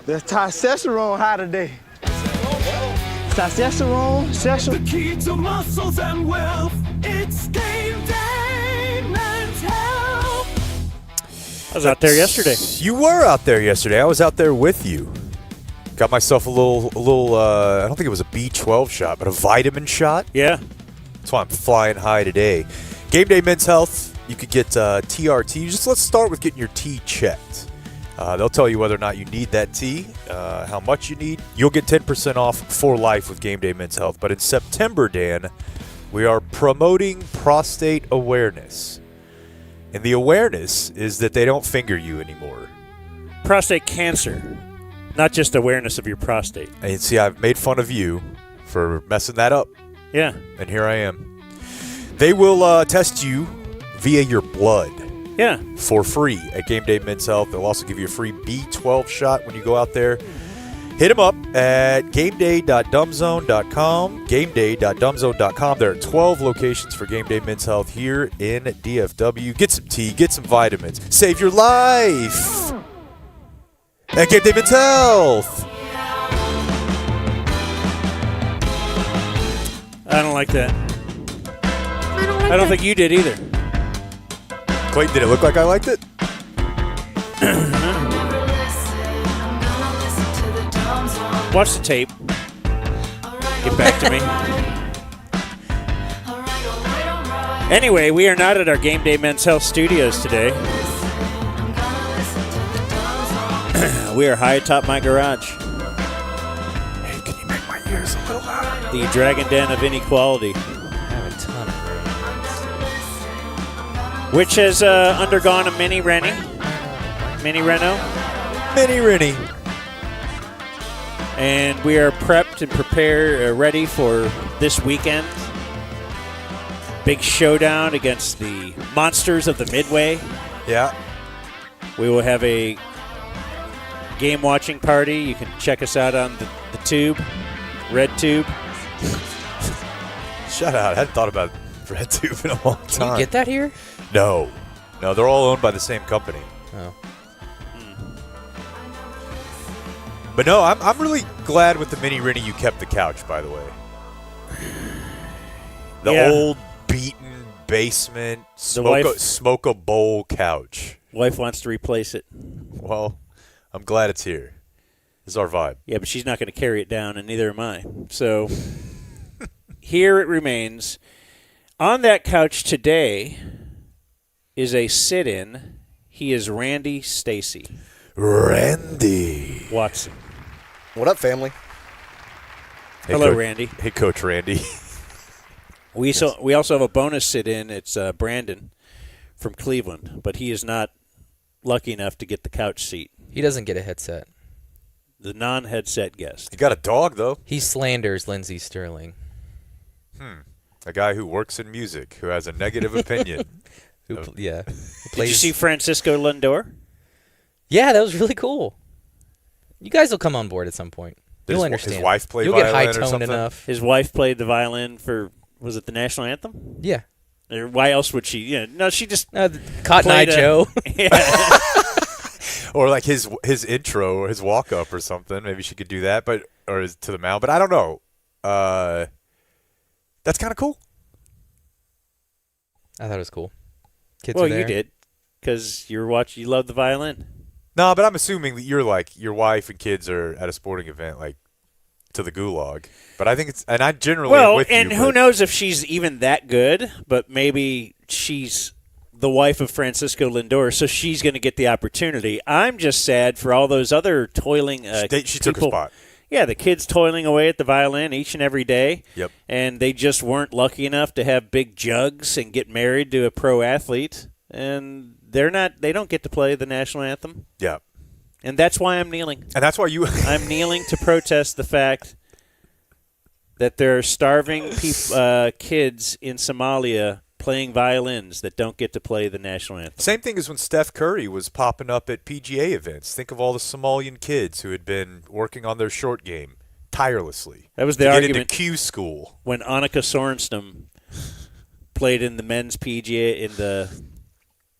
The testosterone high today. Testosterone, session. The key to muscles and wealth. It's game day men's health. I was out there yesterday. You were out there yesterday. I was out there with you. Got myself a little. I don't think it was a B12 shot, but a vitamin shot. Yeah. That's why I'm flying high today. Game Day Men's Health. You could get TRT. Just let's start with getting your T checked. They'll tell you whether or not you need that T, how much you need. You'll get 10% off for life with Game Day Men's Health. But in September, Dan, we are promoting prostate awareness. And the awareness is that they don't finger you anymore. Prostate cancer, not just awareness of your prostate. And see, I've made fun of you for messing that up. Yeah. And here I am. They will test you via your blood. Yeah. For free at Game Day Men's Health. They'll also give you a free B12 shot when you go out there. Hit them up at gameday.dumbzone.com. Gameday.dumbzone.com. There are 12 locations for Game Day Men's Health here in DFW. Get some tea, get some vitamins. Save your life at Game Day Men's Health. I don't like that. I don't think you did either. Clayton, did it look like I liked it? Watch the tape. Get back to me. Anyway, we are not at our Game Day Men's Health studios today. We are high atop my garage. Hey, can you make my ears a little louder? The Dragon Den of Inequality. I have a ton of Which has undergone a mini reno. Mini Rennie. And we are prepped and prepared, ready for this weekend. Big showdown against the monsters of the Midway. Yeah. We will have a game watching party. You can check us out on the tube, Red Tube. Shout out. I hadn't thought about Red Tube in a long time. Can you get that here? No, they're all owned by the same company. Oh. But no, I'm really glad with the mini Rennie you kept the couch, by the way. The old beaten basement smoke a bowl couch. Wife wants to replace it. Well, I'm glad it's here. This is our vibe. Yeah, but she's not going to carry it down, and neither am I. So here it remains. On that couch today is a sit-in. He is Randy Stacy. Randy Watson. What up, family? Hey, Hello, Randy. Hey, Coach Randy. We also have a bonus sit-in. It's Brandon from Cleveland, but he is not lucky enough to get the couch seat. He doesn't get a headset. The non-headset guest. You got a dog, though. He slanders Lindsey Sterling. A guy who works in music, who has a negative opinion. Did you see Francisco Lindor? Yeah, that was really cool. You guys will come on board at some point. You'll understand. His wife played You'll violin get or high-toned something? enough. His wife played the violin for, was it the national anthem? Yeah. Or why else would she? Yeah, no, she just Cotton Eye Joe. Yeah. Or like his intro or his walk-up or something. Maybe she could do that, or to the mound. But I don't know. That's kind of cool. I thought it was cool. Kids Well, are there. you did, because you love the violin. No, but I'm assuming that you're like your wife and kids are at a sporting event, like to the gulag. But I think and I generally am with and you, who knows if she's even that good? But maybe she's the wife of Francisco Lindor, so she's going to get the opportunity. I'm just sad for all those other toiling. She took a spot. Yeah, the kids toiling away at the violin each and every day. Yep. And they just weren't lucky enough to have big jugs and get married to a pro athlete. And they don't get to play the national anthem. Yeah. And that's why I'm kneeling. And that's why I'm kneeling to protest the fact that there are starving kids in Somalia playing violins that don't get to play the national anthem. Same thing as when Steph Curry was popping up at PGA events. Think of all the Somalian kids who had been working on their short game tirelessly. That was the to argument get into Q school. When Annika Sorenstam played in the men's PGA in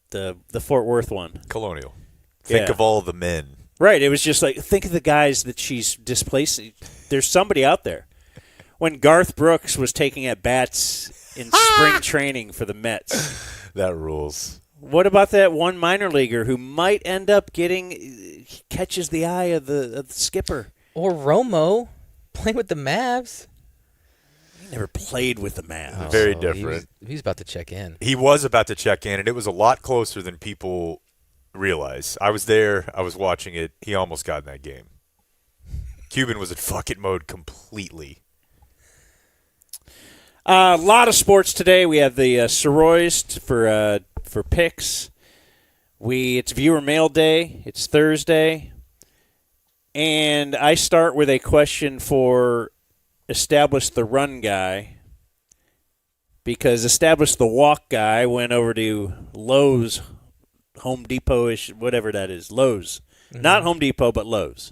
the Fort Worth one. Colonial. Think Yeah. of all the men Right. It was just like, think of the guys that she's displacing. There's somebody out there. When Garth Brooks was taking at bats in spring training for the Mets. That rules. What about that one minor leaguer who might end up catches the eye of the skipper? Or Romo playing with the Mavs. He never played with the Mavs. Very Oh, different. He was about to check in. He was about to check in, and it was a lot closer than people realize. I was there. I was watching it. He almost got in that game. Cuban was in fucking mode completely. A lot of sports today. We have the Sirois for picks. It's viewer mail day. It's Thursday. And I start with a question for Establish the Run guy, because Establish the Walk guy went over to Lowe's, Home Depot-ish, whatever that is, Lowe's. Mm-hmm. Not Home Depot, but Lowe's.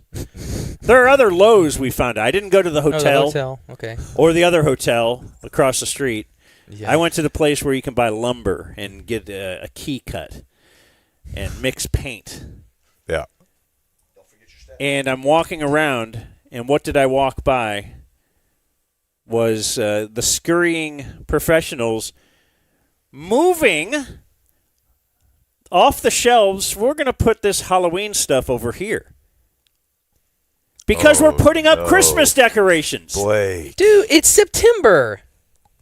There are other Lowe's we found. I didn't go to the hotel. Oh, the hotel. Okay. Or the other hotel across the street. Yeah. I went to the place where you can buy lumber and get a key cut and mix paint. Yeah. And I'm walking around, and what did I walk by? Was the scurrying professionals moving off the shelves. We're going to put this Halloween stuff over here because we're putting up Christmas decorations. Boy. Dude, it's September.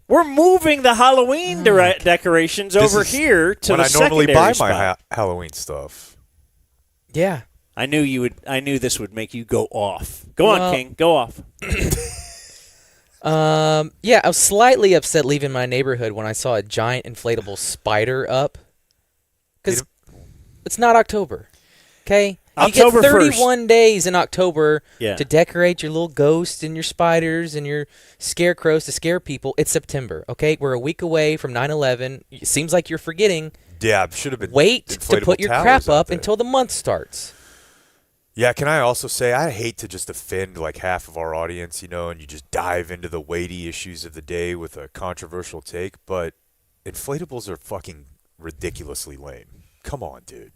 We're moving the Halloween decorations over here to when the I normally secondary buy spot. my Halloween stuff. Yeah. I knew you would. I knew this would make you go off. Go on, King. Go off. Yeah, I was slightly upset leaving my neighborhood when I saw a giant inflatable spider up. Because it's not October, okay? October you get 31 days in October to decorate your little ghosts and your spiders and your scarecrows to scare people. It's September, okay? We're a week away from 9/11. It seems like you're forgetting. Yeah, should have been. Wait to put your crap up there until the month starts. Yeah, can I also say, I hate to just offend like half of our audience, and you just dive into the weighty issues of the day with a controversial take, but inflatables are fucking ridiculously lame. Come on, dude.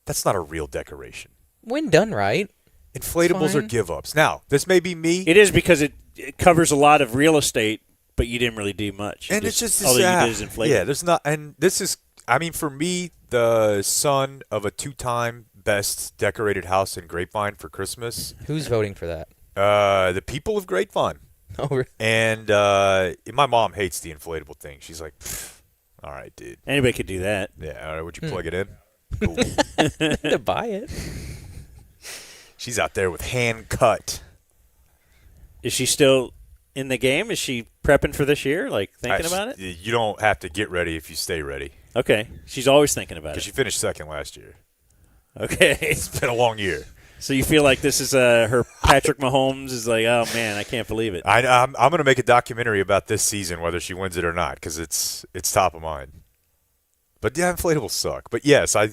That's not a real decoration. When done right. Inflatables are give-ups. Now, this may be me. It is because it covers a lot of real estate, but you didn't really do much. And it's just all you did is inflate. Yeah, there's not, and this is, I mean, for me, the son of a two-time best decorated house in Grapevine for Christmas. Who's voting for that? The people of Grapevine. Oh, really? And my mom hates the inflatable thing. She's like, all right, dude. Anybody could do that. Yeah, all right, would you plug it in? Cool. To buy it. She's out there with hand cut. Is she still in the game? Is she prepping for this year, like thinking about it? You don't have to get ready if you stay ready. Okay. She's always thinking about it. Because she finished second last year. Okay. It's been a long year. So you feel like this is her Patrick Mahomes is like, oh, man, I can't believe it. I'm going to make a documentary about this season, whether she wins it or not, because it's top of mind. But, yeah, inflatables suck. But, yes, I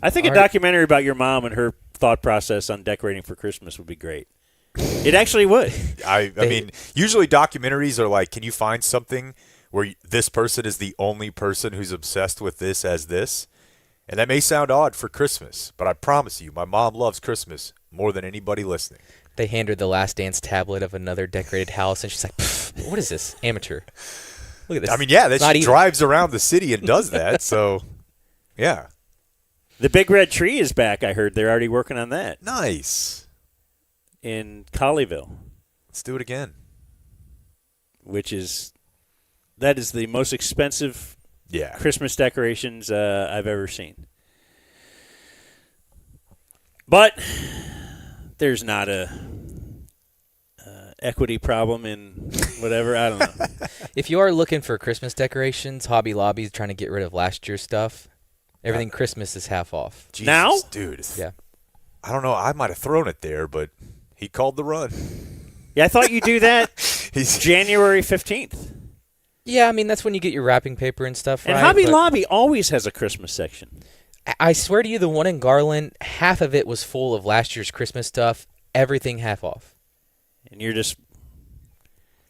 think a documentary about your mom and her thought process on decorating for Christmas would be great. It actually would. I mean, usually documentaries are like, can you find something where this person is the only person who's obsessed with this as this? And that may sound odd for Christmas, but I promise you, my mom loves Christmas more than anybody listening. They hand her the Last Dance tablet of another decorated house, and she's like, what is this? Amateur. Look at this. I mean, yeah, she drives around the city and does that, so, yeah. The Big Red Tree is back, I heard. They're already working on that. Nice. In Colleyville. Let's do it again. That is the most expensive Christmas decorations I've ever seen. But there's not a equity problem in whatever. I don't know. If you are looking for Christmas decorations, Hobby Lobby's trying to get rid of last year's stuff. Everything Christmas is half off. Jesus, now? Dude. Yeah. I don't know. I might have thrown it there, but he called the run. Yeah, I thought you do that January 15th. Yeah, I mean, that's when you get your wrapping paper and stuff, And right? Hobby Lobby always has a Christmas section. I swear to you, the one in Garland, half of it was full of last year's Christmas stuff, everything half off. And you're just...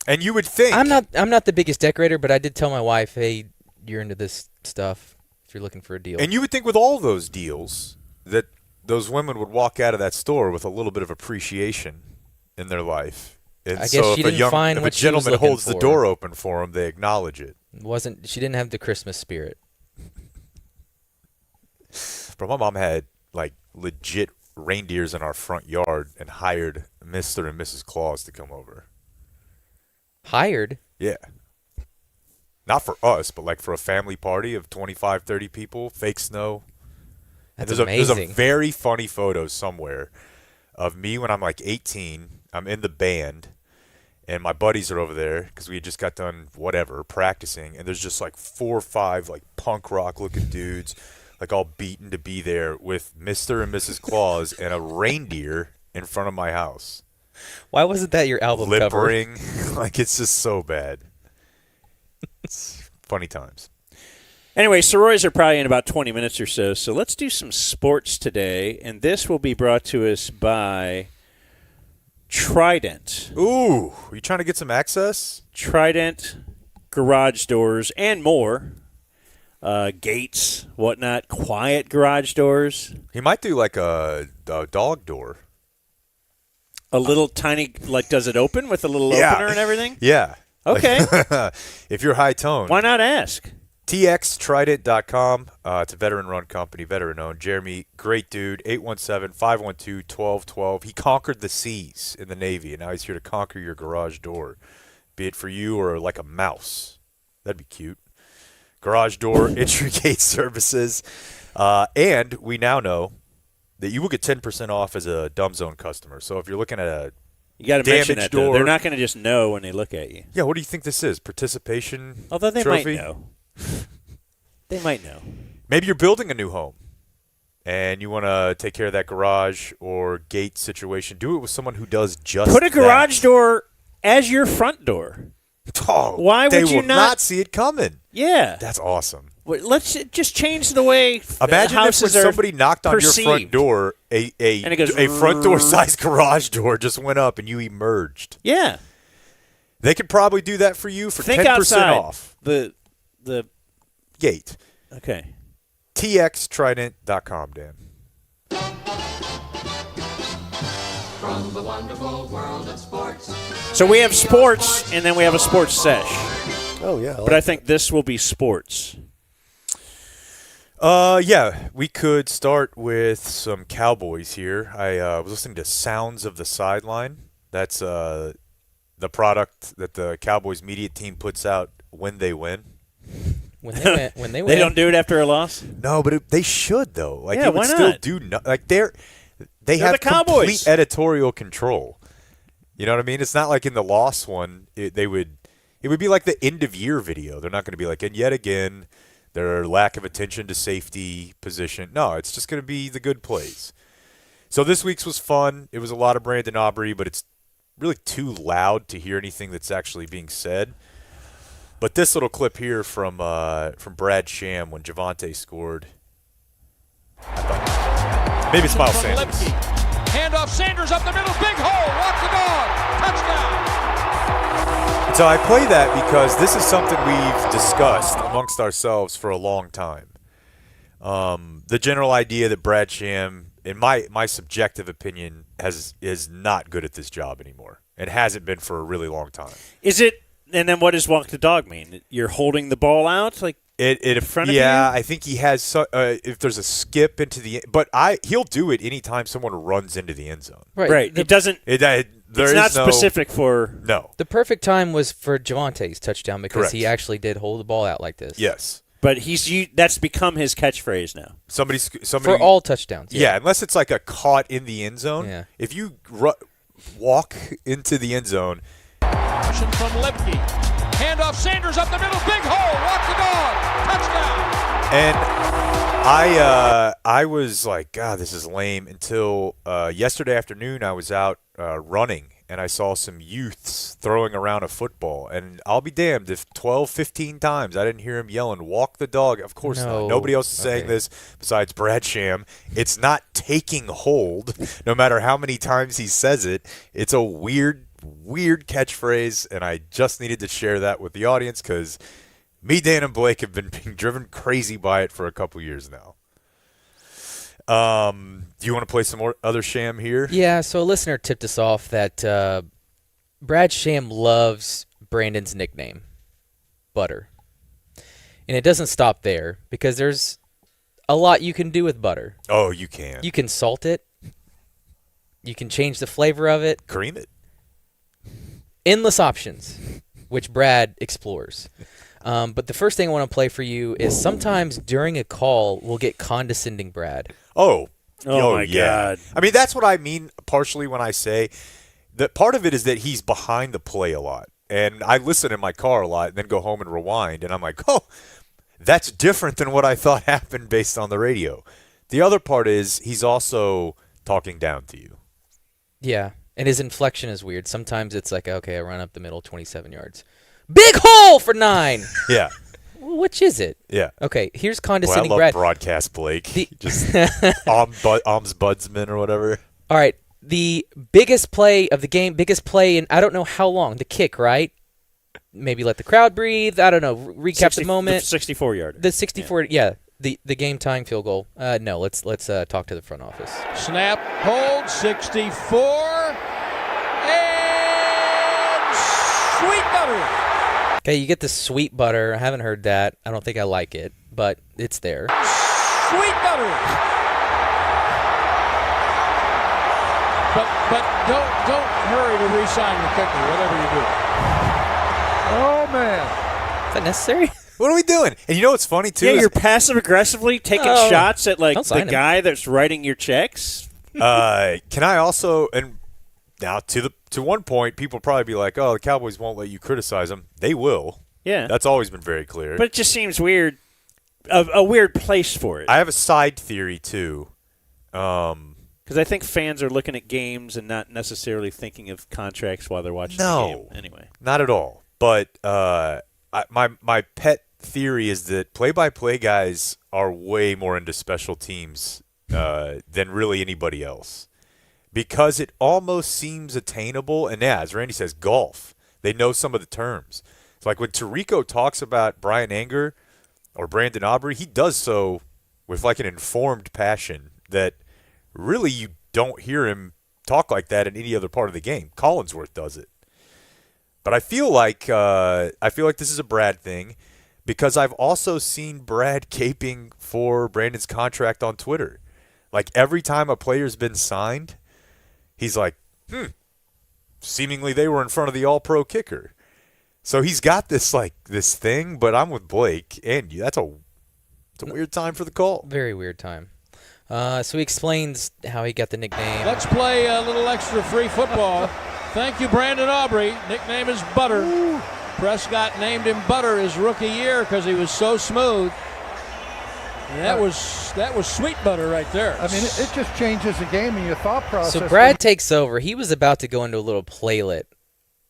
And you would think... I'm not the biggest decorator, but I did tell my wife, hey, you're into this stuff if you're looking for a deal. And you would think with all those deals that those women would walk out of that store with a little bit of appreciation in their life. And I so guess she if a didn't find if a what she was gentleman looking holds the for. door open for them, they acknowledge it. She didn't have the Christmas spirit. But my mom had like legit reindeers in our front yard and hired Mr. and Mrs. Claus to come over. Hired? Yeah. Not for us, but like for a family party of 25, 30 people, fake snow. That's There's amazing. a very funny photo somewhere of me when I'm like 18. I'm in the band, and my buddies are over there because we had just got done practicing, and there's just like 4 or 5 like punk rock looking dudes, like all beaten to be there with Mr. and Mrs. Claus and a reindeer in front of my house. Why wasn't that your album cover? Lippering. Like, it's just so bad. It's funny times. Anyway, Sirois are probably in about 20 minutes or so, so let's do some sports today, and this will be brought to us by Trident. Ooh, are you trying to get some access? Trident, garage doors, and more. Gates, whatnot, quiet garage doors. He might do like a dog door. A little tiny, like, does it open with a little opener and everything? Yeah. Okay. If you're high tone. Why not ask? TXTrident.com. It's a veteran-run company, veteran-owned. Jeremy, great dude, 817-512-1212. He conquered the seas in the Navy, and now he's here to conquer your garage door, be it for you or like a mouse. That'd be cute. Garage door, entry gate services. And we now know that you will get 10% off as a DumbZone customer. So if you're looking at a You got to mention damaged that, though. door. They're not going to just know when they look at you. Yeah, what do you think this is? Participation Although they trophy? might know. They might know. Maybe you're building a new home and you want to take care of that garage or gate situation. Do it with someone who does just Put a garage that. door as your front door. Oh, Why they would you will not- see it coming. Yeah. That's awesome. Well, let's just change the way Imagine if when houses are somebody knocked on perceived. your front door, And it goes, a front door sized garage door just went up and you emerged. Yeah. They could probably do that for you for Think 10% outside. off. The Gate. okay. TXTrident.com, Dan. From the wonderful world of sports. So we have sports, and then we have a sports sesh. Oh, yeah. But I think this will be sports. Yeah, we could start with some Cowboys here. I was listening to Sounds of the Sideline. That's the product that the Cowboys media team puts out when they win. When they win. They don't do it after a loss? No, but they should though. Like Yeah, it would why still not? do like they have the Cowboys. complete editorial control. You know what I mean? It's not like in the loss one. It would be like the end of year video. They're not going to be like, and yet again, their lack of attention to safety position. No, it's just going to be the good plays. So this week's was fun. It was a lot of Brandon Aubrey, but it's really too loud to hear anything that's actually being said. But this little clip here from Brad Sham when Javonte scored. I thought, maybe it's Miles From Sanders. Lepke. Handoff Sanders up the middle. Big hole. Walk the dog. Touchdown. And so I play that because this is something we've discussed amongst ourselves for a long time. The general idea that Brad Sham, in my subjective opinion, is not good at this job anymore and hasn't been for a really long time. Is it? And then what does walk the dog mean? You're holding the ball out like In front of yeah, you? I think he has. If there's a skip into the, but he'll do it anytime someone runs into the end zone. right? The, It doesn't. There It's is not no- specific for. No. the perfect time was for Javante's touchdown because Correct. he actually did hold the ball out like this. Yes. But that's become his catchprise now. Somebody For all touchdowns. Yeah, unless it's like a caught in the end zone. Yeah. If you walk into the end zone, From Lepke. Handoff Sanders up the middle. Big hole. Walk the dog. Touchdown. and I was like, God, this is lame. Until yesterday afternoon, I was out running. And I saw some youths throwing around a football. And I'll be damned if 12, 15 times I didn't hear him yelling, walk the dog. Of course No. not. Nobody else is saying Okay. this besides Brad Sham. It's not taking hold, no matter how many times he says it. It's a weird catchphrase, and I just needed to share that with the audience because me, Dan, and Blake have been being driven crazy by it for a couple years now. Do you want to play some more other sham here? Yeah, so a listener tipped us off that Brad Sham loves Brandon's nickname, Butter. And it doesn't stop there because there's a lot you can do with butter. Oh, you can. You can salt it. You can change the flavor of it. Cream it. Endless options, which Brad explores. But the first thing I want to play for you is sometimes during a call, we'll get condescending Brad. Oh my God. I mean, that's what I mean partially when I say that part of it is that he's behind the play a lot. And I listen in my car a lot and then go home and rewind. And I'm like, oh, that's different than what I thought happened based on the radio. The other part is he's also talking down to you. Yeah, and his inflection is weird. Sometimes it's like, okay, I run up the middle 27 yards. Big hole for 9! Yeah. Which is it? Yeah. Okay, here's Well, I condescending love Brad. broadcast Blake. Just ombudsman or whatever. All right, the biggest play of the game, biggest play in I don't know how long, the kick, right? Maybe let the crowd breathe. I don't know. Recap the moment. The 64-yarder. The 64, yeah. The game-tying field goal. No, let's talk to the front office. Snap, hold, 64, and sweet butter. Okay, you get the sweet butter. I haven't heard that. I don't think I like it, but it's there. Sweet butter. But don't hurry to re-sign the kicker, whatever you do. Oh, man. Is that necessary? What are we doing? And you know what's funny, too? Yeah, is- you're passive-aggressively taking Oh, shots at, like, don't the sign him. guy that's writing your checks. Can I also and now to one point, people probably be like, "Oh, the Cowboys won't let you criticize them." They will. Yeah. That's always been very clear. But it just seems weird, a weird place for it. I have a side theory too. Because I think fans are looking at games and not necessarily thinking of contracts while they're watching the No. game. Anyway. Not at all. But my pet theory is that play-by-play guys are way more into special teams than really anybody else. Because it almost seems attainable. And yeah, as Randy says, golf. They know some of the terms. It's like when Tirico talks about Brian Anger or Brandon Aubrey, he does so with like an informed passion that really you don't hear him talk like that in any other part of the game. Collinsworth does it. But I feel like this is a Brad thing because I've also seen Brad caping for Brandon's contract on Twitter. Like every time a player's been signed, he's like, seemingly they were in front of the all-pro kicker. So he's got this thing, but I'm with Blake and you. It's a weird time for the call. Very weird time. So he explains how he got the nickname. Let's play a little extra free football. Thank you, Brandon Aubrey. Nickname is Butter. Prescott named him Butter his rookie year because he was so smooth. And that was sweet butter right there. I mean, it just changes the game and your thought process. So Brad takes over. He was about to go into a little playlet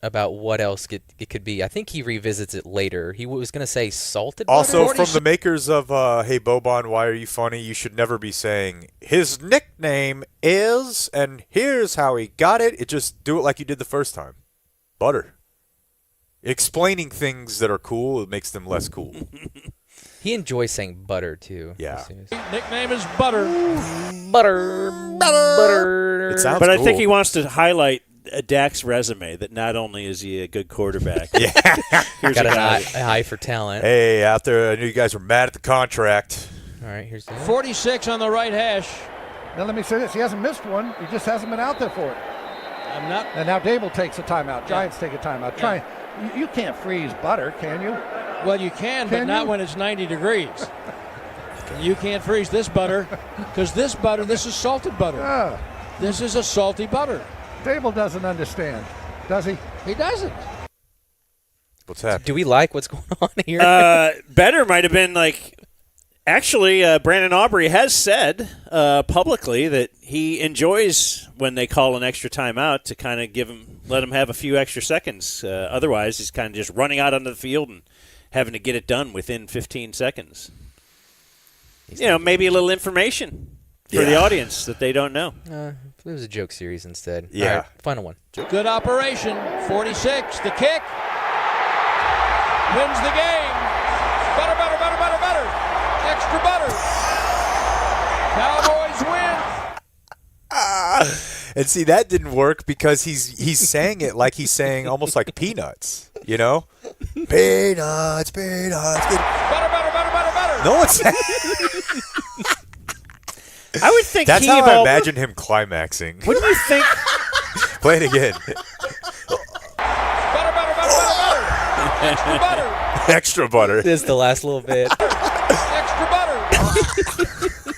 about what else it could be. I think he revisits it later. He was going to say salted butter. Also, from the makers of Hey Boban, Why Are You Funny? You should never be saying, his nickname is, and here's how he got it. Just do it like you did the first time. Butter. Explaining things that are cool, it makes them less cool. He enjoys saying butter, too. Yeah. Nickname is Butter. Butter. It sounds But I cool. think he wants to highlight Dak's resume that not only is he a good quarterback. Yeah. Here's Got a an guy. eye for talent. Hey, out there, I knew you guys were mad at the contract. All right, here's the 46 on the right hash. Now let me say this: he hasn't missed one. He just hasn't been out there for it. I'm not. And now Dable takes a timeout. Giants take a timeout. You can't freeze butter, can you? Well, you can, but Can not you? when it's 90 degrees. You can't freeze this butter because this is salted butter. Ah, This is a salty butter. Dable doesn't understand, does he? He doesn't. What's happening? Do we like what's going on here? Better might have been like. Actually, Brandon Aubrey has said publicly that he enjoys when they call an extra timeout to kind of let him have a few extra seconds. Otherwise, he's kind of just running out onto the field and having to get it done within 15 seconds. Maybe a little information for the audience that they don't know. It was a joke series instead. Yeah. All right, final one. Good operation. 46. The kick. Wins the game. Butter. Extra butter. Cowboys And see, that didn't work because he's saying it like he's saying almost like peanuts, you know? Peanuts, peanuts. Butter, butter, butter, butter, butter. No one's saying. I would think That's he how I evolved. imagine him climaxing. Wouldn't you think? Play it again. Butter, butter, butter, butter, butter. Extra butter. Extra butter. This is the last little bit. Extra butter.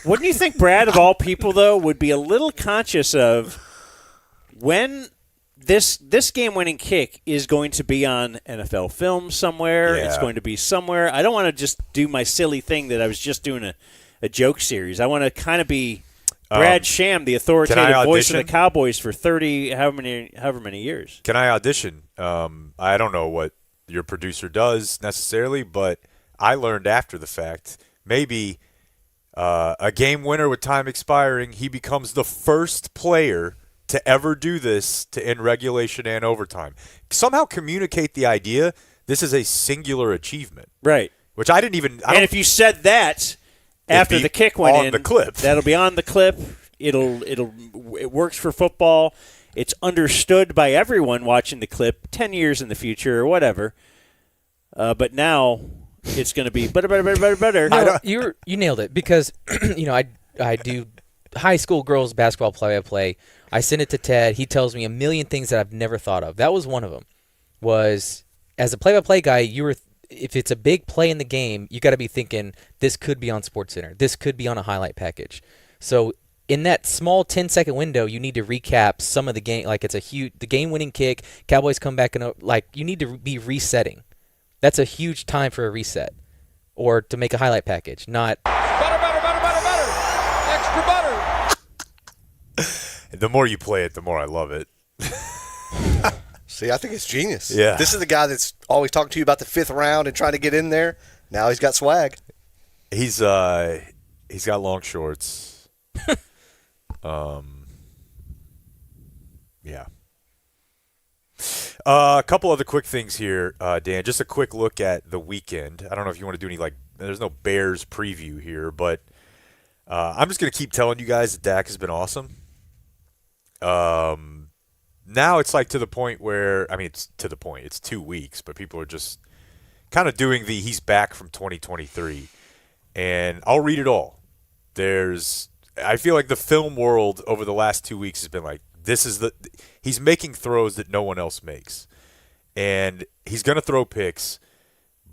Wouldn't you think Brad, of all people, though, would be a little conscious of when this game-winning kick is going to be on NFL film somewhere? Yeah. It's going to be somewhere. I don't want to just do my silly thing that I was just doing a joke series. I want to kind of be Brad Sham, the authoritative voice of the audition? Cowboys for 30, however many years. Can I audition? I don't know what your producer does necessarily, but I learned after the fact, maybe a game winner with time expiring, he becomes the first player to ever do this to end regulation and overtime. Somehow communicate the idea this is a singular achievement. Right. Which I didn't even – And if you said that after be the kick went on in, the clip. that'll be on the clip. It works for football. It's understood by everyone watching the clip 10 years in the future or whatever. But now it's going to be better. No, you nailed it because I do high school girls basketball play-by-play. I send it to Ted. He tells me a million things that I've never thought of. That was one of them. Was as a play-by-play guy, if it's a big play in the game, you got to be thinking this could be on SportsCenter. This could be on a highlight package. So in that small 10-second window, you need to recap some of the game. Like the game-winning kick. Cowboys come back and you need to be resetting. That's a huge time for a reset, or to make a highlight package. Not Butter, butter, butter, butter, butter. Extra butter. the more you play it, the more I love it. See, I think it's genius. Yeah. This is the guy that's always talking to you about the fifth round and trying to get in there. Now he's got swag. He's got long shorts. Yeah. A couple other quick things here, Dan. Just a quick look at the weekend. I don't know if you want to do any there's no Bears preview here, but I'm just gonna keep telling you guys that Dak has been awesome. Now it's like to the point where it's to the point. It's 2 weeks, but people are just kind of doing he's back from 2023, and I'll read it all. I feel like the film world over the last 2 weeks has been like, he's making throws that no one else makes. And he's going to throw picks,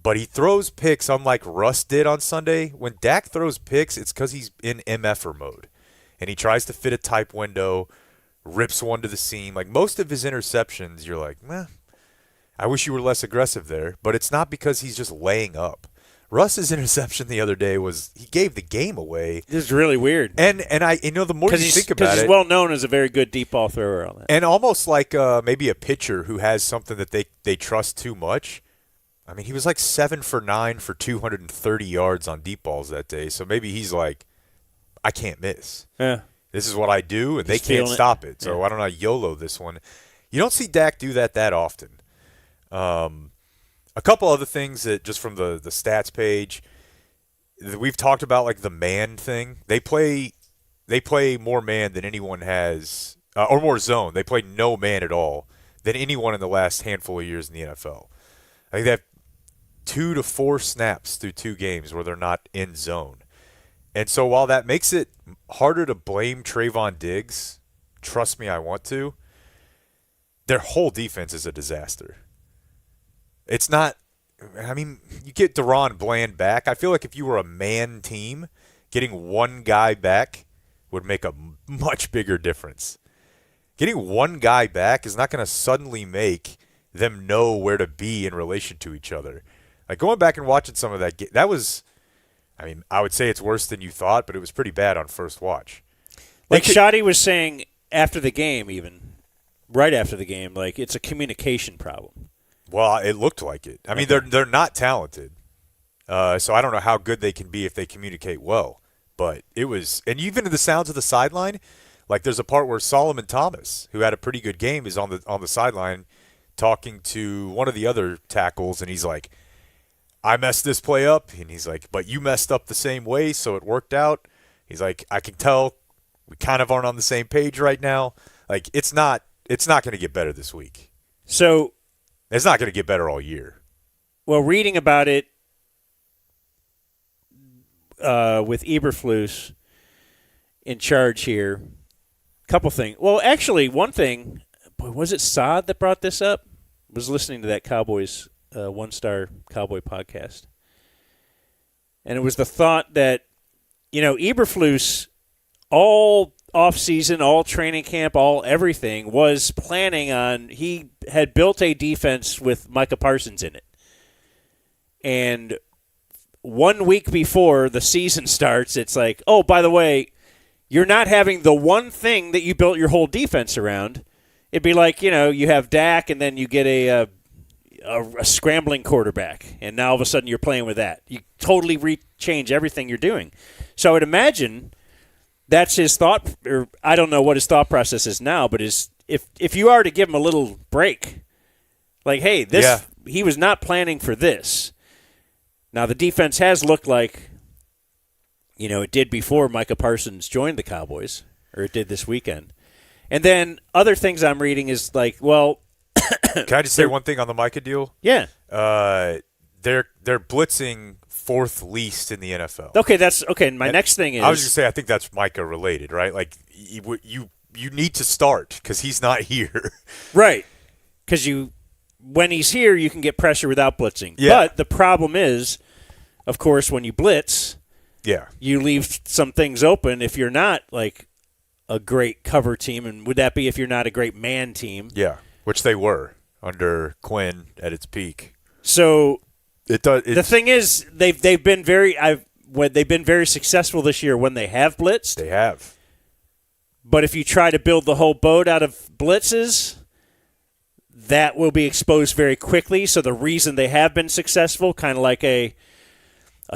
but he throws picks unlike Russ did on Sunday. When Dak throws picks, it's because he's in MFer mode. And he tries to fit a tight window, rips one to the seam. Like most of his interceptions, you're like, I wish you were less aggressive there. But it's not because he's just laying up. Russ's interception the other day he gave the game away. This is really weird. And the more you think about because it, he's well known as a very good deep ball thrower on that. and almost like maybe a pitcher who has something that they trust too much. I mean, he was like 7 for 9 for 230 yards on deep balls that day. So maybe he's like, I can't miss. Yeah. This is what I do, and they He's can't feeling it. stop it. So Yeah. I don't know, YOLO this one. You don't see Dak do that often. A couple other things that just from the stats page, we've talked about like the man thing. They play more man than anyone has, or more zone. They play no man at all than anyone in the last handful of years in the NFL. I think they have 2 to 4 snaps through 2 games where they're not in zone. And so while that makes it harder to blame Trayvon Diggs, trust me, I want to, their whole defense is a disaster. It's not – you get Deron Bland back. I feel like if you were a man team, getting one guy back would make a much bigger difference. Getting one guy back is not going to suddenly make them know where to be in relation to each other. Like going back and watching some of that game, that was – I would say it's worse than you thought, but it was pretty bad on first watch. Like Shoddy was saying after the game, even right after the game, like it's a communication problem. Well, it looked like it. I mean, they're not talented, so I don't know how good they can be if they communicate well. But it was, and even the sounds of the sideline, like there's a part where Solomon Thomas, who had a pretty good game, is on the sideline talking to one of the other tackles, and he's like, I messed this play up, and he's like, but you messed up the same way, so it worked out. He's like, I can tell We kind of aren't on the same page right now. Like, it's not going to get better this week. So It's not going to get better all year. well, reading about it with Eberflus in charge here, couple things. Well, actually, one thing, boy, was it Saad that brought this up? Was listening to that Cowboys one-star Cowboy podcast. And it was the thought that, Eberflus, all offseason, all training camp, all everything, was planning on, he had built a defense with Micah Parsons in it. And 1 week before the season starts, it's like, oh, by the way, you're not having the one thing that you built your whole defense around. It'd be like, you have Dak and then you get a scrambling quarterback, and now all of a sudden you're playing with that. You totally change everything you're doing. So I would imagine that's his thought, or I don't know what his thought process is now, but if you are to give him a little break, like, hey, he was not planning for this. Now the defense has looked like, it did before Micah Parsons joined the Cowboys, or it did this weekend. And then other things I'm reading is like, well, can I just say one thing on the Micah deal? Yeah. They're blitzing fourth least in the NFL. Okay, that's okay. My next thing is, I was going to say, I think that's Micah related, right? Like, you need to start because he's not here. Right. Because when he's here, you can get pressure without blitzing. Yeah. But the problem is, of course, when you blitz, you leave some things open if you're not like a great cover team. And would that be if you're not a great man team? Yeah, which they were under Quinn at its peak. So the thing is, they've been very successful this year when they have blitzed. They have. But if you try to build the whole boat out of blitzes, that will be exposed very quickly. So the reason they have been successful, kind of like a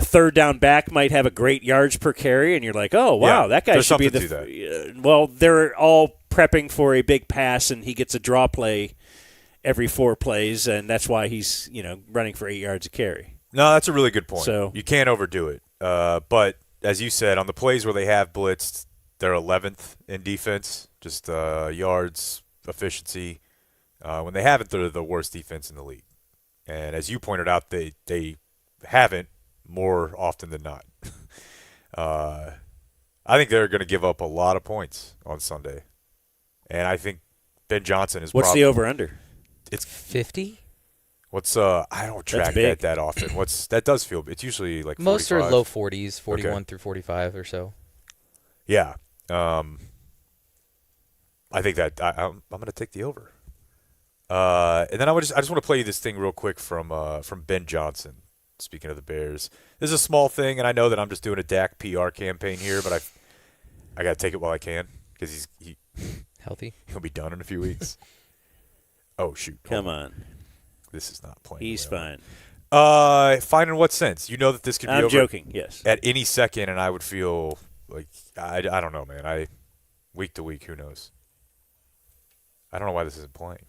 third down back might have a great yards per carry, and you're like, oh, wow, that guy should be well, they're all prepping for a big pass, and he gets a draw play every 4 plays, and that's why he's running for 8 yards a carry. No, that's a really good point. So you can't overdo it. But as you said, on the plays where they have blitzed, they're 11th in defense, just yards, efficiency. When they haven't, they're the worst defense in the league. And as you pointed out, they haven't more often than not. I think they're going to give up a lot of points on Sunday. And I think Ben Johnson is What's the over-under? It's 50? I don't track that often. That does feel, it's usually like 45. Most are low 40s, 41 through 45 or so. Yeah. I think that I'm going to take the over. And then I just want to play you this thing real quick from Ben Johnson. Speaking of the Bears, this is a small thing, and I know that I'm just doing a Dak PR campaign here, but I got to take it while I can because he healthy. He'll be done in a few weeks. Oh shoot! Come on. This is not playing. He's well. fine. Fine in what sense? You know that this could be I'm over joking, yes. at any second, and I would feel like I don't know, man. Week to week, who knows? I don't know why this isn't playing.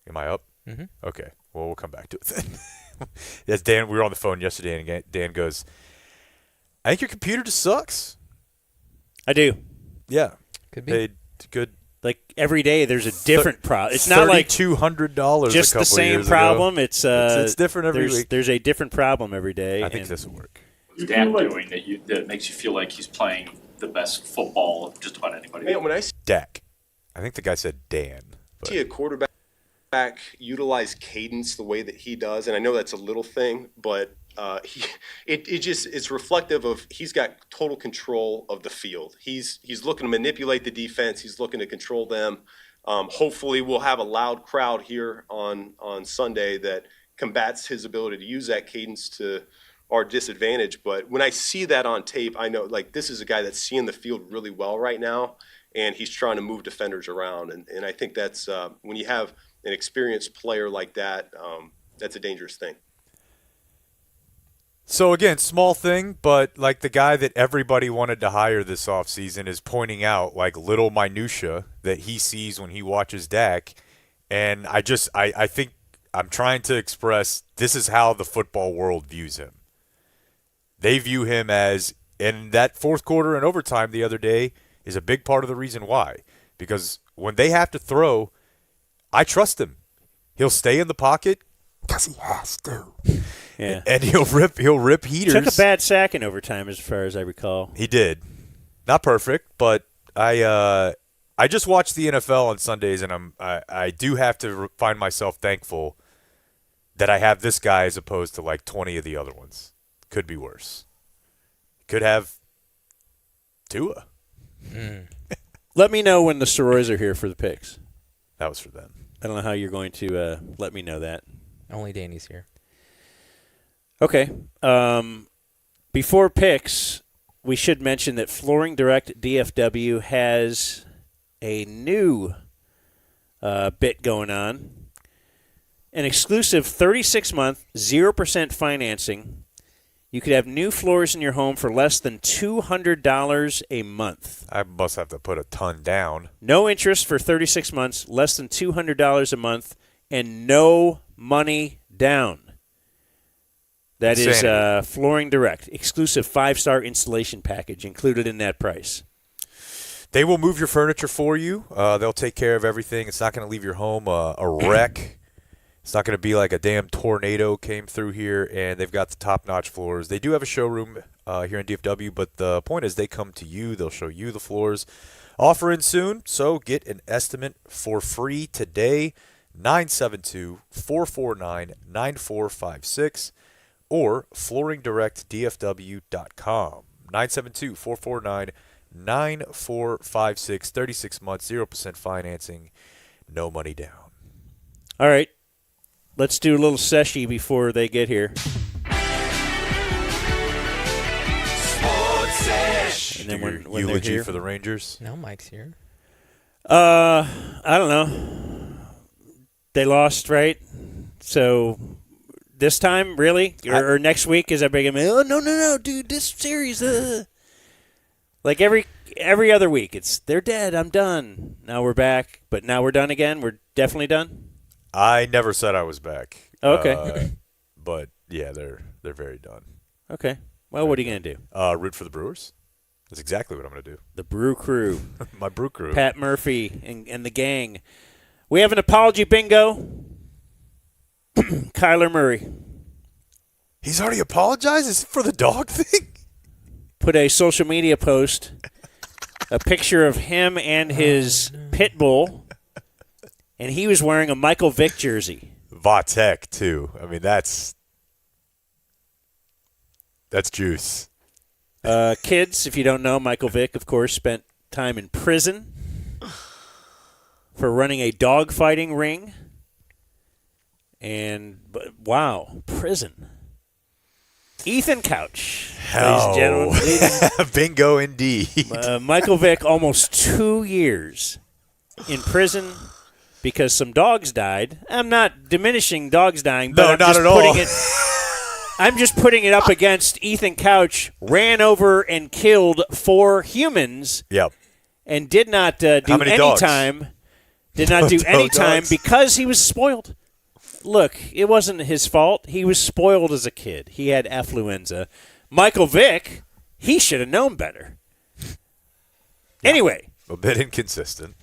Am I up? Mm-hmm. Okay. Well, we'll come back to it then. Yes, Dan, we were on the phone yesterday, and Dan goes, I think your computer just sucks. I do. Yeah. Could be. They good. Like every day there's a different problem. It's not like $3,200 just a couple the same years problem. Ago. It's different every week. There's a different problem every day. I think this will work. What's Dan doing that makes you feel like he's playing the best football of just about anybody? Man, when I Dak. I think the guy said Dan. see a quarterback utilize cadence the way that he does, and I know that's a little thing, but it's reflective of he's got total control of the field. He's looking to manipulate the defense. He's looking to control them. Hopefully, we'll have a loud crowd here on Sunday that combats his ability to use that cadence to our disadvantage. But when I see that on tape, I know like this is a guy that's seeing the field really well right now, and he's trying to move defenders around. And I think that's when you have an experienced player like that, that's a dangerous thing. So again, small thing, but like the guy that everybody wanted to hire this offseason is pointing out like little minutia that he sees when he watches Dak. And I think I'm trying to express this is how the football world views him. They view him as And that fourth quarter and overtime the other day is a big part of the reason why. Because when they have to throw, I trust him. He'll stay in the pocket because he has to. Yeah. And he'll rip heaters. Took a bad sack in overtime, as far as I recall. He did. Not perfect, but I just watch the NFL on Sundays, and I do have to find myself thankful that I have this guy as opposed to like 20 of the other ones. Could be worse. Could have Tua. Let me know when the Sirois are here for the picks. That was for them. I don't know how you're going to let me know that. Only Danny's here. Okay. Before picks, we should mention that Flooring Direct DFW has a new bit going on. An exclusive 36-month, 0% financing. You could have new floors in your home for less than $200 a month. I must have to put a ton down. No interest for 36 months, less than $200 a month, and no money down. That is Flooring Direct, exclusive 5-star installation package included in that price. They will move your furniture for you. They'll take care of everything. It's not going to leave your home a wreck. It's not going to be like a damn tornado came through here, and they've got the top-notch floors. They do have a showroom here in DFW, but the point is they come to you. They'll show you the floors. Offer in soon, so get an estimate for free today, 972-449-9456, or flooringdirectdfw.com, 972-449-9456, 36 months, 0% financing, no money down. All right. Let's do a little seshy before they get here. Sports Sesh. And then when Eulogy they're here, for the Rangers. No, Mike's here. I don't know. They lost, right? So this time, really? Or next week, is that big? Oh, no, dude, this series. Like every other week, it's they're dead, I'm done. Now we're back, but now we're done again. We're definitely done? I never said I was back. Okay. But yeah, they're very done. Okay. Well, what are you going to do? Root for the Brewers. That's exactly what I'm going to do. The Brew Crew. My Brew Crew. Pat Murphy and the gang. We have an apology bingo. Kyler Murray He's already apologized? Is it for the dog thing? put a social media post, a picture of him and his pit bull, and he was wearing a Michael Vick jersey. Vatek, too. I mean, that's juice. Kids, if you don't know, Michael Vick, of course, spent time in prison for running a dogfighting ring. Wow, prison. Ethan Couch, ladies and gentlemen. Bingo indeed. Michael Vick, almost 2 years in prison because some dogs died. I'm not diminishing dogs dying, but No, I'm not just at all. I'm just putting it up against Ethan Couch ran over and killed 4 humans. Yep. And did not do How many any dogs? time. Did not do any time Dogs? because he was spoiled. Look, it wasn't his fault. He was spoiled as a kid. He had affluenza. Michael Vick, he should have known better. Anyway. A bit inconsistent.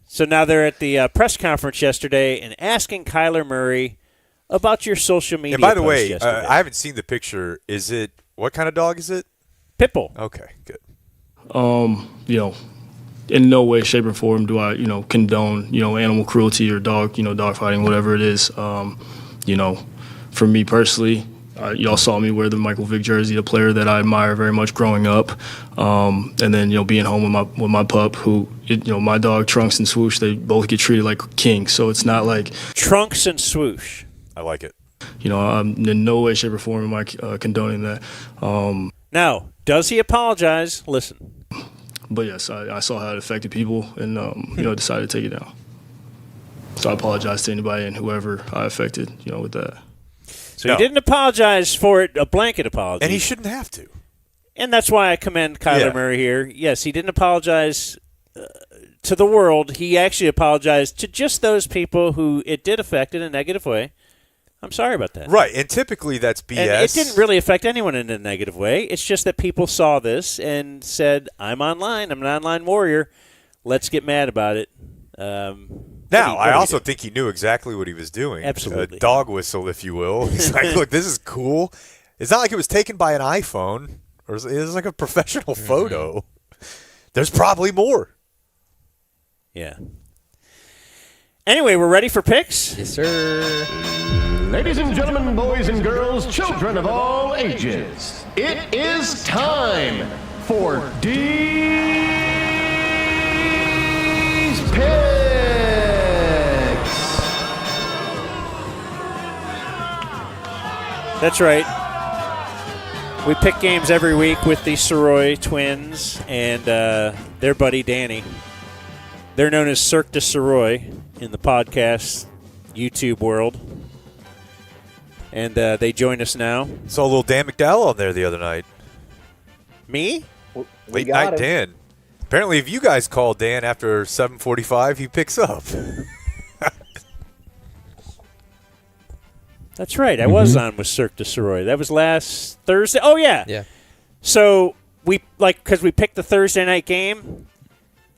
So now they're at the press conference yesterday and asking Kyler Murray about your social media And by the post way, yesterday. I haven't seen the picture. What kind of dog is it? Pitbull. Okay, good. In no way, shape, or form do I, condone, animal cruelty or dog fighting, whatever it is. For me personally, y'all saw me wear the Michael Vick jersey, a player that I admire very much growing up. And then, being home with my pup, who, my dog Trunks and Swoosh, they both get treated like kings. So it's not like Trunks and Swoosh. I like it. I'm in no way, shape, or form am I condoning that. Now, does he apologize? Listen. But yes, I saw how it affected people and, decided to take it down. So I apologize to anybody and whoever I affected, with that. So he didn't apologize for it, a blanket apology. And he shouldn't have to. And that's why I commend Kyler Murray here. Yes, he didn't apologize to the world. He actually apologized to just those people who it did affect in a negative way. I'm sorry about that. Right, and typically that's BS. And it didn't really affect anyone in a negative way. It's just that people saw this and said, I'm online. I'm an online warrior. Let's get mad about it. Now, I also think he knew exactly what he was doing. Absolutely. A dog whistle, if you will. He's like, look, this is cool. It's not like it was taken by an iPhone. Or it was like a professional photo. There's probably more. Yeah. Anyway, we're ready for picks? Yes, sir. Ladies and gentlemen, boys and girls, children of all ages, it is time for DeeZ's Picks. That's right. We pick games every week with the Sirois twins and their buddy Danny. They're known as Cirque du Sirois in the podcast YouTube world. And they join us now. Saw a little Dan McDowell on there the other night. Me? Late night Dan. Apparently, if you guys call Dan after 7:45, he picks up. That's right. I was on with Cirque du Sirois. That was last Thursday. Oh, yeah. Yeah. So because we picked the Thursday night game,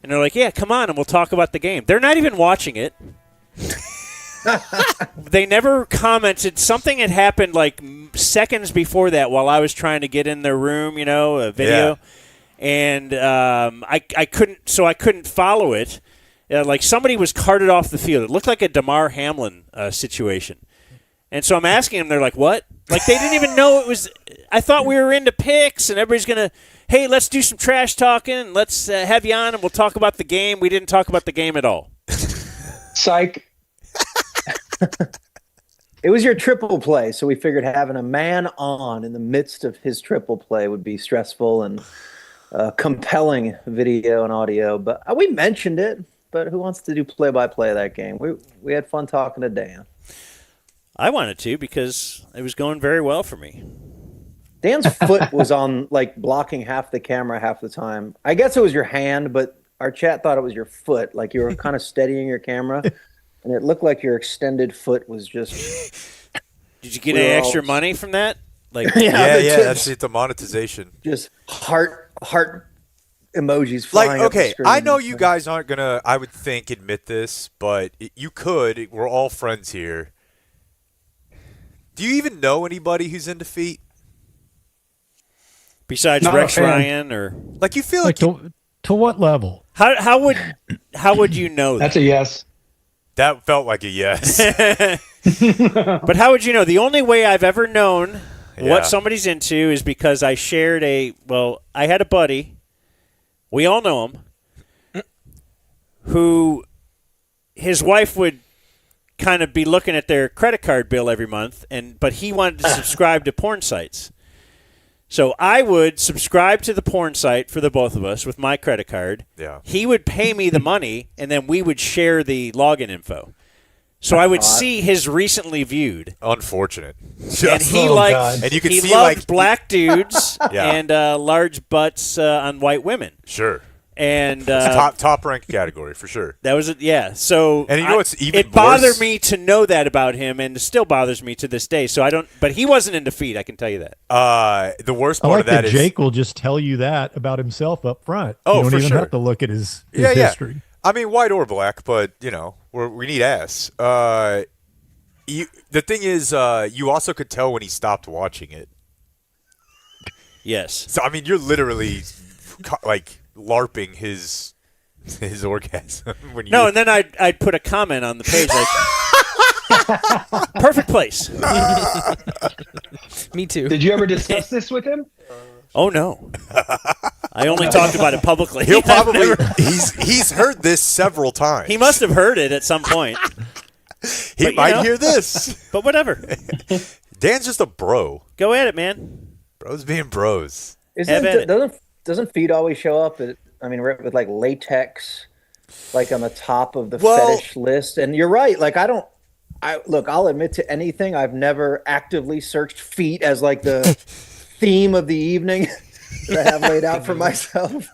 and they're like, yeah, come on, and we'll talk about the game. They're not even watching it. They never commented. Something had happened like seconds before that while I was trying to get in their room, a video. Yeah. And I couldn't follow it. Like somebody was carted off the field. It looked like a Damar Hamlin situation. And so I'm asking them, they're like, what? Like they didn't even know it was – I thought we were into picks and everybody's going to, hey, let's do some trash talking. Let's have you on and we'll talk about the game. We didn't talk about the game at all. Psych. It was your triple play, so we figured having a man on in the midst of his triple play would be stressful and compelling video and audio. But we mentioned it, but who wants to do play-by-play of that game? We had fun talking to Dan. I wanted to because it was going very well for me. Dan's foot was on, like, blocking half the camera half the time. I guess it was your hand, but our chat thought it was your foot. Like, you were kind of steadying your camera, and it looked like your extended foot was just... Did you get any extra money from that? Like, yeah, that's it, the monetization. Just heart emojis flying up the screen. I know you guys aren't going to, I would think, admit this, but you could. We're all friends here. Do you even know anybody who's in defeat? Besides Rex Ryan, or like you feel like to what level? How would you know that? That's a yes. That felt like a yes. But how would you know? The only way I've ever known what somebody's into is because I shared I had a buddy, we all know him, who his wife would kind of be looking at their credit card bill every month, but he wanted to subscribe to porn sites. So I would subscribe to the porn site for the both of us with my credit card. Yeah. He would pay me the money, and then we would share the login info. So I would see his recently viewed. Unfortunate. And he liked. And you could he see loved black dudes Yeah. and large butts on white women. Sure. And it's top ranked category for sure. That was it. Yeah. So and you know what's even it bothered me to know that about him, and it still bothers me to this day. So I don't. But he wasn't in defeat. I can tell you that. The worst part of that is Jake will just tell you that about himself up front. Oh, you don't for even sure. have to look at his history. I mean, white or black, but we need ass. The thing is, you also could tell when he stopped watching it. Yes. So I mean, you're literally like LARPing his orgasm when you. No, and then I'd put a comment on the page like, "Perfect place." Me too. Did you ever discuss this with him? Oh no, I only talked about it publicly. He'll probably he's heard this several times. He must have heard it at some point. He might hear this, but whatever. Dan's just a bro. Go at it, man. Bros being bros. Doesn't feed always show up? With like latex, like on the top of the fetish list. And you're right. Like I'll admit to anything. I've never actively searched feet as like the theme of the evening that I have laid out for myself.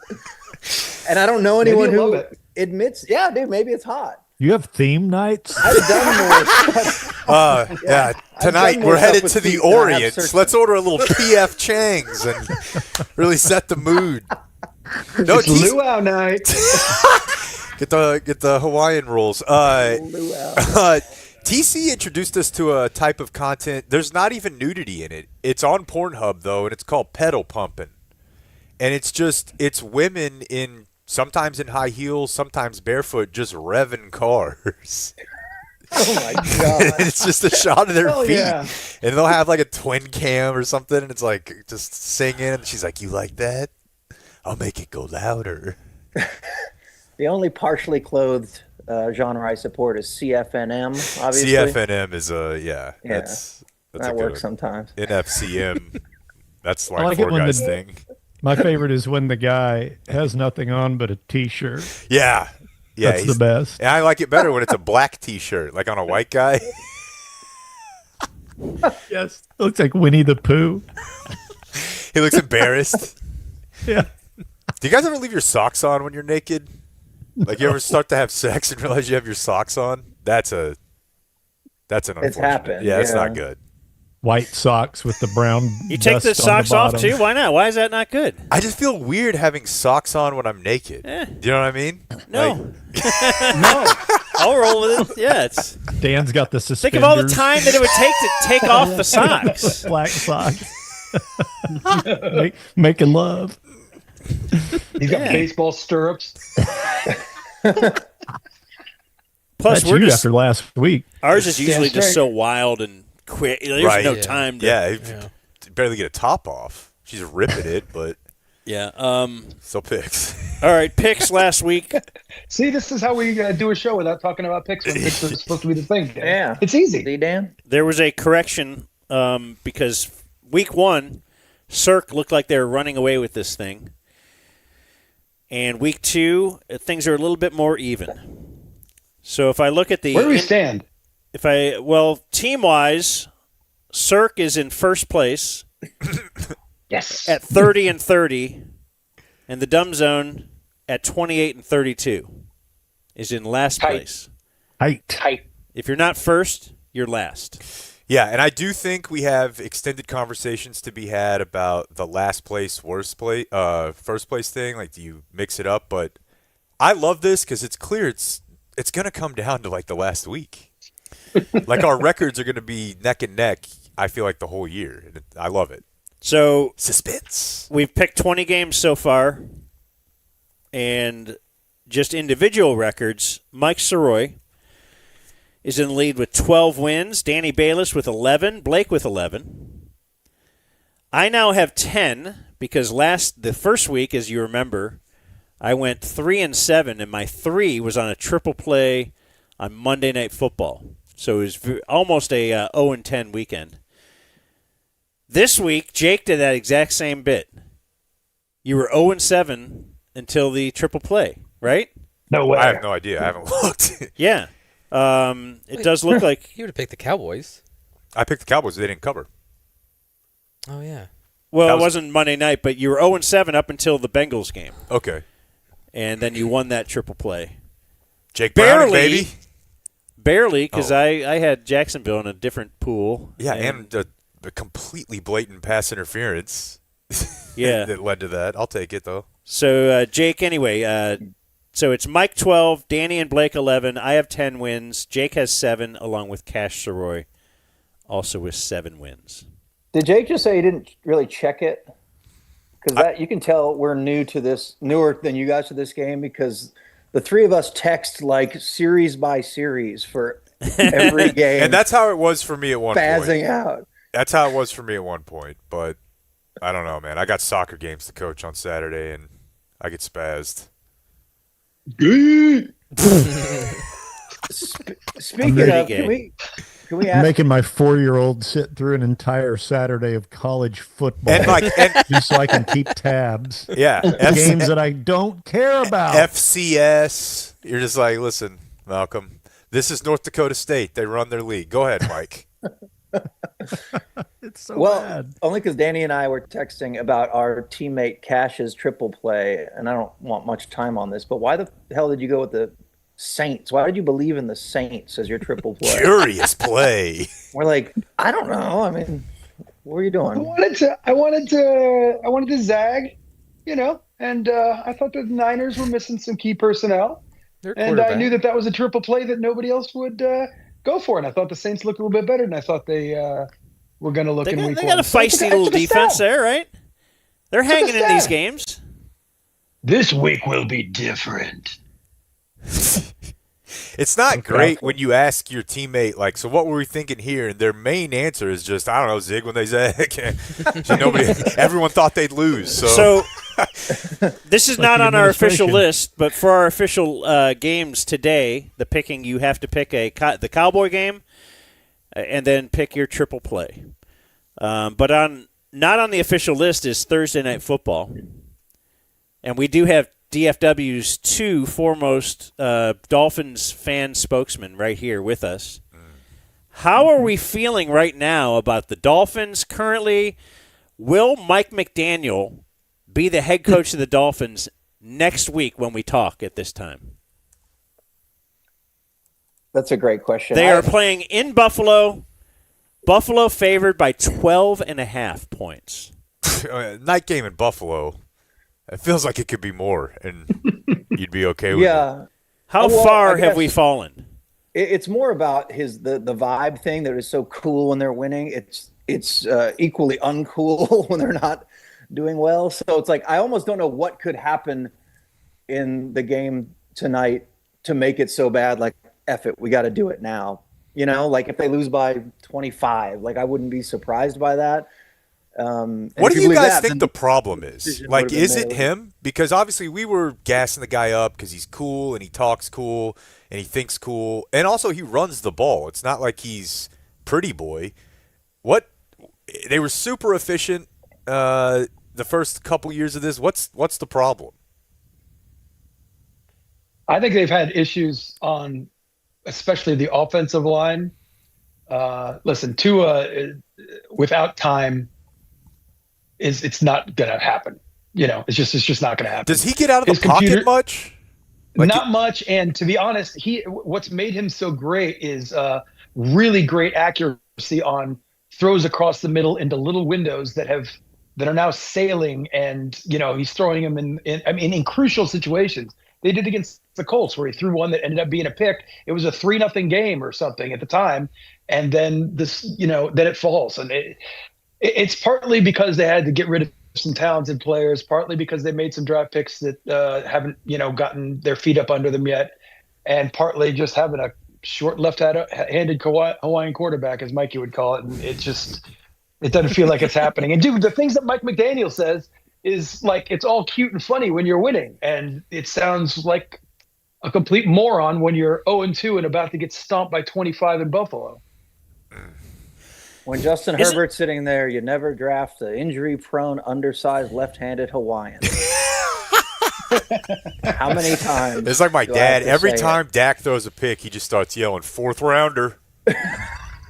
And I don't know anyone who admits, yeah, dude, maybe it's hot. You have theme nights? I've done more stuff. Yeah, tonight more we're stuff headed with to the feet than I have Orient. Cirque. Let's order a little PF Chang's and really set the mood. No, It's luau night. get the Hawaiian rolls. TC introduced us to a type of content. There's not even nudity in it. It's on Pornhub though, and it's called pedal pumping. And it's women sometimes in high heels, sometimes barefoot, just revving cars. Oh my god! It's just a shot of their Hell feet, yeah. and they'll have like a twin cam or something, and it's like just singing. And she's like, "You like that? I'll make it go louder." The only partially clothed genre I support is CFNM. Obviously, CFNM is that's that a works good sometimes. NFCM. That's I like like it four when guys the- thing. My favorite is when the guy has nothing on but a T-shirt. Yeah, That's the best. And I like it better when it's a black T-shirt, like on a white guy. Yes, looks like Winnie the Pooh. He looks embarrassed. Yeah. Do you guys ever leave your socks on when you're naked? Like you ever start to have sex and realize you have your socks on? That's an unfortunate. happened, Yeah, it's yeah. not good. White socks with the brown. You take the dust on socks off bottom. too? Why not? Why is that not good? I just feel weird having socks on when I'm naked. Eh. Do you know what I mean? No. No. I'll roll with it. Yeah, it's. Dan's got the Think suspenders. of all the time that it would take to take off the socks. Black socks. Making love. He's got baseball stirrups. Plus, That's we're you just after last week. ours is usually Stand just straight. so wild and quick. There's Right. no Yeah. time to. Yeah, you barely get a top off. She's ripping it, but Yeah. still picks. All right. Picks last week. See, this is how we do a show without talking about picks when picks are supposed to be the thing. Dan. Yeah, It's easy. See, Dan? There was a correction because week one, Cirque looked like they were running away with this thing. And week two, things are a little bit more even. So if I look at the Where do we stand? team-wise, Cirque is in first place Yes. at 30 and 30, and the Dumb Zone at 28 and 32 is in last Tight. place. Tight. If you're not first, you're last. Yeah, and I do think we have extended conversations to be had about the last place, first place thing. Like, do you mix it up? But I love this because it's clear it's going to come down to like the last week. Like our records are going to be neck and neck. I feel like the whole year. And I love it. So Suspense. we've picked 20 games so far, and just individual records. Mike Sirois is in the lead with 12 wins. Danny Bayless with 11. Blake with 11. I now have 10 because the first week, as you remember, I went 3-7, and my 3 was on a triple play on Monday Night Football. So it was almost a 0-10 weekend. This week, Jake did that exact same bit. You were 0-7 until the triple play, right? No way. I have no idea. I haven't looked. Yeah. It does look like You would have picked the Cowboys. I picked the Cowboys. They didn't cover. Oh, yeah. it wasn't Monday night, but you were 0-7 up until the Bengals game, Okay. and then you won that triple play. Jake Browning, Barely. baby. Barely, because Oh. I had Jacksonville in a different pool. Yeah, and a completely blatant pass interference. Yeah. that led to that. I'll take it though. So Jake, anyway, so it's Mike 12, Danny and Blake 11. I have 10 wins. Jake has 7, along with Cash Sirois, also with 7 wins. Did Jake just say he didn't really check it? Because that you can tell we're newer than you guys to this game, because the three of us text like series by series for every game. And that's how it was for me at one point. Spazzing out. That's how it was for me at one point. But I don't know, man. I got soccer games to coach on Saturday, and I get spazzed. Speaking of, can we I'm ask? making my 4-year-old sit through an entire Saturday of college football And just so I can keep tabs. Yeah. Games that I don't care about. FCS. You're just like, listen, Malcolm, this is North Dakota State. They run their league. Go ahead, Mike. It's so bad. Only because Danny and I were texting about our teammate Cash's triple play, and I don't want much time on this, but why the hell did you go with the Saints? Why did you believe in the Saints as your triple play? Curious play. We're like, I don't know. I mean, what are you doing? I wanted to zag, and I thought the Niners were missing some key personnel, and I knew that was a triple play that nobody else would go for, and I thought the Saints looked a little bit better than I thought they were going to look in week one. They got a feisty little defense there, right? They're hanging in these games. This week will be different. It's not great when you ask your teammate, like, so what were we thinking here? And their main answer is just, I don't know, zig when they zag. Everyone thought they'd lose. So this is not on our official list, but for our official games today, the picking, you have to pick the Cowboy game and then pick your triple play. But not on the official list is Thursday Night Football. And we do have DFW's two foremost Dolphins fan spokesmen right here with us. How are we feeling right now about the Dolphins currently? Will Mike McDaniel be the head coach of the Dolphins next week when we talk at this time? That's a great question. They are playing in Buffalo. Buffalo favored by 12.5 points. Night game in Buffalo. It feels like it could be more, and you'd be okay with it. Yeah. How far have we fallen? It's more about the vibe thing that is so cool when they're winning. It's equally uncool when they're not doing well. So it's like I almost don't know what could happen in the game tonight to make it so bad. Like, F it, we got to do it now. Like if they lose by 25, like I wouldn't be surprised by that. What do you guys think the problem is? Like, is it him? Because obviously we were gassing the guy up because he's cool and he talks cool and he thinks cool. And also he runs the ball. It's not like he's pretty boy. They were super efficient the first couple years of this. What's the problem? I think they've had issues on especially the offensive line. Listen, Tua without time it's not gonna happen. It's just not gonna happen. Does he get out of the pocket much? Not much. And to be honest, what's made him so great is really great accuracy on throws across the middle into little windows that are now sailing, and he's throwing them in crucial situations. They did against the Colts where he threw one that ended up being a pick. It was a 3-0 game or something at the time, and then then it falls. And it's partly because they had to get rid of some talented players, partly because they made some draft picks that haven't gotten their feet up under them yet, and partly just having a short left-handed Hawaiian quarterback, as Mikey would call it. And it doesn't feel like it's happening. And dude, the things that Mike McDaniel says is like, it's all cute and funny when you're winning, and it sounds like a complete moron when you're 0-2 and about to get stomped by 25 in Buffalo. When Justin Herbert's sitting there, you never draft an injury-prone, undersized, left-handed Hawaiian. How many times? It's like my dad. Every time Dak throws a pick, he just starts yelling, "4th rounder."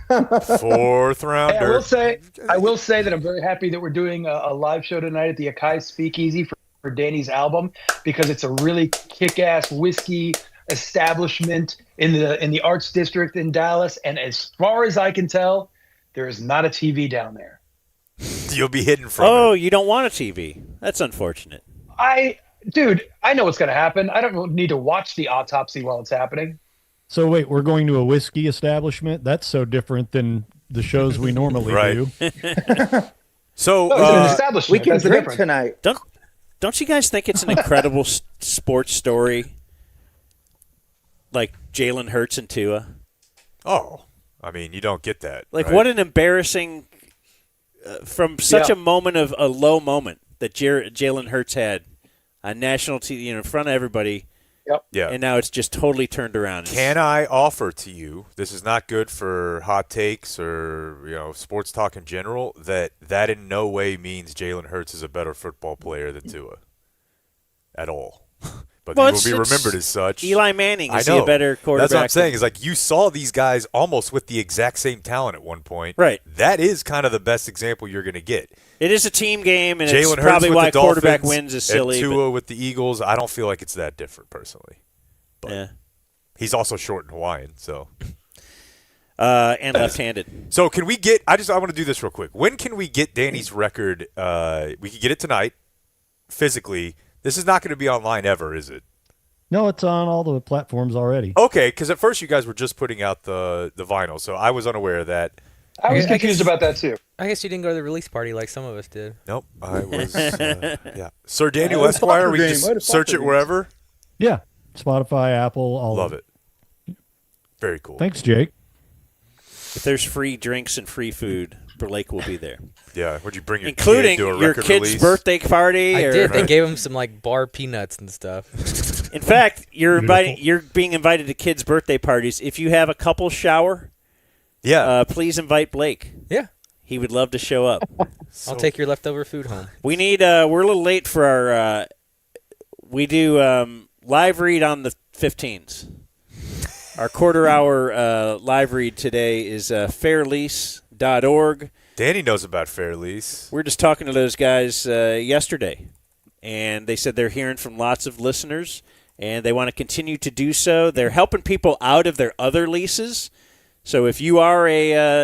4th rounder. Hey, I will say that I'm very happy that we're doing a live show tonight at the Akai Speakeasy for Danny's album, because it's a really kick-ass whiskey establishment in the Arts District in Dallas. And as far as I can tell, there is not a TV down there. You'll be hidden from Oh, you don't want a TV. That's unfortunate. Dude, I know what's going to happen. I don't need to watch the autopsy while it's happening. So wait, we're going to a whiskey establishment? That's so different than the shows we normally do. So we can drink tonight. Don't you guys think it's an incredible sports story? Like Jalen Hurts and Tua? Oh, I mean, you don't get that. Like, right? what an embarrassing from such a moment of a low moment that Jalen Hurts had on national TV, in front of everybody. Yep. Yeah. And now it's just totally turned around. Can I offer to you, this is not good for hot takes or sports talk in general, that in no way means Jalen Hurts is a better football player than Tua at all. But he will be remembered as such. Eli Manning, is he a better quarterback? That's what I'm saying. Is like, you saw these guys almost with the exact same talent at one point. Right. That is kind of the best example you're going to get. It is a team game, and Jalen it's probably Hurts with why the Dolphins quarterback wins is silly. And Tua with the Eagles, I don't feel like it's that different personally. But. Yeah. He's also short in Hawaiian, so. And left-handed. So can we get? I want to do this real quick. When can we get Danny's record? We can get it tonight, physically. This is not going to be online ever, is it? No, it's on all the platforms already. Okay, because at first you guys were just putting out the vinyl, so I was unaware of that. I was confused about that too. I guess you didn't go to the release party like some of us did. Nope, I was. Yeah, Sir Daniel Esquire. We just search it wherever. Yeah, Spotify, Apple, all Love of it. Very cool. Thanks, Jake. If there's free drinks and free food, Blake will be there. Yeah, would you bring your including kid to a your record kid's release? birthday party? I or, did. They gave him some like bar peanuts and stuff. In fact, you're being invited to kids' birthday parties. If you have a couple shower, please invite Blake. Yeah, he would love to show up. I'll take your leftover food home. We need. We're a little late for our. We do live read on the 15s. Our quarter-hour live read today is fairlease.org. Danny knows about Fair Lease. We're just talking to those guys yesterday, and they said they're hearing from lots of listeners, and they want to continue to do so. They're helping people out of their other leases. So if you are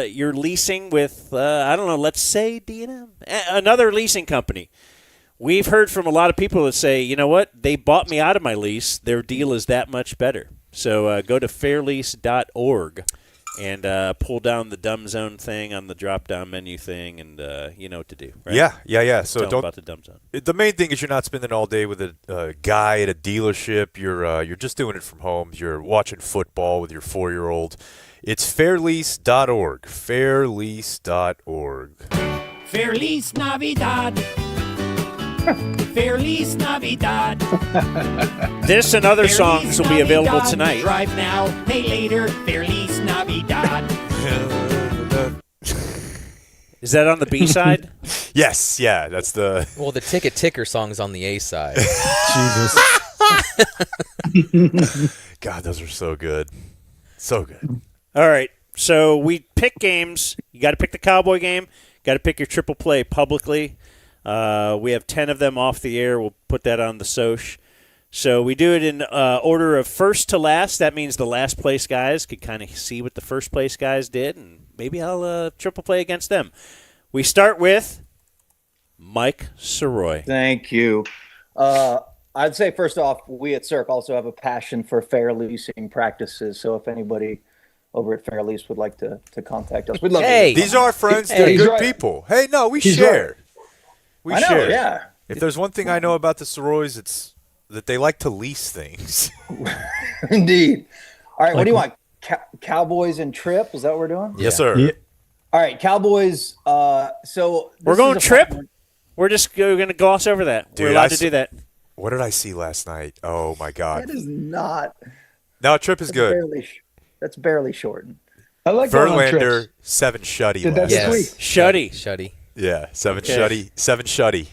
you're leasing with, I don't know, let's say D&M, another leasing company, we've heard from a lot of people that say, you know what, they bought me out of my lease. Their deal is that much better. So go to fairlease.org and pull down the Dumb Zone thing on the drop-down menu thing, and you know what to do, right? Yeah. So Tell them don't about the Dumb Zone. The main thing is you're not spending all day with a guy at a dealership. You're just doing it from home. You're watching football with your 4-year-old. It's fairlease.org. Fairlease.org. Fairlease Navidad. Fairlease Navidad. This and other songs will be available tonight. Drive now, pay later. Fairlease Navidad. Is that on the B side? Yes, yeah, that's the. Well, the Ticket Ticker song's on the A side. Jesus. God, those are so good. So good. All right, so we pick games. You got to pick the Cowboy game. Got to pick your triple play publicly. We have 10 of them off the air. We'll put that on the Soch. So we do it in order of first to last. That means the last place guys could kind of see what the first place guys did, and maybe I'll triple play against them. We start with Mike Sirois. Thank you. I'd say first off, we at Cirque also have a passion for fair leasing practices. So if anybody over at Fair Lease would like to contact us, we'd love to. These are our friends. They're good people. Hey, no, we share. We I know, share. yeah. If there's one thing I know about the Sirois, it's that they like to lease things. Indeed. All right, what do you want? Cowboys and Trip? Is that what we're doing? Yes, sir. Yeah. All right, Cowboys. So We're going Trip? We're going to gloss over that. Dude, we're allowed to do that. What did I see last night? Oh, my God. That is not. No, Trip is good. That's barely shortened. I like going on Verlander, trips. 7 shutty. Dude, that's last sweet. Shutty. Shutty. Yeah, 7 Okay. shutty. 7 shutty.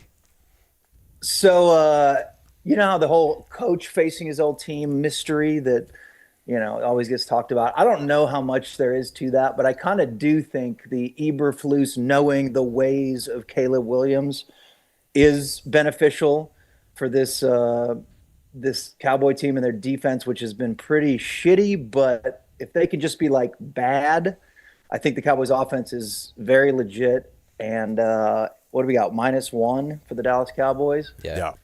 So, you know how the whole coach facing his old team mystery that, always gets talked about. I don't know how much there is to that, but I kind of do think the Eberflus knowing the ways of Caleb Williams is beneficial for this this Cowboy team and their defense, which has been pretty shitty. But if they could just be like bad, I think the Cowboys offense is very legit. And what do we got? -1 for the Dallas Cowboys? Yeah.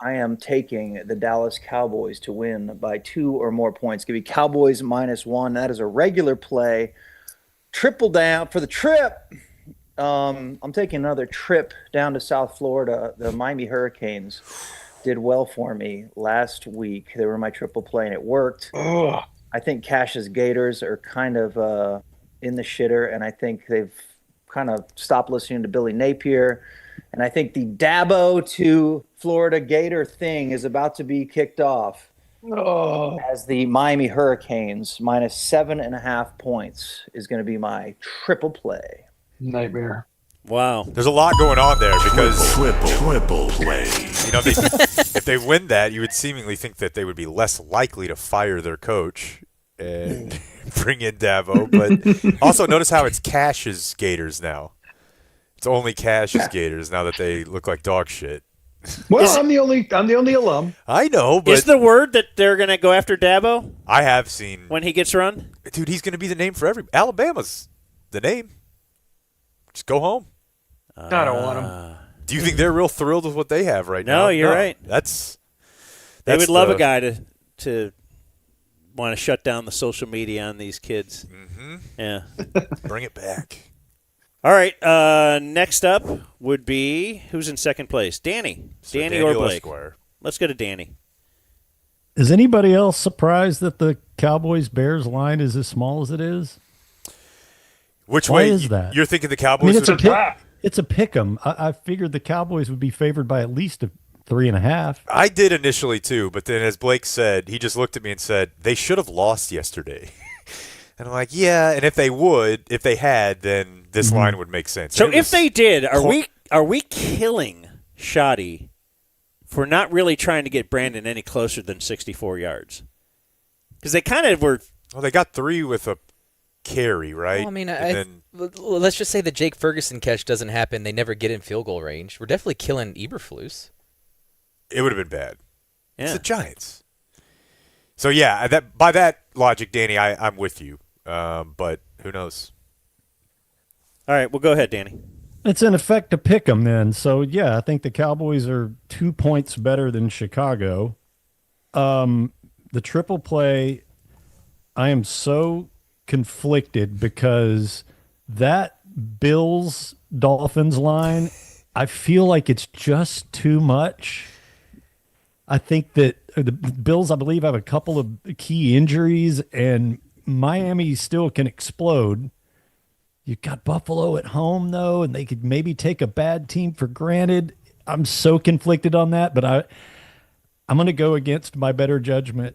I am taking the Dallas Cowboys to win by 2 or more points. Give me Cowboys -1. That is a regular play. Triple down for the trip. I'm taking another trip down to South Florida. The Miami Hurricanes did well for me last week. They were my triple play, and it worked. Ugh. I think Cash's Gators are kind of in the shitter, and I think they've kind of stopped listening to Billy Napier. And I think the Dabo to Florida Gator thing is about to be kicked off as the Miami Hurricanes -7.5 points is going to be my triple play. Nightmare. Wow. There's a lot going on there because Triple play. if they win that, you would seemingly think that they would be less likely to fire their coach and bring in Dabo. But also notice how it's Cash's Gators now. It's only Cash's Gators now that they look like dog shit. Well, I'm the only alum. I know, but Is the word that they're going to go after Dabo I have seen. when he gets run? Dude, he's going to be the name for every. Alabama's the name. Just go home. I don't want him. Do you think they're real thrilled with what they have right now? No, you're right. They would love a guy to want to shut down the social media on these kids. Mm-hmm. Yeah. Bring it back. All right. Next up would be who's in second place? Danny. Danny or Daniel Blake? Esquire. Let's go to Danny. Is anybody else surprised that the Cowboys-Bears line is as small as it is? Which Why way is that? You're thinking the I Cowboys? mean, it's would- a pick 'em. I figured the Cowboys would be favored by at least a 3.5. I did initially too, but then as Blake said, he just looked at me and said, they should have lost yesterday. And I'm like, yeah, and if they had, then this line would make sense. So It if was- they did, are we killing Shoddy for not really trying to get Brandon any closer than 64 yards? Because they kind of were. Well, they got 3 with a carry, right? Well, I mean, And then- let's just say the Jake Ferguson catch doesn't happen. They never get in field goal range. We're definitely killing Eberflus. it would have been bad. Yeah. It's the Giants. So yeah, by that logic, Danny, I'm with you. But who knows? All right, well, go ahead, Danny. It's in effect a pick 'em then. So yeah, I think the Cowboys are 2 points better than Chicago. The triple play, I am so conflicted because that Bills Dolphins line, I feel like it's just too much. I think that the Bills, I believe, have a couple of key injuries, and Miami still can explode. You've got Buffalo at home, though, and they could maybe take a bad team for granted. I'm so conflicted on that, but I'm going to go against my better judgment,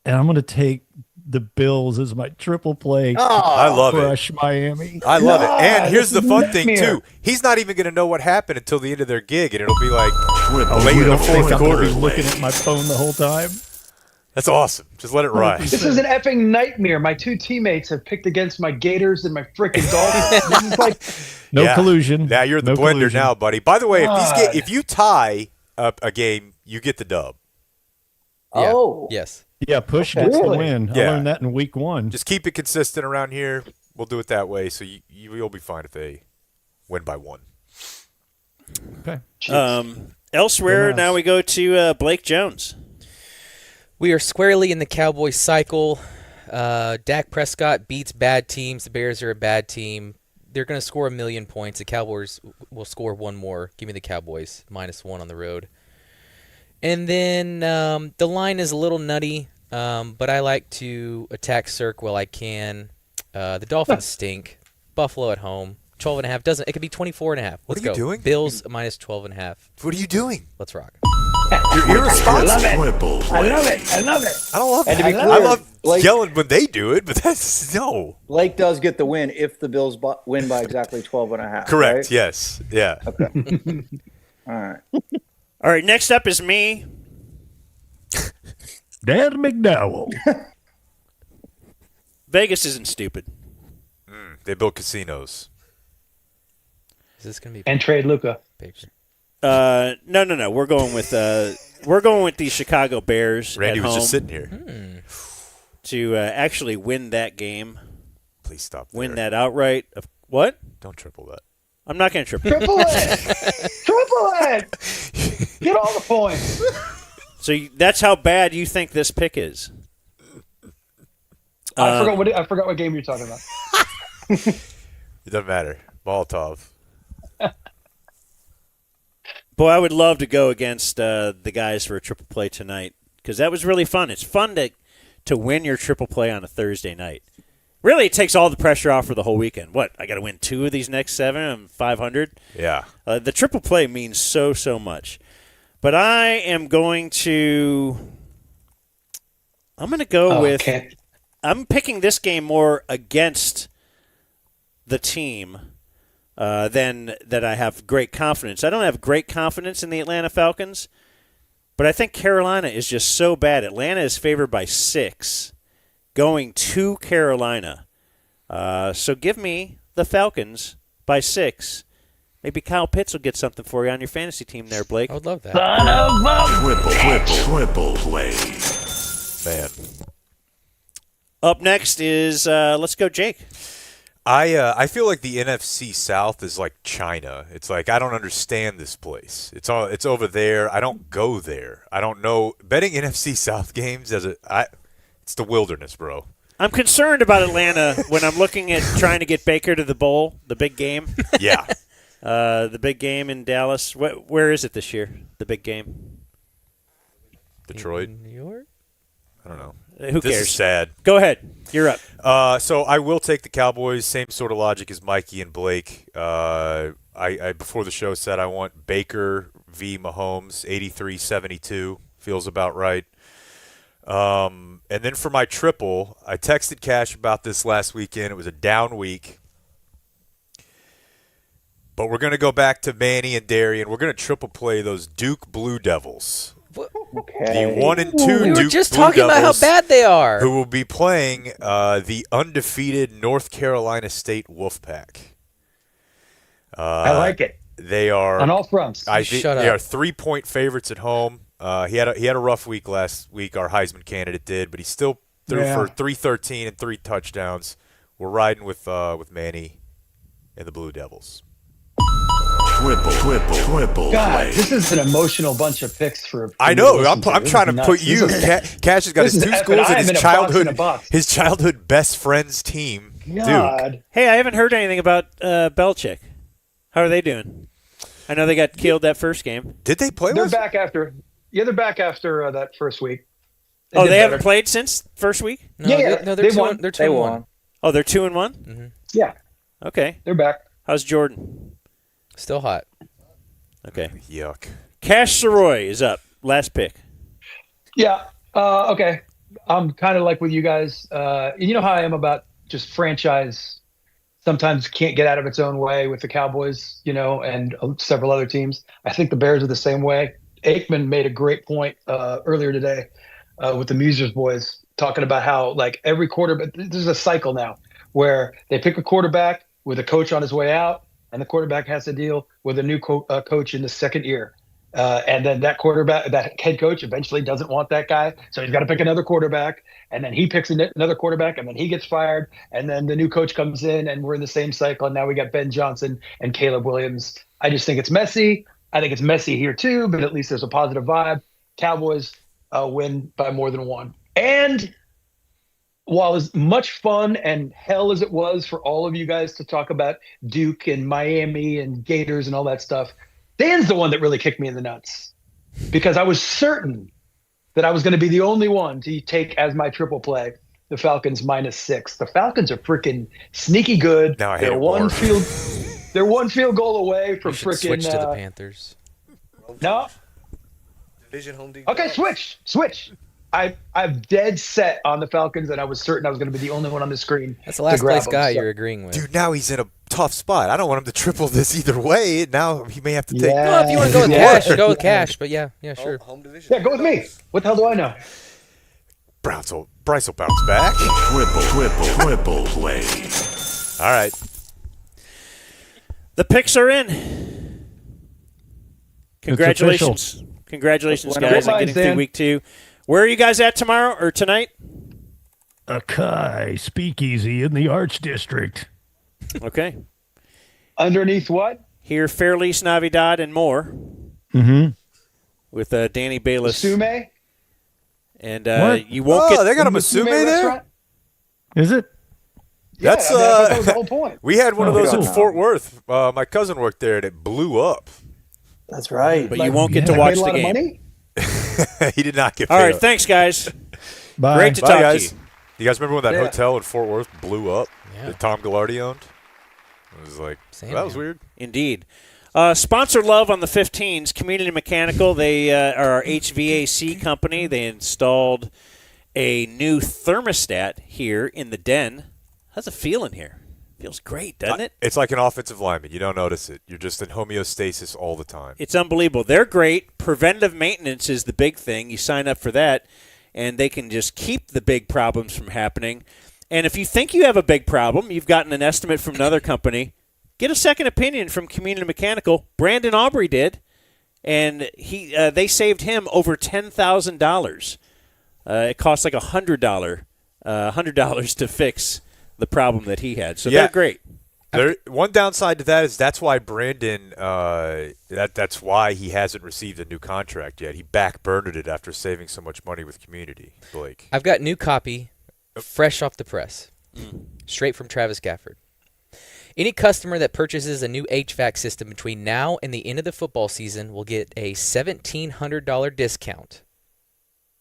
and I'm going to take the Bills as my triple play. I love it. Crush Miami. I love it. And here's this the is fun nightmare. thing, too. He's not even going to know what happened until the end of their gig, and it'll be like Oh, late you in the don't think fourth I'm gonna quarter. be looking at my phone the whole time? That's awesome. Just let it ride. This is an effing nightmare. My 2 teammates have picked against my Gators and my freaking Dolphins. This is like, No collusion. Now you're the No blender collusion. now, buddy. By the way, God. if you tie a game, you get the dub. Yeah. Oh. Yes. Yeah, push Okay. gets the Really? win. I Yeah. learned that in week 1. Just keep it consistent around here. We'll do it that way, so you'll be fine if they win by 1. Okay. Elsewhere, Go Mavs. now we go to Blake Jones. We are squarely in the Cowboys cycle. Dak Prescott beats bad teams. The Bears are a bad team. They're going to score 1 million points. The Cowboys will score 1 more. Give me the Cowboys, -1 on the road. And then the line is a little nutty, but I like to attack Cirque while I can. The Dolphins stink. Buffalo at home. 12.5 doesn't. It could be 24.5. What Let's are you go. doing? Bills -12.5. What are you doing? Let's rock. You're irresponsible. I love it. I love it. I don't love And it. to be I clear, love Blake- yelling when they do it, but that's no. Blake does get the win if the Bills win by exactly 12.5. Correct. Right? Yes. Yeah. Okay. All right. All right, next up is me. Dan McDowell. Vegas isn't stupid. They built casinos. Is this going to be and trade Luca. picture? No. We're going with the Chicago Bears Randy at was home just sitting here. to actually win that game, Please stop. win there. that outright. What? Don't triple that. I'm not going to trip. Triple it. Triple it. Get all the points. So that's how bad you think this pick is. I forgot what game you're talking about. It doesn't matter. Molotov. Boy, I would love to go against the guys for a triple play tonight because that was really fun. It's fun to win your triple play on a Thursday night. Really, it takes all the pressure off for the whole weekend. What, I got to win 2 of these next 7 and 500? Yeah. The triple play means so much. But I am going to – I'm going to go with Okay. – I'm picking this game more against the team than that I have great confidence. I don't have great confidence in the Atlanta Falcons, but I think Carolina is just so bad. Atlanta is favored by 6 going to Carolina. So give me the Falcons by 6 Maybe Kyle Pitts will get something for you on your fantasy team there, Blake. I would love that. Triple play. Man. Up next is let's go, Jake. I feel like the NFC South is like China. It's like I don't understand this place. It's over there. I don't go there. I don't know betting NFC South games it's the wilderness, bro. I'm concerned about Atlanta when I'm looking at trying to get Baker to the bowl, the big game. Yeah. The big game in Dallas. Where is it this year? The big game. Detroit. New York. I don't know. Who cares? This is sad. Go ahead. You're up. So I will take the Cowboys. Same sort of logic as Mikey and Blake. I before the show said I want Baker v. Mahomes, 83-72. Feels about right. And then for my triple, I texted Cash about this last weekend. It was a down week. But we're going to go back to Manny and Darian. We're going to triple play those Duke Blue Devils. Okay. The 1 and 2 Duke We were just Blue talking about how Devils, bad they are. who will be playing the undefeated North Carolina State Wolfpack. I like it. They are On all fronts. They Shut are up. 3-point favorites at home. He had a rough week last week. Our Heisman candidate did, but he still threw for 313 and 3 touchdowns. We're riding with Manny and the Blue Devils. Triple God, play. this is an emotional bunch of picks for I me to know. listen I'm This trying is to nuts. put you. Cash has got this his is 2 epic. schools I and am in a box. his childhood best friend's team, Duke. God. Hey, I haven't heard anything about Belichick. How are they doing? I know they got killed that first game. Did they play? They're back after. Yeah, they're back after that first week. They did haven't better. played since first week? No, Yeah, they're they 2 won. They're 2 They and won. 1. Oh, they're 2-1? Yeah, Okay. they're back. How's Jordan? Still hot. Okay. Yuck. Cash Sirois is up. Last pick. Yeah. Okay. I'm kind of like with you guys. You know how I am about just franchise. Sometimes can't get out of its own way with the Cowboys, and several other teams. I think the Bears are the same way. Aikman made a great point earlier today with the Musers boys talking about how like every quarterback. There's a cycle now where they pick a quarterback with a coach on his way out, and the quarterback has to deal with a new coach in the second year. And then that head coach eventually doesn't want that guy. So he's got to pick another quarterback, and then he picks another quarterback, and then he gets fired. And then the new coach comes in, and we're in the same cycle. And now we got Ben Johnson and Caleb Williams. I just think it's messy. I think it's messy here too, but at least there's a positive vibe. Cowboys win by more than 1. And while as much fun and hell as it was for all of you guys to talk about Duke and Miami and Gators and all that stuff, Dan's the one that really kicked me in the nuts because I was certain that I was going to be the only one to take as my triple play the Falcons -6. The Falcons are freaking sneaky good. Now I hate They're it one more. field goal away from We should freaking switch to the Panthers. No. Division home D. Okay, switch. I'm dead set on the Falcons, and I was certain I was going to be the only one on the screen. That's the last to grab place them, guy so- you're agreeing with. Dude, now he's in a tough spot. I don't want him to triple this either way. Now he may have to take. Yeah. Well, if you want to go with Yeah. cash, go with cash. But yeah, sure. Home division. Yeah, go with me. What the hell do I know? Bryce will bounce back. Triple play. All right. The picks are in. Congratulations. Congratulations, When I guys, on realize, getting through Dan- week 2. Where are you guys at tomorrow or tonight? Akai Speakeasy in the Arts District. Okay. Underneath what? Here, Fairlease Navidad and more Mm-hmm. with Danny Bayless. Sume? And What? you won't get. They got a Sume Masume there. restaurant? Is it? Yeah, That's I thought that was the whole point. We had one of Oh, those in cool. Fort Worth. My cousin worked there, and it blew up. That's right. But you won't get to yeah. watch Made a the lot of game. money? He did not get. All paid right, up. thanks, guys. Bye. Great to Bye, talk guys. to you. You guys remember when that Yeah. hotel in Fort Worth blew up Yeah. that Tom Gallardi owned? It was like, Same, that was man. weird. Indeed. Sponsor love on the 15s, Community Mechanical. They are our HVAC company. They installed a new thermostat here in the den. How's it feel in here? Feels great, doesn't it? It's like an offensive lineman. You don't notice it. You're just in homeostasis all the time. It's unbelievable. They're great. Preventative maintenance is the big thing. You sign up for that, and they can just keep the big problems from happening. And if you think you have a big problem, you've gotten an estimate from another company, get a second opinion from Community Mechanical. Brandon Aubrey did, and they saved him over $10,000. It cost like $100 to fix the problem that he had. So they're great. One downside to that is that's why Brandon that's why he hasn't received a new contract yet. He backburnered it after saving so much money with Community. Blake, I've got new copy, fresh off the press, straight from Travis Gafford. Any customer that purchases a new HVAC system between now and the end of the football season will get a $1,700 discount.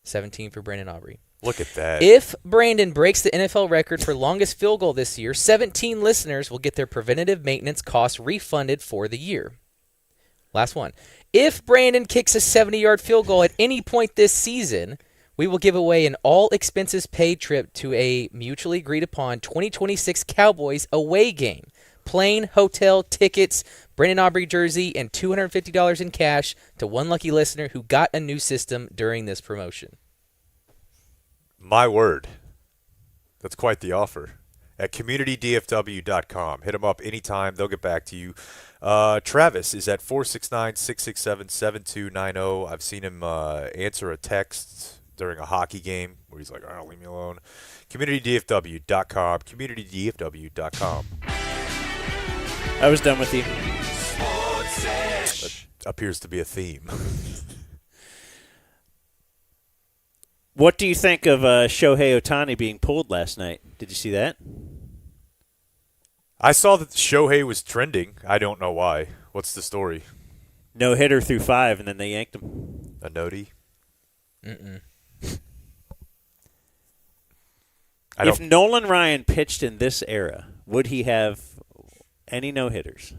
17 for Brandon Aubrey. Look at that. If Brandon breaks the NFL record for longest field goal this year, 17 listeners will get their preventative maintenance costs refunded for the year. Last one. If Brandon kicks a 70-yard field goal at any point this season, we will give away an all-expenses-paid trip to a mutually agreed-upon 2026 Cowboys away game. Plane, hotel, tickets, Brandon Aubrey jersey, and $250 in cash to one lucky listener who got a new system during this promotion. My word. That's quite the offer. At communitydfw.com. Hit them up anytime. They'll get back to you. Travis is at 469-667-7290. I've seen him answer a text during a hockey game where he's like, leave me alone. communitydfw.com. communitydfw.com. I was done with you. That appears to be a theme. What do you think of Shohei Ohtani being pulled last night? Did you see that? I saw that Shohei was trending. I don't know why. What's the story? No hitter through 5, and then they yanked him. A noti? Mm-mm. If Nolan Ryan pitched in this era, would he have any no-hitters?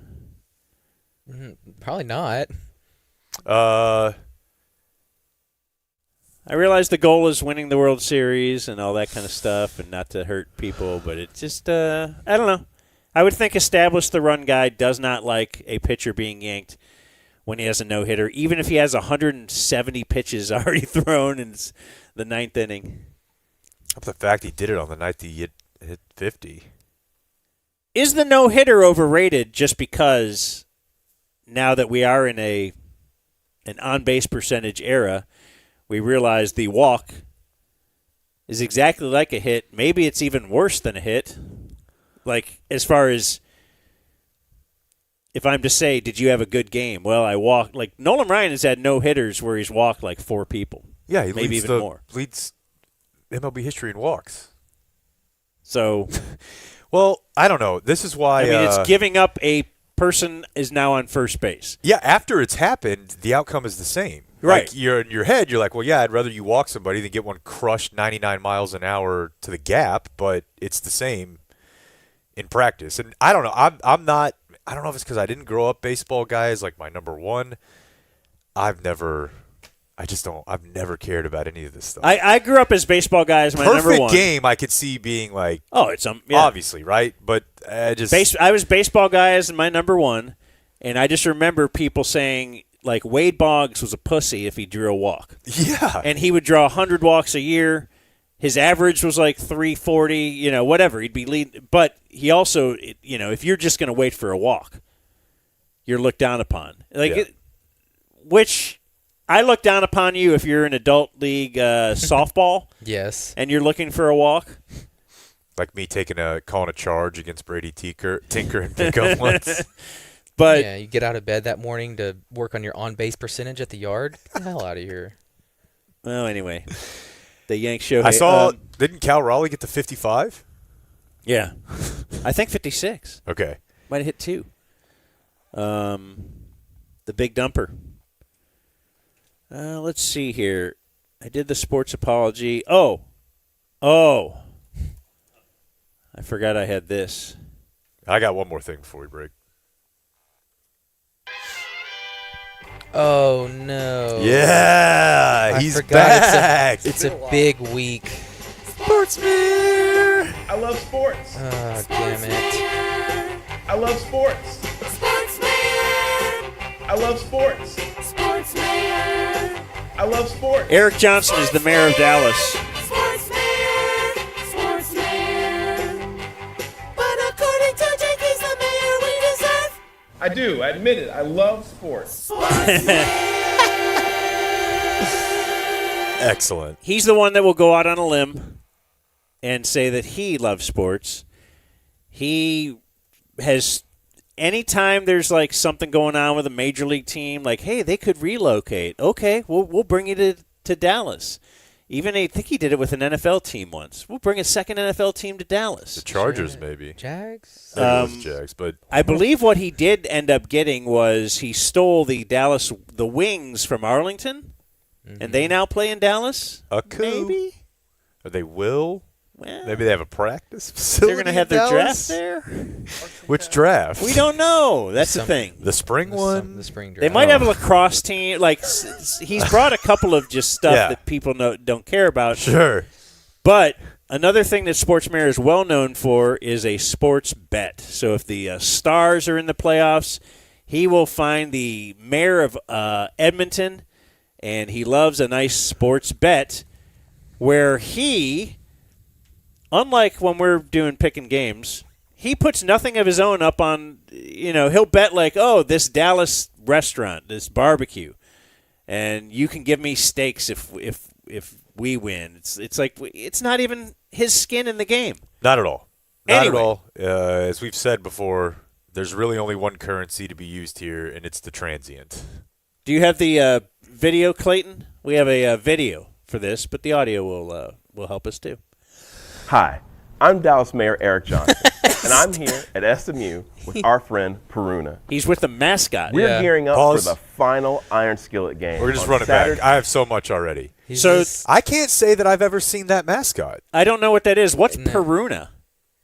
Probably not. I realize the goal is winning the World Series and all that kind of stuff and not to hurt people, but it's just, I don't know. I would think established the run guy does not like a pitcher being yanked when he has a no-hitter, even if he has 170 pitches already thrown in the 9th inning. The fact he did it on the night he hit 50. Is the no-hitter overrated just because now that we are in an on-base percentage era, we realize the walk is exactly like a hit. Maybe it's even worse than a hit. Like, as far as if I'm to say, did you have a good game? Well, I walked. Like, Nolan Ryan has had no-hitters where he's walked like 4 people. Yeah, he maybe leads even more. Leads MLB history in walks. So, well, I don't know. This is why. I mean, it's giving up a person is now on first base. Yeah, after it's happened, the outcome is the same. Right. Like, you're in your head, you're like, well, yeah, I'd rather you walk somebody than get one crushed 99 miles an hour to the gap, but it's the same in practice. And I don't know. I'm not. I don't know if it's because I didn't grow up baseball guy is like my number one. I've never cared about any of this stuff. I grew up as baseball guy as my number one. Perfect game I could see being like, it's obviously, right? But I was baseball guy as my number one, and I just remember people saying, like, Wade Boggs was a pussy if he drew a walk. Yeah. And he would draw 100 walks a year. His average was like 340, whatever. He'd be leading. But he also, if you're just going to wait for a walk, you're looked down upon. Which I look down upon you if you're in adult league softball. Yes. And you're looking for a walk. Like me calling a charge against Brady Tinker and pickup once. But yeah, you get out of bed that morning to work on your on-base percentage at the yard. Get the hell out of here. Well, anyway, the Yank Shohei. I saw, didn't Cal Raleigh get to 55? Yeah. I think 56. Okay. Might have hit 2. The big dumper. Let's see here. I did the sports apology. Oh. I forgot I had this. I got one more thing before we break. Oh, no. Yeah, he's back. It's a big week. Sportsman. I love sports. Oh, damn it. I love sports. I love sports. I love sports. Eric Johnson is the mayor of Dallas. But according to Jake, he's the mayor we deserve. I do. I admit it. I love sports. Excellent. He's the one that will go out on a limb and say that he loves sports. He has, anytime there's like something going on with a major league team, like, hey, they could relocate. Okay, we'll bring you to Dallas. Even I think he did it with an NFL team once. We'll bring a second NFL team to Dallas. The Chargers, maybe. Jags? Maybe it was Jags, but I believe what he did end up getting was he stole the Wings from Arlington, and they now play in Dallas. A coup. Maybe. Or they will. Well, maybe they have a practice facility. They're going to have their draft there. Which draft? We don't know. That's the thing. The spring one. The spring draft. They might have a lacrosse team. Like he's brought a couple of just stuff that people don't care about. Sure. But another thing that Sports Mayor is well known for is a sports bet. So if the Stars are in the playoffs, he will find the mayor of Edmonton, and he loves a nice sports bet where he, unlike when we're doing picking games, he puts nothing of his own up on, he'll bet like, oh, this Dallas restaurant, this barbecue, and you can give me steaks if we win. It's like, it's not even his skin in the game. Not at all. Not Anyway. at all. As we've said before, there's really only one currency to be used here, and it's the transient. Do you have the video, Clayton? We have a video for this, but the audio will help us too. Hi, I'm Dallas Mayor Eric Johnson, and I'm here at SMU with our friend Peruna. He's with the mascot. We're gearing up Pause. for the final Iron Skillet game. We're just on running Saturday. back. I have so much already. So I can't say that I've ever seen that mascot. I don't know what that is. What's Peruna?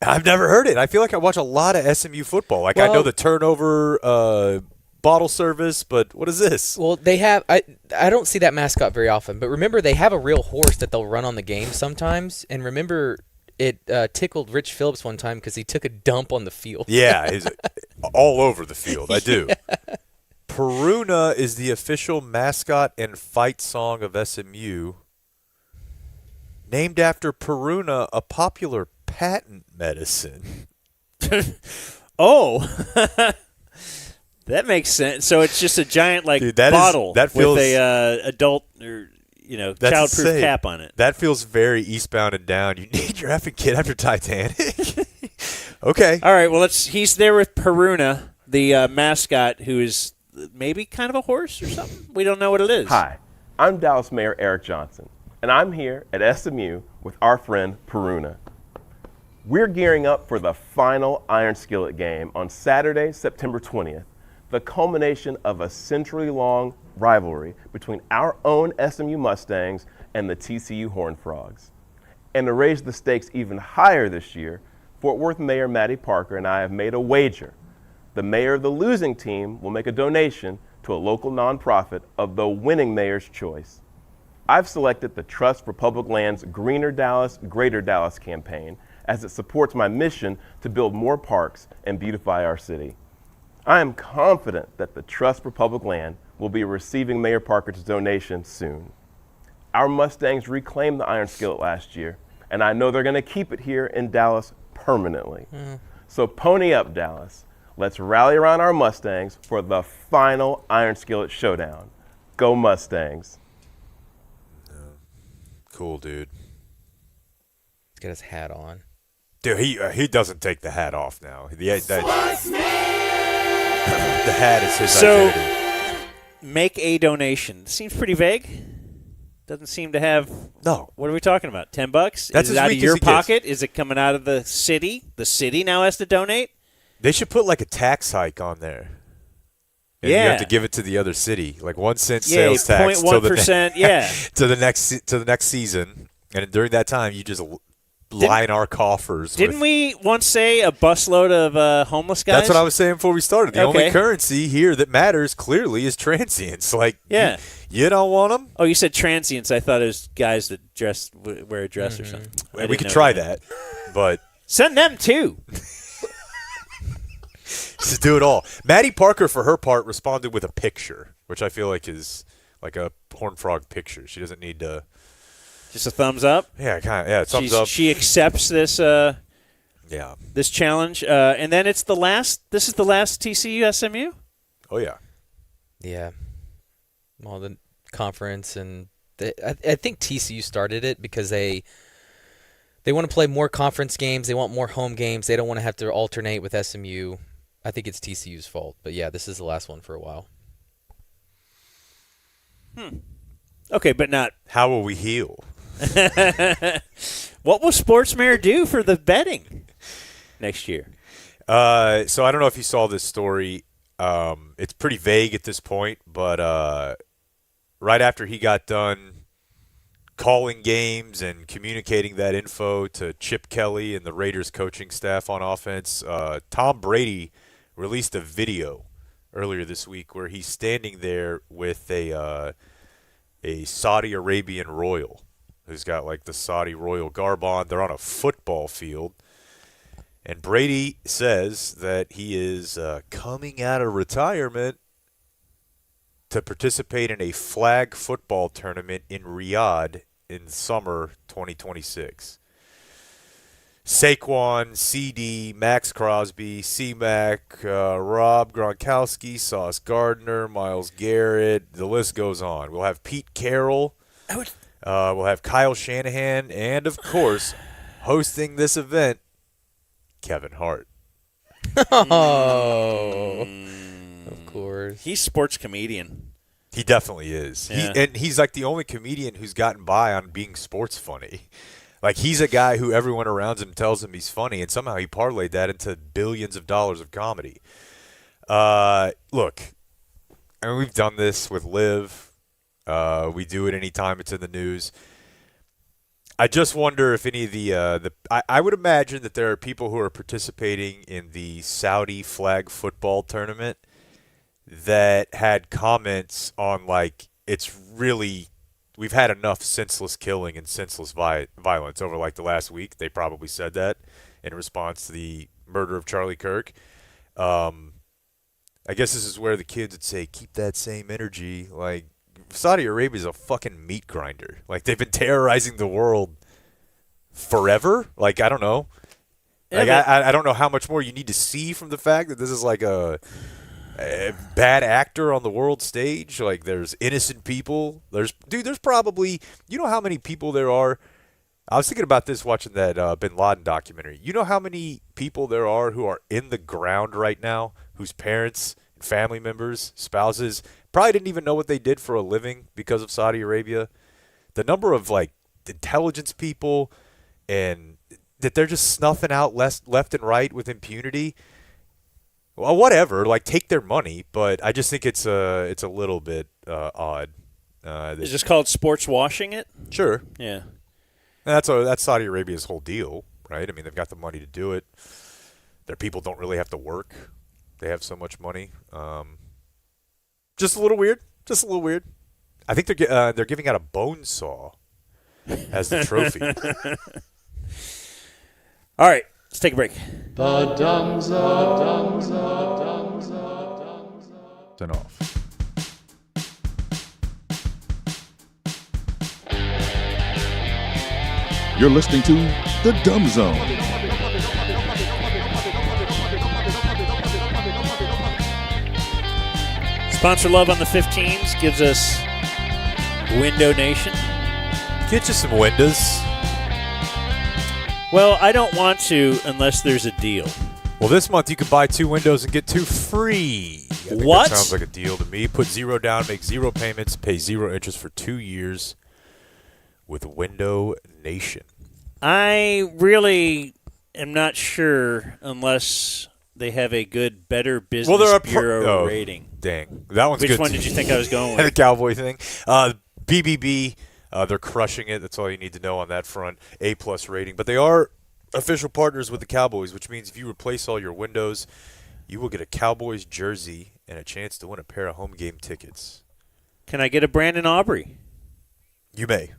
I've never heard it. I feel like I watch a lot of SMU football. Like I know the turnover bottle service, but what is this? Well, they have I don't see that mascot very often, but remember they have a real horse that they'll run on the game sometimes. And remember, it tickled Rich Phillips one time because he took a dump on the field. Yeah, he's all over the field. I do. Peruna is the official mascot and fight song of SMU, named after Peruna, a popular patent medicine. Oh, that makes sense. So it's just a giant Dude, bottle that feels, with a adult or that's childproof insane. cap on it. That feels very Eastbound and Down. You named your effing kid after Titanic. Okay. All right. Well, he's there with Peruna, the mascot, who is maybe kind of a horse or something. We don't know what it is. Hi, I'm Dallas Mayor Eric Johnson, and I'm here at SMU with our friend Peruna. We're gearing up for the final Iron Skillet game on Saturday, September 20th, the culmination of a century-long rivalry between our own SMU Mustangs and the TCU Horned Frogs. And to raise the stakes even higher this year, Fort Worth Mayor Maddie Parker and I have made a wager. The mayor of the losing team will make a donation to a local nonprofit of the winning mayor's choice. I've selected the Trust for Public Lands Greener Dallas, Greater Dallas campaign as it supports my mission to build more parks and beautify our city. I am confident that the Trust for Public Land will be receiving Mayor Parker's donation soon. Our Mustangs reclaimed the Iron Skillet last year, and I know they're going to keep it here in Dallas permanently. So pony up, Dallas. Let's rally around our Mustangs for the final Iron Skillet showdown. Go Mustangs. Cool, dude. He's got his hat on. Dude, he doesn't take the hat off now. The hat is his identity. Make a donation. Seems pretty vague. Doesn't seem to have. No. What are we talking about? $10? That's is it as out of weak as your it gets. pocket? Is it coming out of the city? The city now has to donate. They should put like a tax hike on there. And you have to give it to the other city, like 1 cent sales tax 0.1%. Yeah, to the next season, and during that time, you just line our coffers. Didn't we once say a busload of homeless guys? That's what I was saying before we started. The only Okay. currency here that matters clearly is transients. Like, Yeah. you don't want them. Oh, you said transients. I thought it was guys that wear a dress or something. I We didn't could know try that, but send them too. just do it all. Maddie Parker, for her part, responded with a picture, which I feel like is like a horned frog picture. She doesn't need to. Just a thumbs up. Yeah, kind of. Yeah, thumbs She's- up. She accepts this. Yeah. This challenge, and then it's the last. This is the last TCU SMU. Oh yeah. Yeah. Well, the conference and I think TCU started it because they want to play more conference games. They want more home games. They don't want to have to alternate with SMU. I think it's TCU's fault. But yeah, this is the last one for a while. Okay, but not. How will we heal? What will Sportsmare do for the betting next year? So I don't know if you saw this story. It's pretty vague at this point, but right after he got done calling games and communicating that info to Chip Kelly and the Raiders coaching staff on offense, Tom Brady released a video earlier this week where he's standing there with a Saudi Arabian royal who's got like the Saudi royal garb on. They're on a football field. And Brady says that he is coming out of retirement to participate in a flag football tournament in Riyadh in summer 2026. Saquon, CD, Max Crosby, C-Mac, Rob Gronkowski, Sauce Gardner, Myles Garrett, the list goes on. We'll have Pete Carroll. We'll have Kyle Shanahan, and, of course, hosting this event, Kevin Hart. Oh, of course. He's sports comedian. He definitely is. Yeah. And he's like the only comedian who's gotten by on being sports funny. Like, he's a guy who everyone around him tells him he's funny, and somehow he parlayed that into billions of dollars of comedy. Look, I mean, we've done this with Liv. We do it anytime it's in the news. I just wonder if any of the I would imagine that there are people who are participating in the Saudi flag football tournament that had comments on, like, it's really, we've had enough senseless killing and senseless violence over, like, the last week. They probably said that in response to the murder of Charlie Kirk. I guess this is where the kids would say, keep that same energy. Like, Saudi Arabia is a fucking meat grinder. Like, they've been terrorizing the world forever. Like, I don't know. Like, I don't know how much more you need to see from the fact that this is like a bad actor on the world stage. Like, there's innocent people. There's probably, you know how many people there are? I was thinking about this watching that Bin Laden documentary. You know how many people there are who are in the ground right now, whose parents, family members, spouses probably didn't even know what they did for a living because of Saudi Arabia? The number of, like, intelligence people and that they're just snuffing out left and right with impunity. Well, whatever, like, take their money, but I just think it's a little bit odd. Is this called sports washing it? Sure. Yeah. And that's Saudi Arabia's whole deal, right? I mean, they've got the money to do it. Their people don't really have to work. They have so much money. Just a little weird. Just a little weird. I think they're giving out a bone saw as the trophy. All right, let's take a break. The Dumb Zone. Turn off. You're listening to The Dumb Zone. Sponsor love on the 15s gives us Window Nation. Get you some windows. Well, I don't want to unless there's a deal. Well, this month you can buy 2 windows and get 2 free. I think What? That sounds like a deal to me. Put 0 down, make 0 payments, pay 0 interest for 2 years with Window Nation. I really am not sure unless they have a good Better Business Bureau rating. Dang. That one's Which good. one did you think I was going with? The Cowboy thing. BBB, they're crushing it. That's all you need to know on that front. A+ rating. But they are official partners with the Cowboys, which means if you replace all your windows, you will get a Cowboys jersey and a chance to win a pair of home game tickets. Can I get a Brandon Aubrey? You may.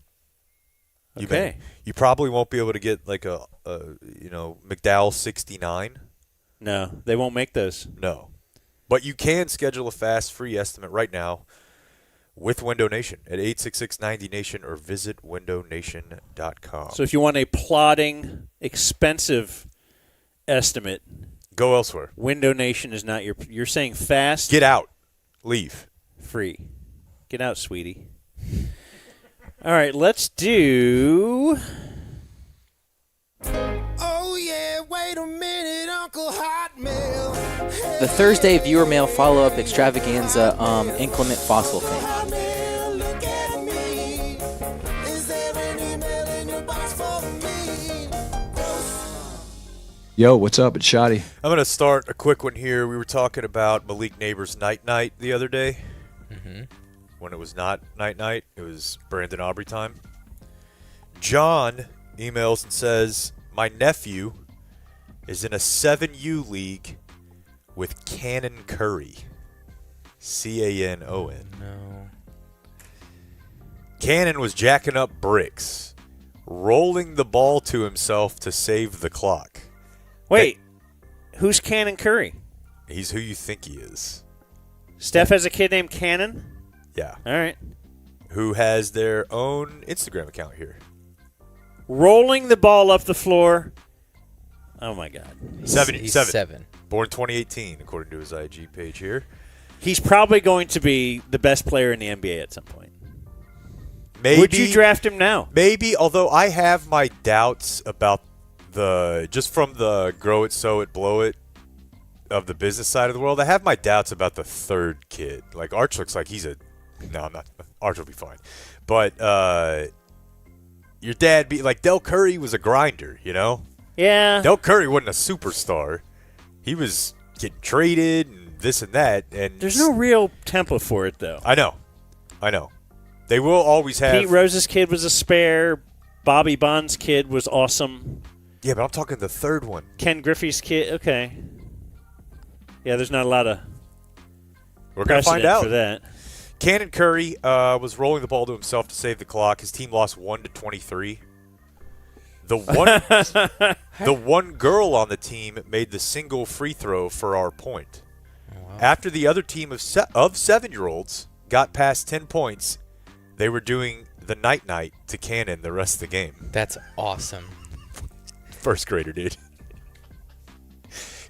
You Okay. may. You probably won't be able to get like a McDowell 69. No, they won't make those. No. But you can schedule a fast free estimate right now with Window Nation at 866-90-NATION or visit windownation.com. So if you want a plodding, expensive estimate. Go elsewhere. Window Nation is not you're saying fast. Get out. Leave. Free. Get out, sweetie. All right, let's do. Oh yeah, wait a minute, Uncle Hotmail. The Thursday viewer mail follow-up extravaganza, inclement fossil thing. Look at me. Is there an email in your box for me? Yo, what's up? It's Shotty. I'm going to start a quick one here. We were talking about Malik Neighbors' night the other day. Mm-hmm. When it was not night, it was Brandon Aubrey time. John emails and says, my nephew is in a 7U league with Cannon Curry. Canon. No. Cannon was jacking up bricks, rolling the ball to himself to save the clock. Wait, who's Cannon Curry? He's who you think he is. Steph has a kid named Cannon? Yeah. All right. Who has their own Instagram account here. Rolling the ball up the floor. Oh, my God. He's 7. Born 2018, according to his IG page here. He's probably going to be the best player in the NBA at some point. Maybe, would you draft him now? Maybe, although I have my doubts about just from the grow it, sow it, blow it of the business side of the world, I have my doubts about the third kid. Like, Arch looks like he's no, I'm not. Arch will be fine. But your dad, Del Curry was a grinder, you know? Yeah. Del Curry wasn't a superstar. He was getting traded and this and that. And there's no real template for it, though. I know. They will always have. Pete Rose's kid was a spare. Bobby Bond's kid was awesome. Yeah, but I'm talking the third one. Ken Griffey's kid. Okay. Yeah, there's not a lot of. We're going to find out for that. Cannon Curry was rolling the ball to himself to save the clock. His team lost 1-23. The one girl on the team made the single free throw for our point. Oh, wow. After the other team of 7-year-olds got past 10 points, they were doing the night to Cannon the rest of the game. That's awesome. First grader, dude.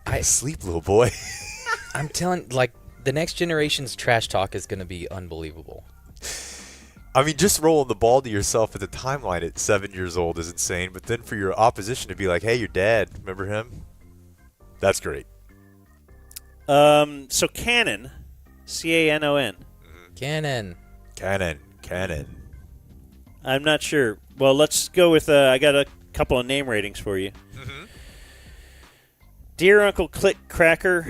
Go to sleep, little boy. I'm telling, the next generation's trash talk is going to be unbelievable. I mean, just rolling the ball to yourself at the timeline at 7 years old is insane. But then for your opposition to be like, hey, your dad, remember him? That's great. So Cannon, Canon. Cannon. I'm not sure. Well, let's go with, I got a couple of name ratings for you. Mm-hmm. Dear Uncle Click Cracker,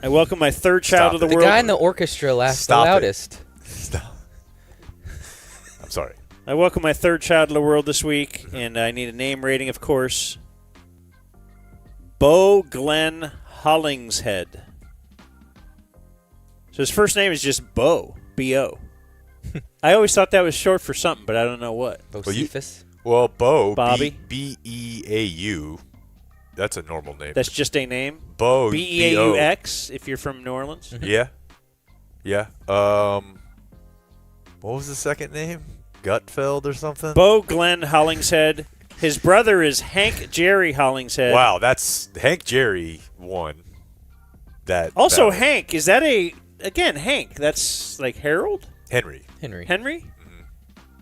I welcome my third child of the world. The guy in the orchestra laughed the loudest. Stop. I'm sorry. I welcome my third child of the world this week, and I need a name rating, of course. Bo Glenn Hollingshead. So his first name is just Bo, B-O. I always thought that was short for something, but I don't know what. Bocephus? Well, Bo, Bobby? B-E-A-U. That's a normal name. That's just a name? Bo, B-E-A-U-X, if you're from New Orleans? Yeah. What was the second name? Gutfeld or something? Bo Glenn Hollingshead. His brother is Hank Jerry Hollingshead. Wow, that's Hank Jerry won that. Also, battle. Hank, is that again, Hank, that's like Harold? Henry? Mm-hmm.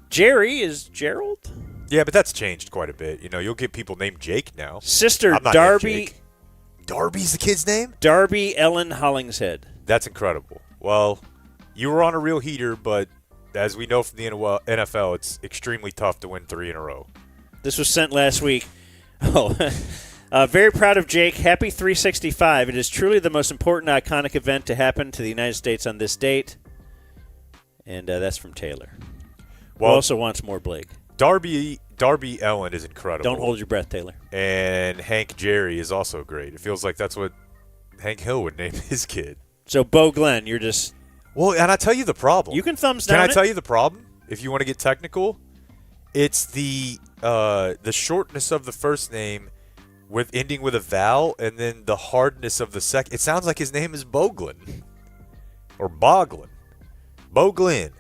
Jerry is Gerald? Yeah, but that's changed quite a bit. You know, you'll get people named Jake now. Sister I'm not Darby. named Jake. Darby's the kid's name? Darby Ellen Hollingshead. That's incredible. Well, you were on a real heater, but as we know from the NFL, it's extremely tough to win 3 in a row. This was sent last week. Oh, very proud of Jake. Happy 365. It is truly the most important, iconic event to happen to the United States on this date. And that's from Taylor. Well, Who also wants more Blake. Darby Ellen is incredible. Don't hold your breath, Taylor. And Hank Jerry is also great. It feels like that's what Hank Hill would name his kid. So, Bo Glenn, you're just... Well, and I tell you the problem. You can thumbs down Can I tell you the problem? If you want to get technical, it's the shortness of the first name with ending with a vowel, and then the hardness of the second. It sounds like his name is Boglin or Boglin. Boglin.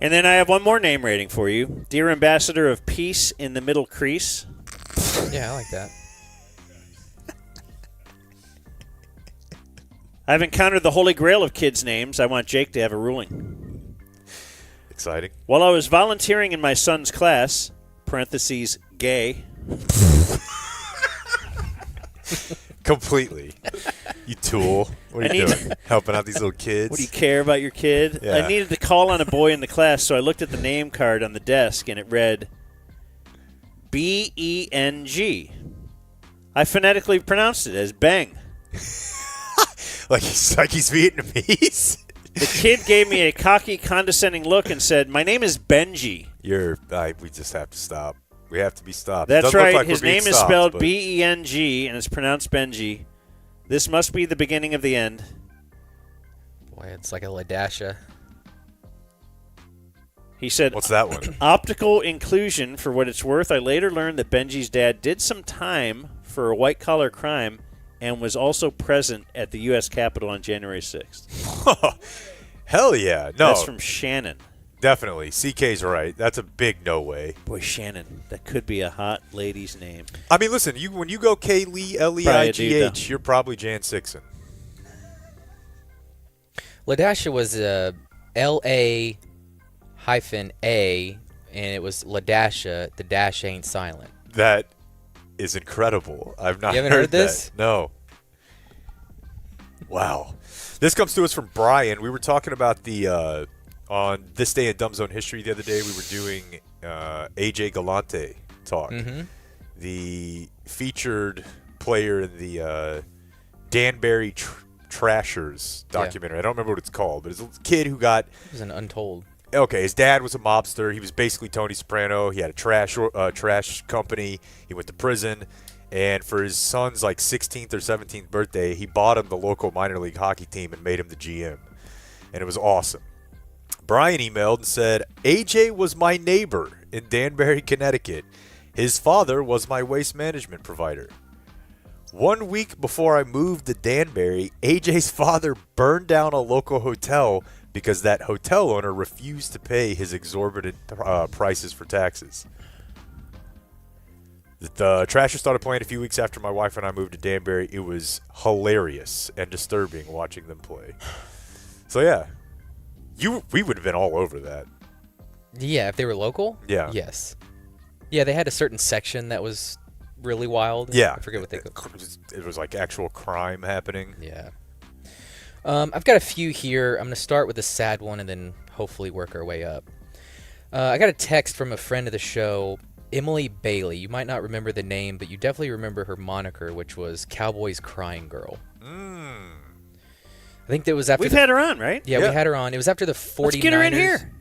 And then I have one more name rating for you. Dear Ambassador of Peace in the Middle Crease. Yeah, I like that. I've encountered the holy grail of kids' names. I want Jake to have a ruling. Exciting. While I was volunteering in my son's class, parentheses, gay. Completely. You tool. What are you doing? Helping out these little kids? What do you care about your kid? Yeah. I needed to call on a boy in the class, so I looked at the name card on the desk, and it read B-E-N-G. I phonetically pronounced it as Beng. like he's Vietnamese? The kid gave me a cocky, condescending look and said, "My name is Benji." We just have to stop. We have to be stopped. That's Doesn't look right. like His we're being name is stopped, spelled but- B-E-N-G, and it's pronounced Benji. This must be the beginning of the end. Boy, it's like a Ladasha. He said, "What's that one?" Optical inclusion. For what it's worth, I later learned that Benji's dad did some time for a white-collar crime and was also present at the U.S. Capitol on January 6th. Hell yeah. No. That's from Shannon. Definitely. CK's right. That's a big no way. Boy, Shannon, that could be a hot lady's name. I mean, listen, when you go K-Lee, L-E-I-G-H, you're probably Jan Sixon. Ladasha was L-A hyphen A, and it was Ladasha. The dash ain't silent. That is incredible. I've not You haven't heard this? That. No. Wow. This comes to us from Brian. We were talking about the on this day in Dumb Zone history the other day. We were doing AJ Galante talk. Mm-hmm. The featured player in the Danbury Trashers documentary. I don't remember what it's called, but it's a kid who got... It was an Untold. Okay, his dad was a mobster. He was basically Tony Soprano. He had a trash company. He went to prison. And for his son's 16th or 17th birthday, he bought him the local minor league hockey team and made him the GM. And it was awesome. Brian emailed and said, AJ was my neighbor in Danbury, Connecticut. His father was my waste management provider. 1 week before I moved to Danbury, AJ's father burned down a local hotel because that hotel owner refused to pay his exorbitant prices for taxes. The Trashers started playing a few weeks after my wife and I moved to Danbury. It was hilarious and disturbing watching them play. So, yeah. We would have been all over that. Yeah, if they were local? Yeah. Yes. Yeah, they had a certain section that was really wild. Yeah. I forget what they called it. Was like actual crime happening. Yeah. I've got a few here. I'm going to start with a sad one and then hopefully work our way up. I got a text from a friend of the show, Emily Bailey. You might not remember the name, but you definitely remember her moniker, which was Cowboys Crying Girl. I think that was after We've had her on, right? Yeah, we had her on. It was after the 49ers. Let's get her in here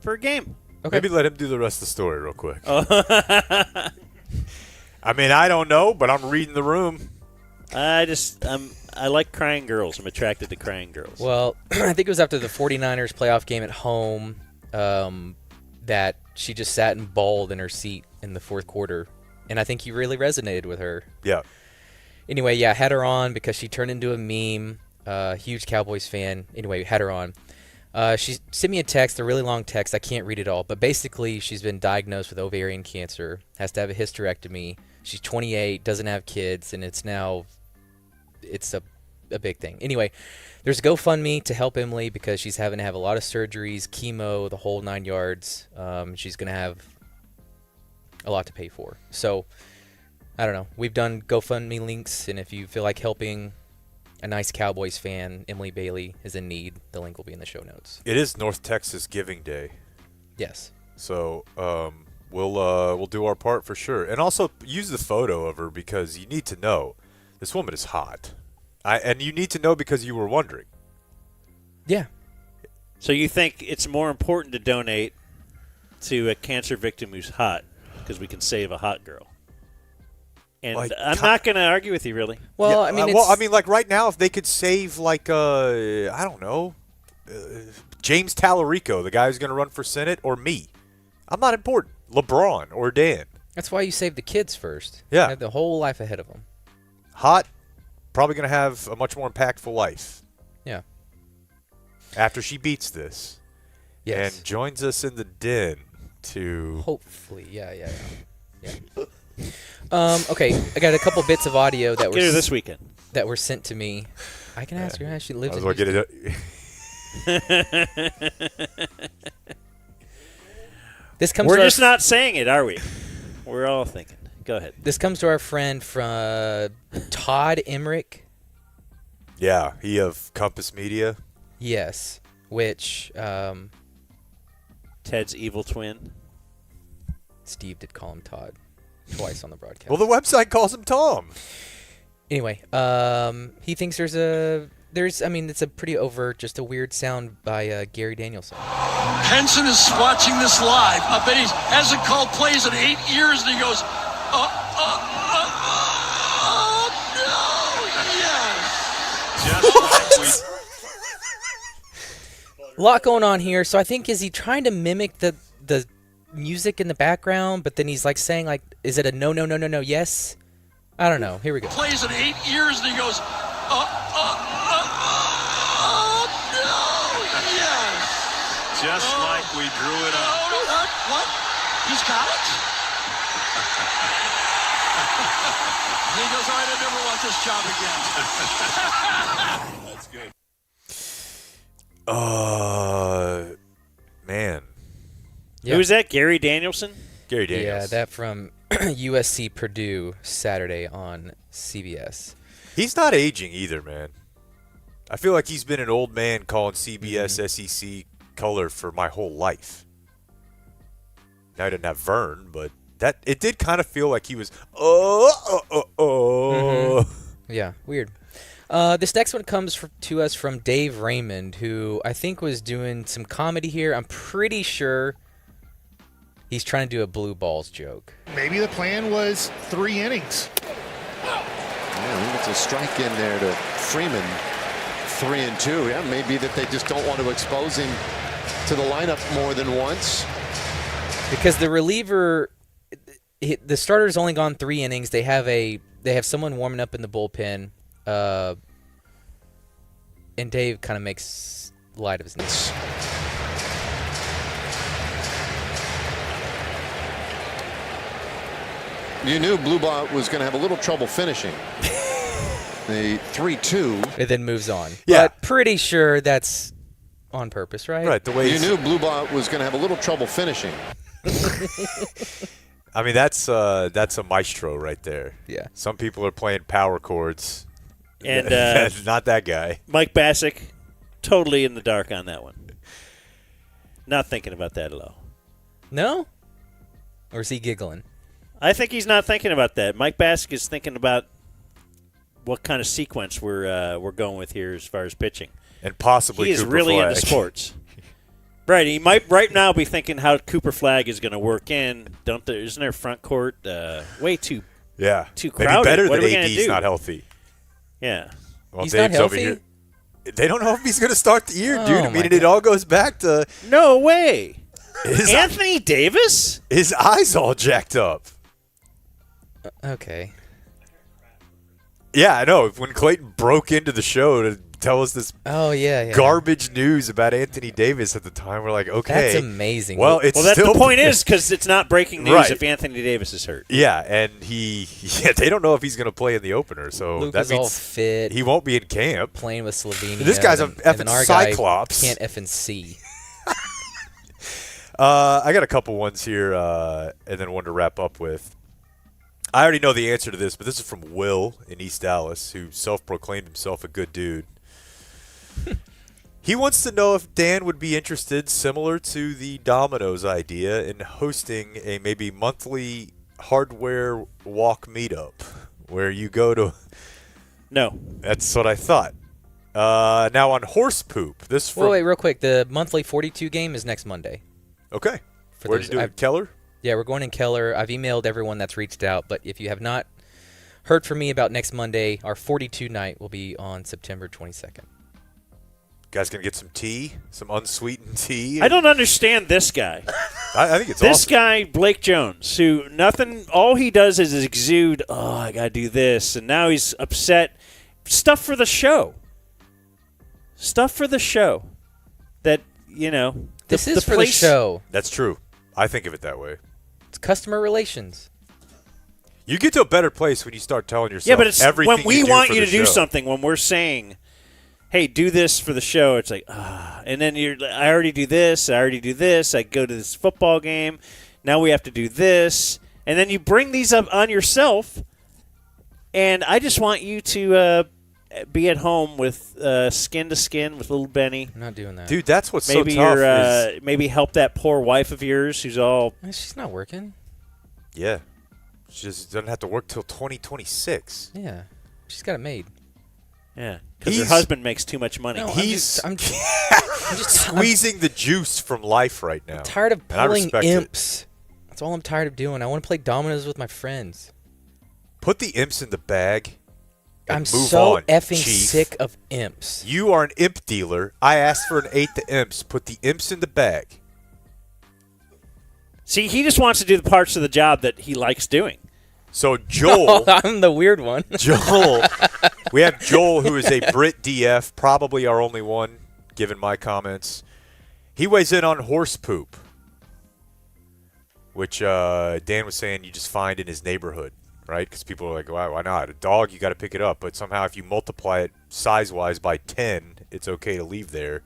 for a game. Okay. Maybe let him do the rest of the story real quick. I mean, I don't know, but I'm reading the room. I like crying girls. I'm attracted to crying girls. Well, I think it was after the 49ers playoff game at home that she just sat and bawled in her seat in the fourth quarter. And I think you really resonated with her. Yeah. Anyway, yeah, had her on because she turned into a meme. Huge Cowboys fan. Anyway, had her on. She sent me a text, a really long text. I can't read it all. But basically, she's been diagnosed with ovarian cancer, has to have a hysterectomy. She's 28, doesn't have kids, and it's a big thing. Anyway, there's a GoFundMe to help Emily because she's having to have a lot of surgeries, chemo, the whole 9 yards. She's going to have a lot to pay for. So, I don't know. We've done GoFundMe links, and if you feel like helping a nice Cowboys fan, Emily Bailey, is in need, the link will be in the show notes. It is North Texas Giving Day. Yes. So we'll do our part for sure, and also use the photo of her because you need to know this woman is hot, and you need to know because you were wondering. Yeah. So you think it's more important to donate to a cancer victim who's hot because we can save a hot girl? And I'm not going to argue with you, really. Well, yeah, I mean, like right now, if they could save, I don't know, James Tallarico, the guy who's going to run for Senate, or me, I'm not important. LeBron or Dan. That's why you save the kids first. Yeah. They have the whole life ahead of them. Hot, probably going to have a much more impactful life. Yeah. After she beats this. Yes. And joins us in the den to... Hopefully, yeah. Okay, I got a couple bits of audio that Get her this weekend. That were sent to me. I can ask her. She lives in Might as well Houston. This comes. We're to our just not saying it, are we? We're all thinking. Go ahead. This comes to our friend from Todd Emmerich. Yeah, he of Compass Media. Yes, which Ted's evil twin. Steve did call him Todd twice on the broadcast. Well, the website calls him Tom. Anyway, he thinks it's a pretty overt, just a weird sound by Gary Danielson. Henson is watching this live. I bet he hasn't called plays in 8 years, and he goes, no, yes. A lot going on here. So I think, is he trying to mimic the music in the background, but then he's like saying, like, is it a no, yes? I don't know. Here we go. Plays in 8 years, and he goes, no, yes. Just like we drew it up. What? He's got it? He goes, all right, I never want this job again. That's good. Man. Yeah. Who is that? Gary Danielson? Gary Daniels. Yeah, that from USC Purdue Saturday on CBS. He's not aging either, man. I feel like he's been an old man calling CBS SEC color for my whole life. Now I didn't have Vern, but it did kind of feel like he was Yeah, weird. This next one comes to us from Dave Raymond, who I think was doing some comedy here. I'm pretty sure he's trying to do a blue balls joke. Maybe the plan was 3 innings. Yeah, he gets a strike in there to Freeman. 3-2. Yeah, maybe that they just don't want to expose him to the lineup more than once. Because the reliever, the starter's only gone 3 innings. They have someone warming up in the bullpen, and Dave kind of makes light of his name. You knew Blue Ball was going to have a little trouble finishing. The 3-2. It then moves on. Yeah. But pretty sure that's on purpose, right? Right. The way you knew Blue Ball was going to have a little trouble finishing. I mean, that's a maestro right there. Yeah. Some people are playing power chords. And not that guy. Mike Bassick, totally in the dark on that one. Not thinking about that at all. No? Or is he giggling? I think he's not thinking about that. Mike Bassick is thinking about what kind of sequence we're going with here as far as pitching. And possibly he is Cooper really Flagg. into sports. Right, he might right now be thinking how Cooper Flagg is going to work in. Isn't there front court way too too crowded? Maybe better what that are we gonna AD's do? not healthy. Yeah. Well, He's Dave's not over healthy? here. They don't know if he's going to start the year, dude. Oh, I mean, my it all goes back to No way. his, Anthony Davis? his eyes all jacked up. Okay. Yeah, I know. When Clayton broke into the show to tell us this garbage news about Anthony Davis at the time, we're like, okay. That's amazing. Well, it's that's still the point is because it's not breaking news Right. if Anthony Davis is hurt. Yeah, and they don't know if he's going to play in the opener, so Luke that is all means fit. he won't be in camp. Playing with Slovenia. This guy's an and then effing our cyclops. Guy can't effing see. I got a couple ones here, and then one to wrap up with. I already know the answer to this, but this is from Will in East Dallas, who self-proclaimed himself a good dude. He wants to know if Dan would be interested, similar to the Domino's idea, in hosting a maybe monthly hardware walk meetup where you go to. No. That's what I thought. Now on horse poop. This from. Wait, real quick. The monthly 42 game is next Monday. Okay. Where'd you do it? Keller? Yeah, we're going in Keller. I've emailed everyone that's reached out, but if you have not heard from me about next Monday, our 42 night will be on September 22nd. Guys gonna get some tea, some unsweetened tea. I don't understand this guy. I think it's this awesome. guy, Blake Jones, who all he does is exude, I gotta do this, and now he's upset. Stuff for the show. Stuff for the show. That, This is for the show. That's true. I think of it that way. It's customer relations. You get to a better place when you start telling yourself Yeah, but it's everything when we you do want for you the to do show. something, when we're saying, hey, do this for the show, it's like, and then I already do this, I go to this football game, now we have to do this, and then you bring these up on yourself, and I just want you to be at home with skin to skin with little Benny. I'm not doing that. Dude, that's what's maybe so tough you're, maybe help that poor wife of yours who's all... She's not working. Yeah. She just doesn't have to work till 2026. Yeah. She's got it made. Yeah, because her husband makes too much money. No, He's I'm just squeezing the juice from life right now. I'm tired of And I pulling respect imps. it. That's all I'm tired of doing. I want to play dominoes with my friends. Put the imps in the bag. And I'm move so on, effing Chief. sick of imps. You are an imp dealer. I asked for an 8 to imps. Put the imps in the bag. See, he just wants to do the parts of the job that he likes doing. So Joel, I'm the weird one. Joel, we have Joel, who is a Brit DF, probably our only one, given my comments. He weighs in on horse poop, which Dan was saying you just find in his neighborhood, right? Because people are like, why not? A dog, you got to pick it up. But somehow if you multiply it size-wise by 10, it's okay to leave there.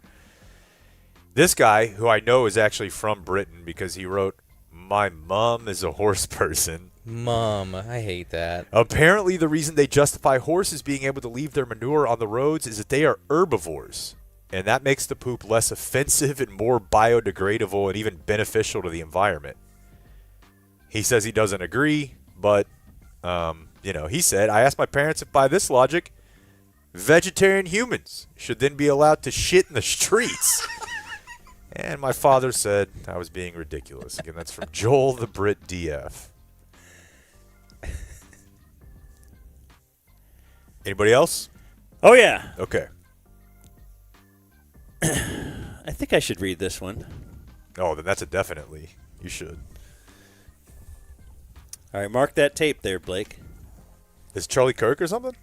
This guy, who I know is actually from Britain because he wrote, my mom is a horse person. Mom, I hate that. Apparently, the reason they justify horses being able to leave their manure on the roads is that they are herbivores, and that makes the poop less offensive and more biodegradable and even beneficial to the environment. He says he doesn't agree, but, he said, I asked my parents if by this logic, vegetarian humans should then be allowed to shit in the streets. And my father said I was being ridiculous. Again, that's from Joel the Brit DF. Anybody else? Oh, yeah. Okay. I think I should read this one. Oh, then that's a definitely. You should. All right, mark that tape there, Blake. Is Charlie Kirk or something?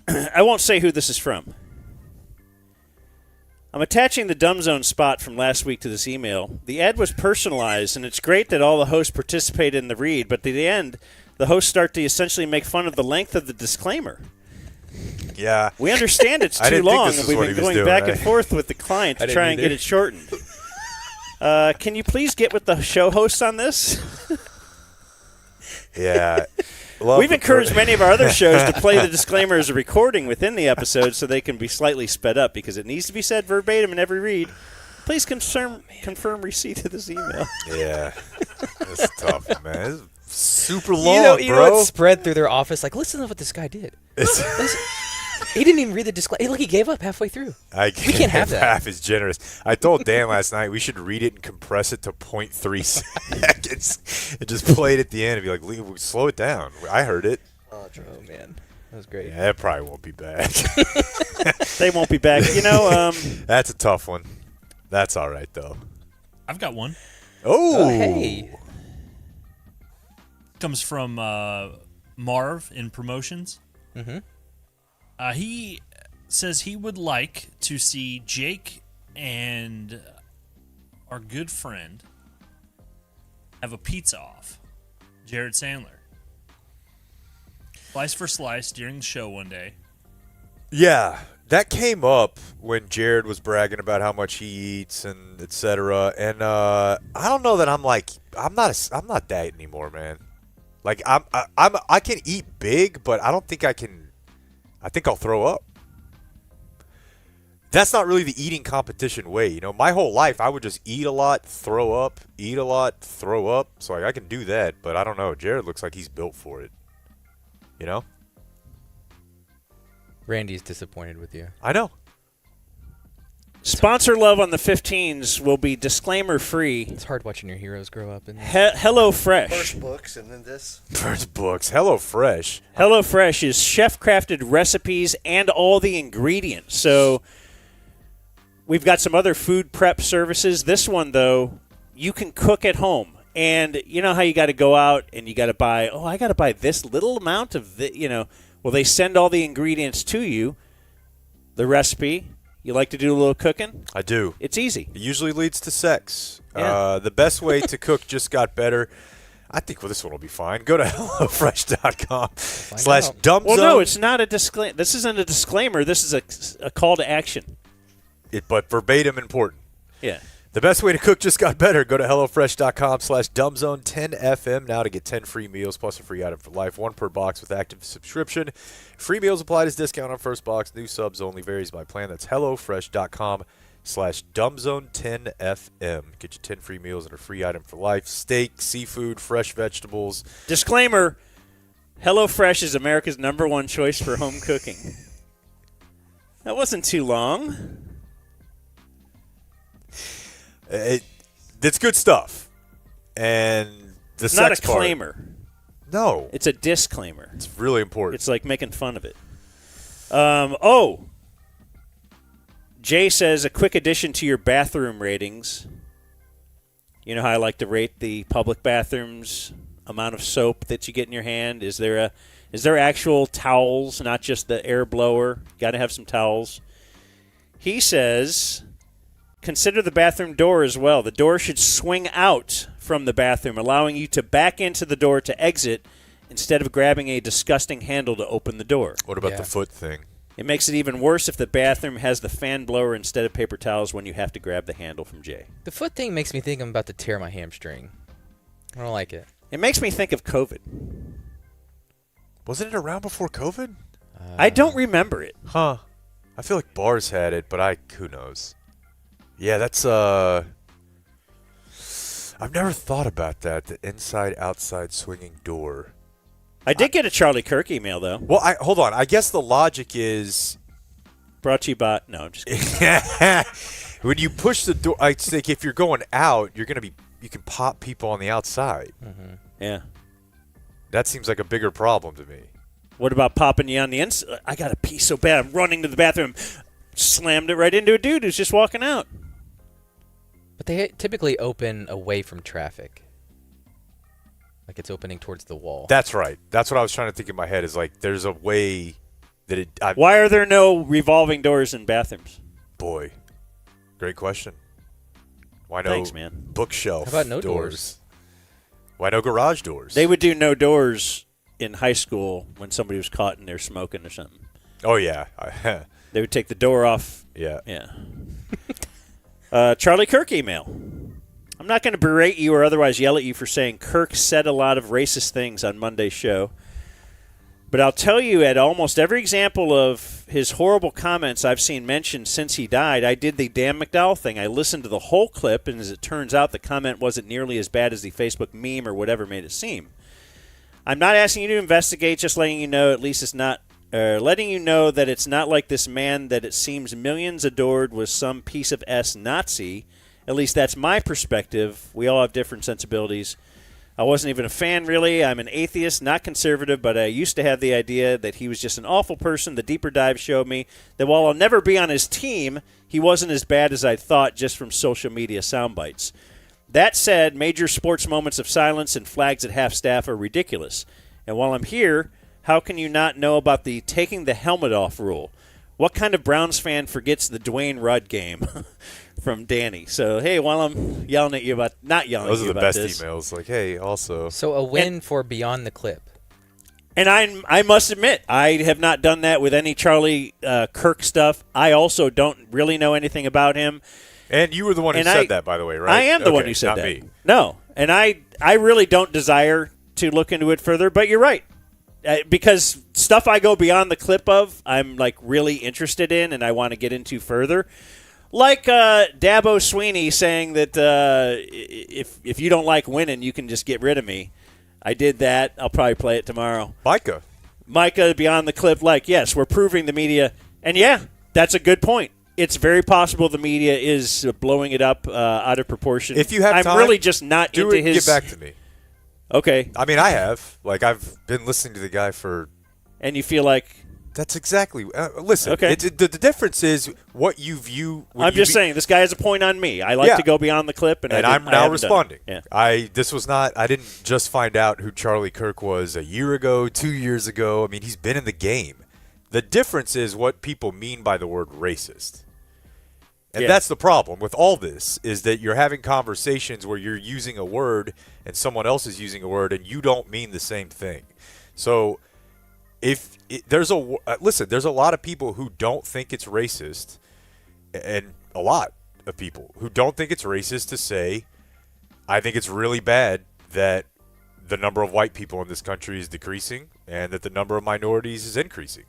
I won't say who this is from. I'm attaching the Dumb Zone spot from last week to this email. The ad was personalized, and it's great that all the hosts participate in the read, but at the end, the hosts start to essentially make fun of the length of the disclaimer. Yeah. We understand it's I too didn't think long, this and is we've what been he was going doing, back right? and forth with the client I to try didn't and get either. it shortened. Can you please get with the show hosts on this? Yeah. We've encouraged many of our other shows to play the disclaimer as a recording within the episode so they can be slightly sped up because it needs to be said verbatim in every read. Please confirm receipt of this email. Yeah. That's tough, man. It's super long, you bro. know what spread through their office? Like, listen to what this guy did. Listen. He didn't even read the disclaimer. Look, he gave up halfway through. We can't have that. Half is generous. I told Dan last night we should read it and compress it to 0.3 seconds and just play it at the end and be like, slow it down. I heard it. Oh, man. That was great. Yeah, it probably won't be back. They won't be back. That's a tough one. That's all right, though. I've got one. Oh. Hey. Comes from Marv in promotions. Mm-hmm. He says he would like to see Jake and our good friend have a pizza off. Jared Sandler. Slice for slice during the show one day. Yeah, that came up when Jared was bragging about how much he eats and etc. And I don't know that I'm not that anymore, man. Like I can eat big, but I don't think I can. I think I'll throw up. That's not really the eating competition way. My whole life I would just eat a lot, throw up, eat a lot, throw up. So I can do that, but I don't know. Jared looks like he's built for it. Randy's disappointed with you. I know. Sponsor love on the 15s will be disclaimer free. It's hard watching your heroes grow up. Hello Fresh. First books and then this. First books. Hello Fresh. Hello Fresh is chef-crafted recipes and all the ingredients. So we've got some other food prep services. This one, though, you can cook at home. And you know how you got to go out and you got to buy, I got to buy this little amount of, well, they send all the ingredients to you, the recipe. You like to do a little cooking? I do. It's easy. It usually leads to sex. Yeah. The best way to cook just got better. I think this one will be fine. Go to HelloFresh.com/dumbzone. Well, no, it's not a disclaimer. This isn't a disclaimer. This is a call to action. But verbatim important. Yeah. The best way to cook just got better. Go to HelloFresh.com/dumbzone 10FM now to get 10 free meals plus a free item for life. 1 per box with active subscription. Free meals applied as discount on first box. New subs only, varies by plan. That's HelloFresh.com/dumbzone 10FM. Get you 10 free meals and a free item for life. Steak, seafood, fresh vegetables. Disclaimer, HelloFresh is America's #1 choice for home cooking. That wasn't too long. It's good stuff. And the it's sex not a part, claimer. No. It's a disclaimer. It's really important. It's like making fun of it. Jay says, a quick addition to your bathroom ratings. You know how I like to rate the public bathrooms, amount of soap that you get in your hand? Is there actual towels, not just the air blower? Got to have some towels. He says, consider the bathroom door as well. The door should swing out from the bathroom, allowing you to back into the door to exit instead of grabbing a disgusting handle to open the door. What about the foot thing? It makes it even worse if the bathroom has the fan blower instead of paper towels when you have to grab the handle from Jay. The foot thing makes me think I'm about to tear my hamstring. I don't like it. It makes me think of COVID. Wasn't it around before COVID? I don't remember it. Huh. I feel like bars had it, but who knows? Yeah, that's I've never thought about that, the inside-outside swinging door. I did get a Charlie Kirk email, though. Well, hold on. I guess the logic is... Brought to you by... No, I'm just kidding. When you push the door, I think if you're going out, you can pop people on the outside. Mm-hmm. Yeah. That seems like a bigger problem to me. What about popping you on the inside? I got to pee so bad. I'm running to the bathroom. Slammed it right into a dude who's just walking out. But they typically open away from traffic. Like it's opening towards the wall. That's right. That's what I was trying to think in my head is like there's a way that it... Why are there no revolving doors in bathrooms? Boy, great question. Why no Thanks, man. bookshelf How about no doors? Why no garage doors? They would do no doors in high school when somebody was caught in there smoking or something. Oh, yeah. They would take the door off. Yeah. Yeah. Charlie Kirk email. I'm not going to berate you or otherwise yell at you for saying Kirk said a lot of racist things on Monday's show. But I'll tell you, at almost every example of his horrible comments I've seen mentioned since he died, I did the Dan McDowell thing. I listened to the whole clip, and as it turns out, the comment wasn't nearly as bad as the Facebook meme or whatever made it seem. I'm not asking you to investigate, just letting you know at least it's not letting you know that it's not like this man that it seems millions adored was some piece of S Nazi. At least that's my perspective. We all have different sensibilities. I wasn't even a fan, really. I'm an atheist, not conservative, but I used to have the idea that he was just an awful person. The deeper dive showed me that while I'll never be on his team, he wasn't as bad as I thought just from social media sound bites. That said, major sports moments of silence and flags at half-staff are ridiculous. And while I'm here, how can you not know about the taking the helmet off rule? What kind of Browns fan forgets the Dwayne Rudd game from Danny? So, hey, while I'm yelling at you about not yelling Those at you are the about best emails. Like, hey, also. So a win for Beyond the Clip. And I must admit, I have not done that with any Charlie Kirk stuff. I also don't really know anything about him. And you were the one who said that, by the way, right? I am the one who said not that. Me. No, and I really don't desire to look into it further, but you're right. Because stuff I go beyond the clip of, I'm like really interested in and I want to get into further. Like Dabo Sweeney saying that if you don't like winning, you can just get rid of me. I did that. I'll probably play it tomorrow. Micah beyond the clip, like, yes, we're proving the media. And, yeah, that's a good point. It's very possible the media is blowing it up out of proportion. If you have time, I'm really just not do into it, his. Get back to me. Okay. I mean, I have. Like, I've been listening to the guy for. And you feel like. That's exactly. Listen, okay. The difference is what you view. I'm just saying, this guy has a point on me. I like to go beyond the clip, and I'm now responding. Yeah. I didn't just find out who Charlie Kirk was a year ago, 2 years ago. I mean, he's been in the game. The difference is what people mean by the word racist. And Yeah. that's the problem with all this, is that you're having conversations where you're using a word and someone else is using a word and you don't mean the same thing. So there's a lot of people who don't think it's racist, and a lot of people who don't think it's racist to say, I think it's really bad that the number of white people in this country is decreasing and that the number of minorities is increasing.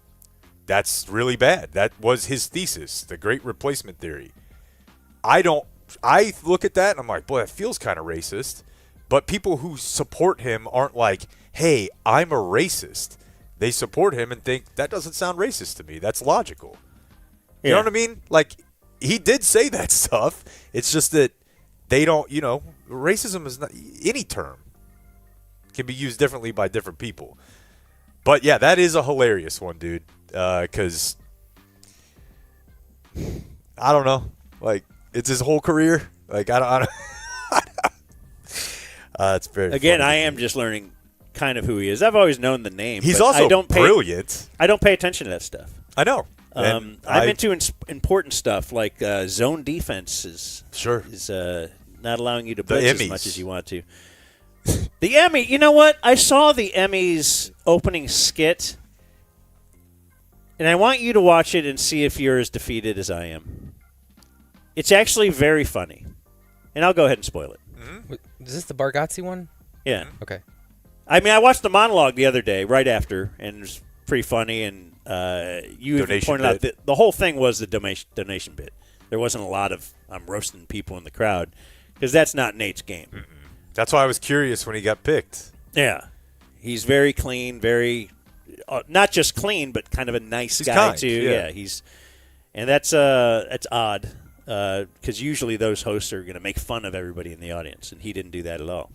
That's really bad. That was his thesis, the Great Replacement Theory. I look at that and I'm like, boy, that feels kind of racist. But people who support him aren't like, hey, I'm a racist. They support him and think, that doesn't sound racist to me. That's logical. You know what I mean? Like, he did say that stuff. It's just that they don't, racism is not any term. Can be used differently by different people. But yeah, that is a hilarious one, dude. Because I don't know, like it's his whole career. Like I don't. It's very. Again, funny. I am just learning kind of who he is. I've always known the name. He's but also I don't brilliant. I don't pay attention to that stuff. I know. I'm into important stuff like zone defense is not allowing you to blitz as much as you want to. The Emmy, you know what? I saw the Emmys opening skit, and I want you to watch it and see if you're as defeated as I am. It's actually very funny, and I'll go ahead and spoil it. Mm-hmm. Is this the Bargatze one? Yeah. Okay. I mean, I watched the monologue the other day, right after, and it was pretty funny, and you even pointed out that the whole thing was the donation bit. There wasn't a lot of I'm roasting people in the crowd, because that's not Nate's game. Mm-mm. That's why I was curious when he got picked. Yeah. He's very clean, very not just clean, but kind of a nice guy kind, too. yeah. And that's odd because usually those hosts are going to make fun of everybody in the audience, and he didn't do that at all.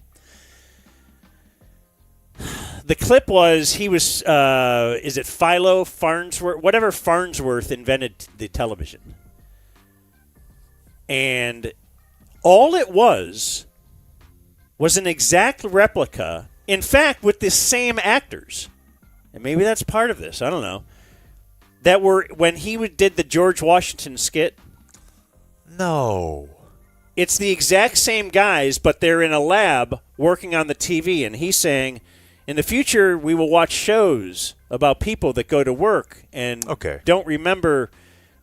The clip was he was is it Philo Farnsworth, whatever Farnsworth invented the television, and all it was an exact replica, in fact, with the same actors. And maybe that's part of this. I don't know. That were when he did the George Washington skit. No. It's the exact same guys, but they're in a lab working on the TV. And he's saying, in the future, we will watch shows about people that go to work and don't remember.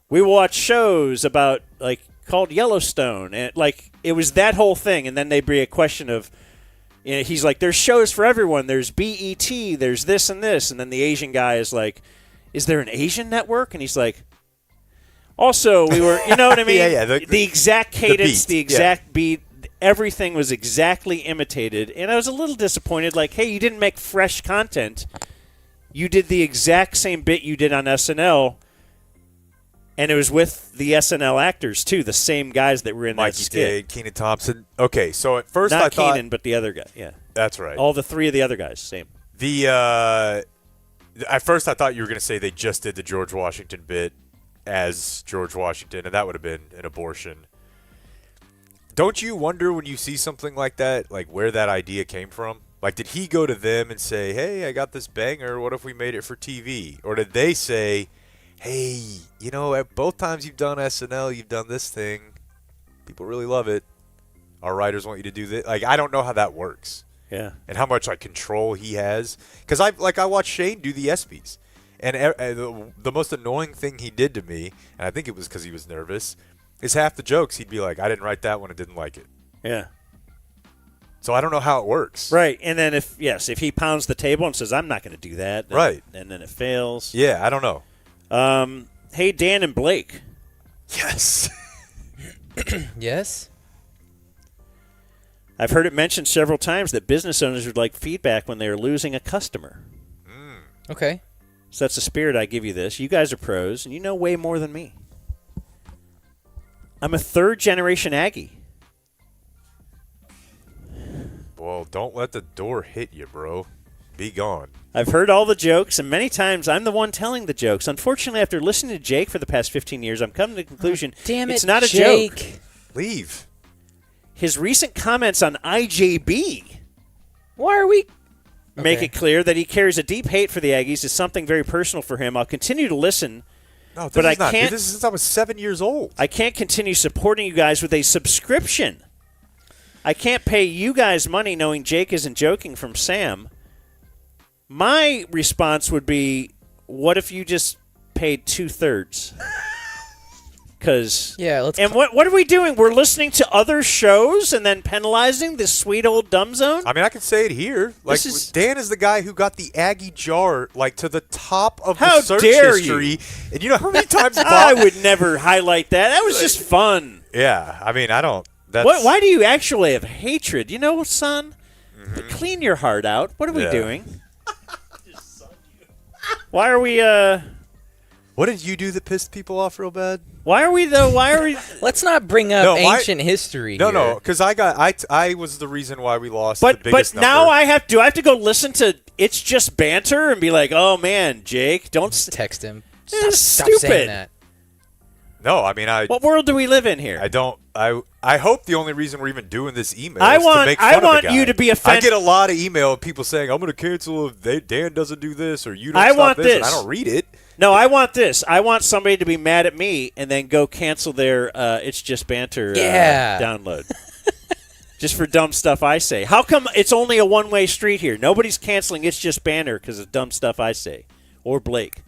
We will watch shows about, like, called Yellowstone. And, like, it was that whole thing. And then they'd be a question of, he's like, there's shows for everyone. There's BET. There's this and this. And then the Asian guy is like, is there an Asian network? And he's like, also, we were, you know what I mean? Yeah. The exact cadence, the exact beat. Everything was exactly imitated. And I was a little disappointed. Like, hey, you didn't make fresh content. You did the exact same bit you did on SNL. And it was with the SNL actors, too, the same guys that were in that skit. Mikey Day, Kenan Thompson. Okay, so at first Not I thought... Kenan, but the other guy, yeah. That's right. All the three of the other guys, same. At first I thought you were going to say they just did the George Washington bit as George Washington, and that would have been an abortion. Don't you wonder when you see something like that, like where that idea came from? Like, did he go to them and say, hey, I got this banger, what if we made it for TV? Or did they say... hey, at both times you've done SNL, you've done this thing. People really love it. Our writers want you to do this. Like, I don't know how that works. Yeah. And how much, control he has. Because I watched Shane do the ESPYs. And the most annoying thing he did to me, and I think it was because he was nervous, is half the jokes he'd be like, I didn't write that one, I didn't like it. Yeah. So I don't know how it works. Right. And then if he pounds the table and says, I'm not going to do that. Right. And then it fails. Yeah, I don't know. Hey, Dan and Blake. Yes. Yes. I've heard it mentioned several times that business owners would like feedback when they are losing a customer. Okay. So that's the spirit I give you this. You guys are pros, and you know way more than me. I'm a third-generation Aggie. Well, don't let the door hit you, bro. Be gone. I've heard all the jokes, and many times I'm the one telling the jokes. Unfortunately, after listening to Jake for the past 15 years, I'm coming to the conclusion it's not a Jake. joke. Leave. His recent comments on IJB Why are we... make it clear that he carries a deep hate for the Aggies is something very personal for him. I'll continue to listen No, this but is I not. can't. This is since I was 7 years old. I can't continue supporting you guys with a subscription. I can't pay you guys money knowing Jake isn't joking from Sam. My response would be, what if you just paid 2/3? Because what are we doing? We're listening to other shows and then penalizing this sweet old dumb zone. I mean, I can say it here. Like Dan is the guy who got the Aggie jar like to the top of the search history. And you know how many times I would never highlight that. That was just fun. Yeah, I mean, I don't. That's, why do you actually have hatred? You know, son, clean your heart out. What are we doing? Why are we? What did you do that pissed people off real bad? Why are we though? Why are we? Let's not bring up ancient history. No, because I was the reason why we lost. But the biggest now number. I have to go listen to It's Just Banter and be like, oh man, Jake, don't text him. Stop saying stupid. that. No, I mean What world do we live in here? I don't. I hope the only reason we're even doing this email I is want- to make I fun want of the guy. you to be I offended. get a lot of email of people saying, I'm going to cancel if Dan doesn't do this or you don't I stop want this. And this. I don't read it. No, I want this. I want somebody to be mad at me and then go cancel their It's Just Banter download. Just for dumb stuff I say. How come it's only a one-way street here? Nobody's canceling It's Just Banter because of dumb stuff I say. Or Blake.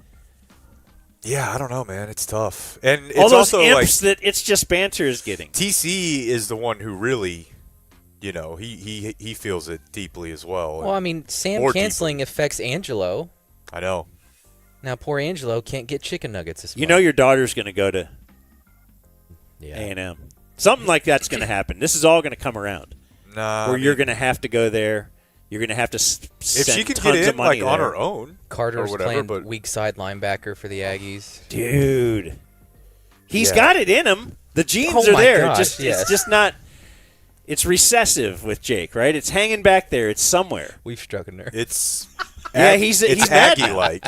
Yeah, I don't know, man. It's tough. And it's All those also imps like that It's Just Banter is getting. TC is the one who really, you know, he feels it deeply as well. Well, I mean, Sam More canceling affects Angelo. I know. Now, poor Angelo can't get chicken nuggets this month. You know your daughter's going to go to A&M. Something like that's going to happen. This is all going to come around. Nah, where you're going to have to go there. You're going to have to send if she could tons get of in money like on there. her own, Carter's or whatever, playing weak side linebacker for the Aggies. Dude. He's Yeah. got it in him. The genes Oh are my there. gosh, It's yes. just not – it's recessive with Jake, right? It's hanging back there. It's somewhere. We've struck a nerve. It's Yeah, he's it's mad. Aggie-like.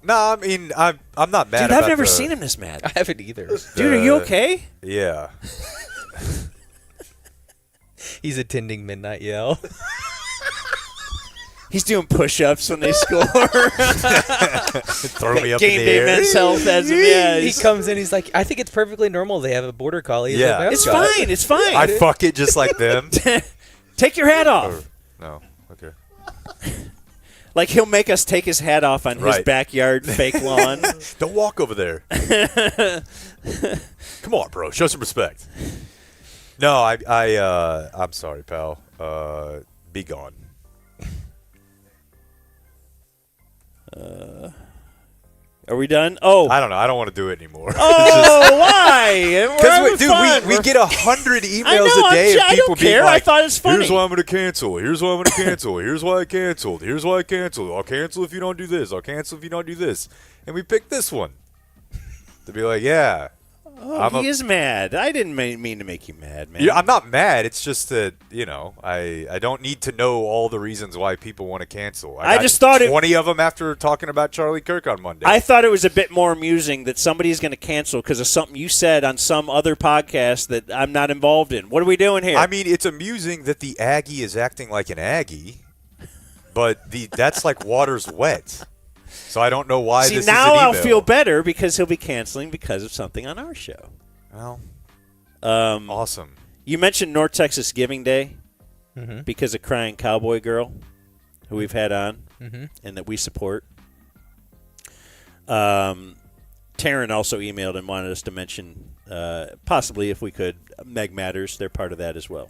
No, I mean, I'm not mad Dude, about I've never the- seen him this mad. I haven't either. Dude, are you okay? Yeah. He's attending Midnight Yell. He's doing push-ups when they score. Throw me up Game in the day air. men's health has him. Yeah, He he's- comes in, he's like, I think it's perfectly normal they have a border collie. as a Yeah. It's mascot." fine. It's fine. I fuck it just like them. Take your hat off. No, okay. Like he'll make us take his hat off on his Right. backyard fake lawn. Don't walk over there. Come on, bro. Show some respect. No, I'm sorry, pal. Be gone. Are we done? Oh, I don't know. I don't want to do it anymore. Oh, why? We're having fun. Dude, we get 100 emails I know, a day of I people don't care. being like, I thought it's funny. Here's why I'm going to cancel. Here's why I'm going to cancel. Here's why I canceled. Here's why I canceled. I'll cancel if you don't do this. I'll cancel if you don't do this. And we picked this one to be like, yeah. Oh, he is mad. I didn't mean to make you mad, man. Yeah, I'm not mad. It's just that, you know, I don't need to know all the reasons why people want to cancel. I got just thought 20 of them after talking about Charlie Kirk on Monday. I thought it was a bit more amusing that somebody's going to cancel because of something you said on some other podcast that I'm not involved in. What are we doing here? I mean, it's amusing that the Aggie is acting like an Aggie, but that's like water's wet. So I don't know why See, this now is an I'll email. feel better because he'll be canceling because of something on our show. Well, awesome. You mentioned North Texas Giving Day because of Crying Cowboy Girl, who we've had on and that we support. Taryn also emailed and wanted us to mention, possibly if we could, Meg Matters. They're part of that as well.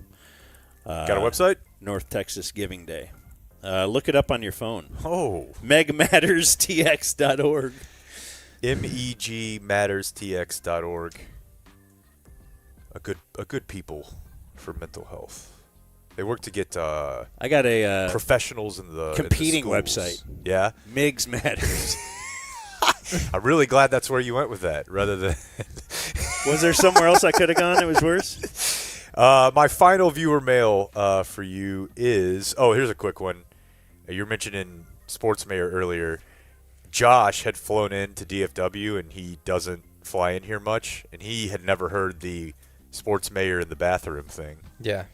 Got a website? North Texas Giving Day. Look it up on your phone. Oh. megmatterstx.org. megmatterstx.org. A good people for mental health. They work to get I got a professionals in the competing in the schools. website. Yeah, Migs Matters. I'm really glad that's where you went with that, rather than. Was there somewhere else I could have gone that was worse? My final viewer mail for you is here's a quick one. You were mentioning Sports Mayor earlier. Josh had flown in to DFW, and he doesn't fly in here much, and he had never heard the Sports Mayor in the bathroom thing. Yeah.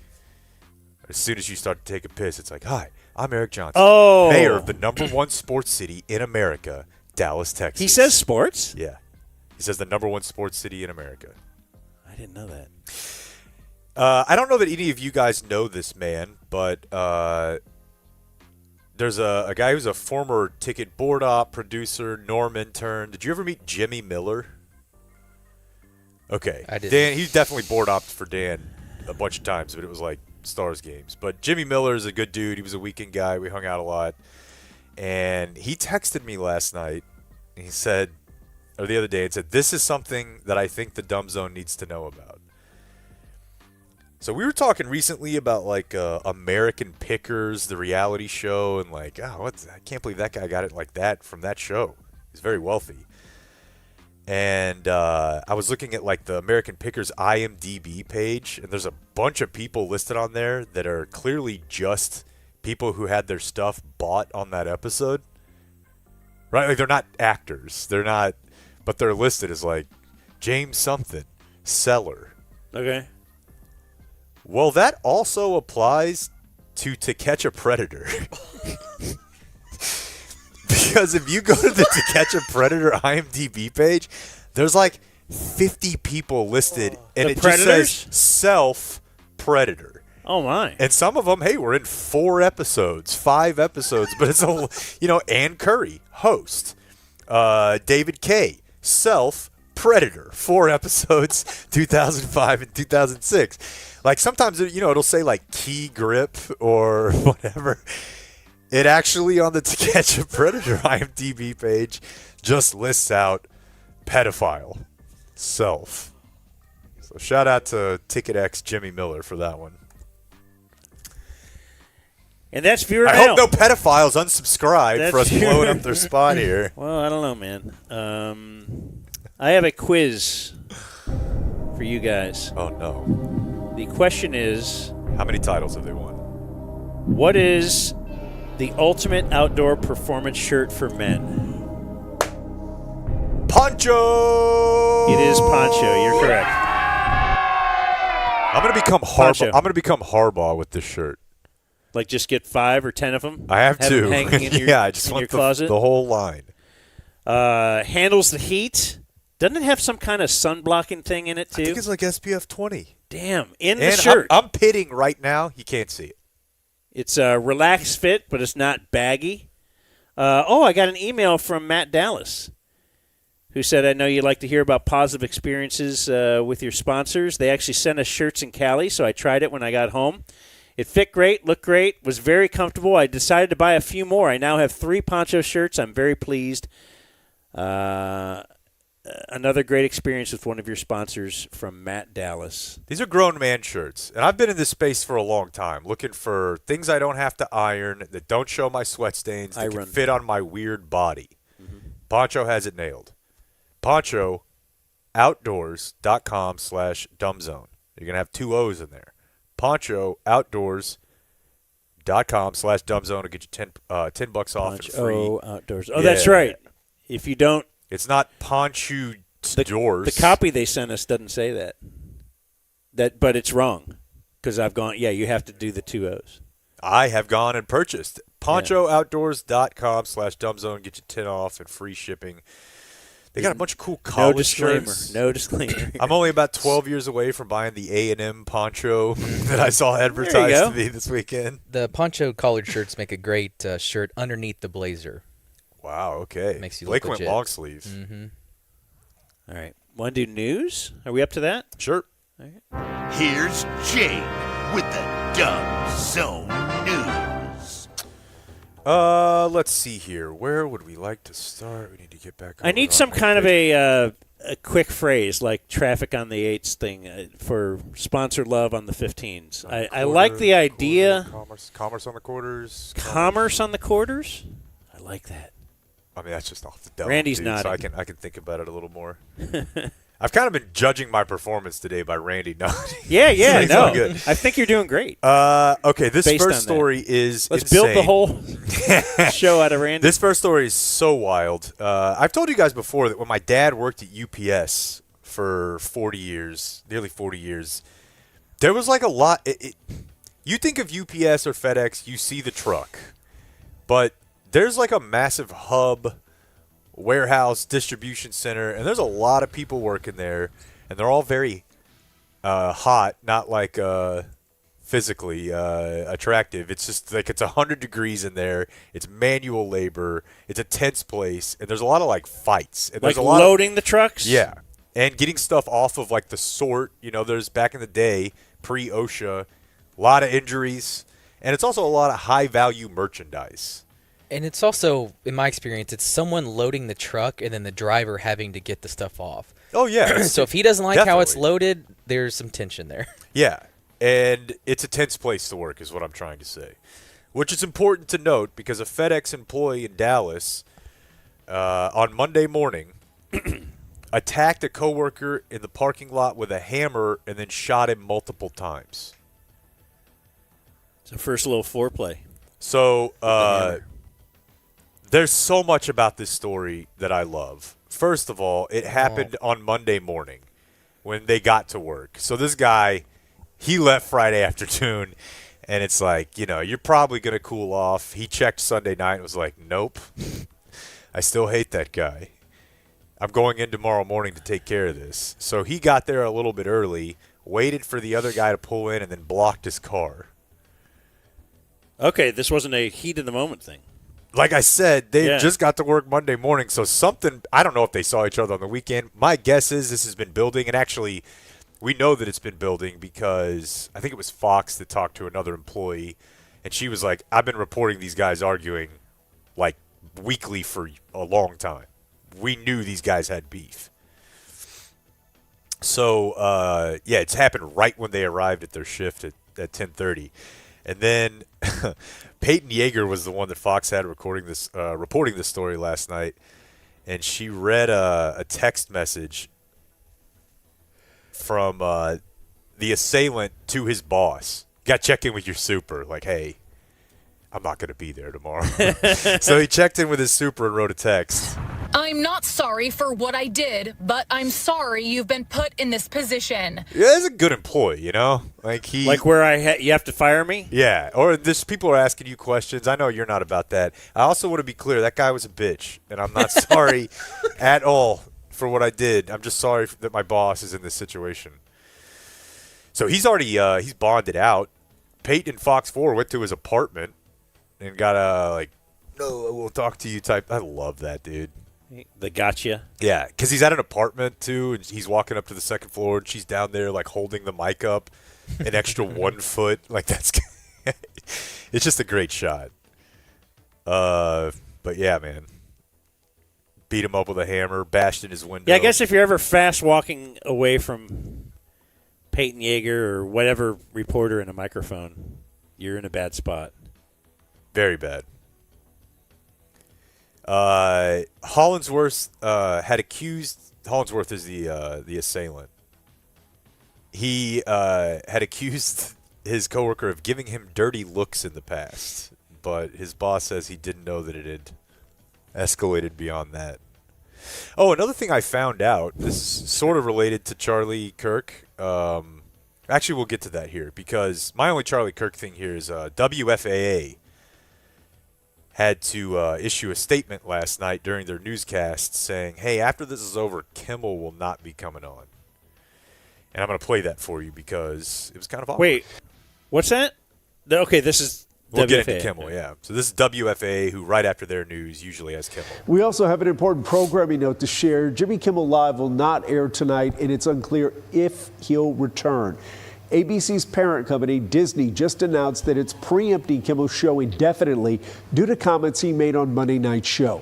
As soon as you start to take a piss, it's like, hi, I'm Eric Johnson, Oh. mayor of the #1 sports city in America, Dallas, Texas. He says sports? Yeah. He says the #1 sports city in America. I didn't know that. I don't know that any of you guys know this man, but there's a guy who's a former ticket board op, producer, Norm intern. Did you ever meet Jimmy Miller? Okay. I did. Dan, he definitely board opped for Dan a bunch of times, but it was like Stars games. But Jimmy Miller is a good dude. He was a weekend guy. We hung out a lot. And he texted me last night, and he said, or the other day, and said, this is something that I think the Dumb Zone needs to know about. So we were talking recently about like American Pickers, the reality show, and like, I can't believe that guy got it like that from that show. He's very wealthy. And I was looking at like the American Pickers IMDb page, and there's a bunch of people listed on there that are clearly just people who had their stuff bought on that episode. Right? Like they're not actors. They're not, but they're listed as like James something, seller. Okay. Well, that also applies to Catch a Predator. Because if you go to the To Catch a Predator IMDb page, there's like 50 people listed, and The it Predators? just says self-predator. Oh, my. And some of them, hey, we're in 4 episodes, 5 episodes, but it's a, Ann Curry, host. David Kay, self-predator, 4 episodes, 2005 and 2006. Like sometimes, it'll say like key grip or whatever. It actually on the To Catch a Predator IMDb page just lists out pedophile, self. So shout out to Ticket X Jimmy Miller for that one. And that's viewer I mail. hope no pedophiles unsubscribe for us blowing up their spot here. Well, I don't know, man. I have a quiz for you guys. Oh, no. The question is... How many titles have they won? What is the ultimate outdoor performance shirt for men? Poncho! It is poncho. You're correct. I'm gonna become Poncho. Harbaugh. I'm gonna become Harbaugh with this shirt. Like just get 5 or 10 of them? I have them to. hanging in your, yeah, I just in want your closet? the whole line. Handles the heat. Doesn't it have some kind of sun-blocking thing in it, too? I think it's like SPF 20. Damn, in the And shirt. I'm pitting right now. You can't see it. It's a relaxed fit, but it's not baggy. I got an email from Matt Dallas, who said, I know you like to hear about positive experiences with your sponsors. They actually sent us shirts in Cali, so I tried it when I got home. It fit great, looked great, was very comfortable. I decided to buy a few more. I now have 3 poncho shirts. I'm very pleased. Another great experience with one of your sponsors from Matt Dallas. These are grown man shirts, and I've been in this space for a long time, looking for things I don't have to iron, that don't show my sweat stains, that can fit on my weird body. Mm-hmm. Poncho has it nailed. PonchoOutdoors.com/dumbzone. You're going to have 2 O's in there. PonchoOutdoors.com/dumbzone will get you $10 off and free. Outdoors. Oh, yeah. That's right. If you don't, it's not Poncho doors. The copy they sent us doesn't say that. But it's wrong because I've gone. Yeah, you have to do the 2 O's. I have gone and purchased PonchoOutdoors.com/dumbzone. Get you 10 off and free shipping. They got a bunch of cool college shirts. No disclaimer. I'm only about 12 years away from buying the A&M poncho that I saw advertised to me this weekend. The poncho collared shirts make a great shirt underneath the blazer. Wow, okay. Makes you Blake look went legit. long sleeves. Mm-hmm. All right. Want to do news? Are we up to that? Sure. All right. Here's Jake with the Dumb Zone News. Let's see here. Where would we like to start? We need to get back. I need some kind of a quick phrase like traffic on the 8s thing for sponsor love on the 15s. I like the idea. Commerce on the quarters. Commerce on the quarters? I like that. I mean, that's just off the dome. Randy's dude, nodding. So I can think about it a little more. I've kind of been judging my performance today by Randy nodding. Yeah, so no. Good. I think you're doing great. Okay, this Based first story is Let's insane. build the whole show out of Randy. This first story is so wild. I've told you guys before that when my dad worked at UPS for 40 years, nearly 40 years, there was like a lot. You think of UPS or FedEx, you see the truck. But there's like a massive hub warehouse, distribution center, and there's a lot of people working there, and they're all very hot, not like physically attractive. It's just like it's 100 degrees in there. It's manual labor. It's a tense place, and there's a lot of like fights. And Like there's a lot loading the trucks? Yeah, and getting stuff off of like the sort. There's back in the day, pre-OSHA, a lot of injuries, and it's also a lot of high-value merchandise. And it's also, in my experience, it's someone loading the truck and then the driver having to get the stuff off. Oh, yeah. So if he doesn't like how it's Definitely. loaded, there's some tension there. Yeah, and it's a tense place to work is what I'm trying to say, which is important to note because a FedEx employee in Dallas on Monday morning attacked a coworker in the parking lot with a hammer and then shot him multiple times. So first a little foreplay. So there's so much about this story that I love. First of all, it happened on Monday morning when they got to work. So this guy, he left Friday afternoon, and it's like, you're probably going to cool off. He checked Sunday night and was like, nope, I still hate that guy. I'm going in tomorrow morning to take care of this. So he got there a little bit early, waited for the other guy to pull in, and then blocked his car. Okay, this wasn't a heat of the moment thing. Like I said, they just got to work Monday morning, so something – I don't know if they saw each other on the weekend. My guess is this has been building, and actually we know that it's been building because I think it was Fox that talked to another employee, and she was like, I've been reporting these guys arguing like weekly for a long time. We knew these guys had beef. So, it's happened right when they arrived at their shift at 10:30. And then Peyton Yeager was the one that Fox had reporting this story last night, and she read a text message from the assailant to his boss. Got to check in with your super, like, hey, I'm not going to be there tomorrow. So he checked in with his super and wrote a text. I'm not sorry for what I did, but I'm sorry you've been put in this position. Yeah, he's a good employee, Like where you have to fire me? Yeah, or this people are asking you questions. I know you're not about that. I also want to be clear, that guy was a bitch, and I'm not sorry at all for what I did. I'm just sorry that my boss is in this situation. So he's already he's bonded out. Peyton Fox 4 went to his apartment and got a no, we'll talk to you type. I love that, dude. The gotcha. Yeah, because he's at an apartment, too, and he's walking up to the second floor, and she's down there, holding the mic up an extra 1 foot. That's – it's just a great shot. But, yeah, man. Beat him up with a hammer, bashed in his window. Yeah, I guess if you're ever fast walking away from Peyton Yeager or whatever reporter in a microphone, you're in a bad spot. Very bad. Hollinsworth had accused – Hollinsworth is the assailant. He had accused his coworker of giving him dirty looks in the past, but his boss says he didn't know that it had escalated beyond that. Oh, another thing I found out, this is sort of related to Charlie Kirk. Actually, we'll get to that here because my only Charlie Kirk thing here is WFAA had to issue a statement last night during their newscast saying, hey, after this is over, Kimmel will not be coming on. And I'm going to play that for you because it was kind of awkward. Wait, what's that? Okay, this is We'll WFAA. get into Kimmel, yeah. So this is WFAA, who right after their news usually has Kimmel. We also have an important programming note to share. Jimmy Kimmel Live will not air tonight, and it's unclear if he'll return. ABC's parent company, Disney, just announced that it's preempting Kimmel's show indefinitely due to comments he made on Monday night's show.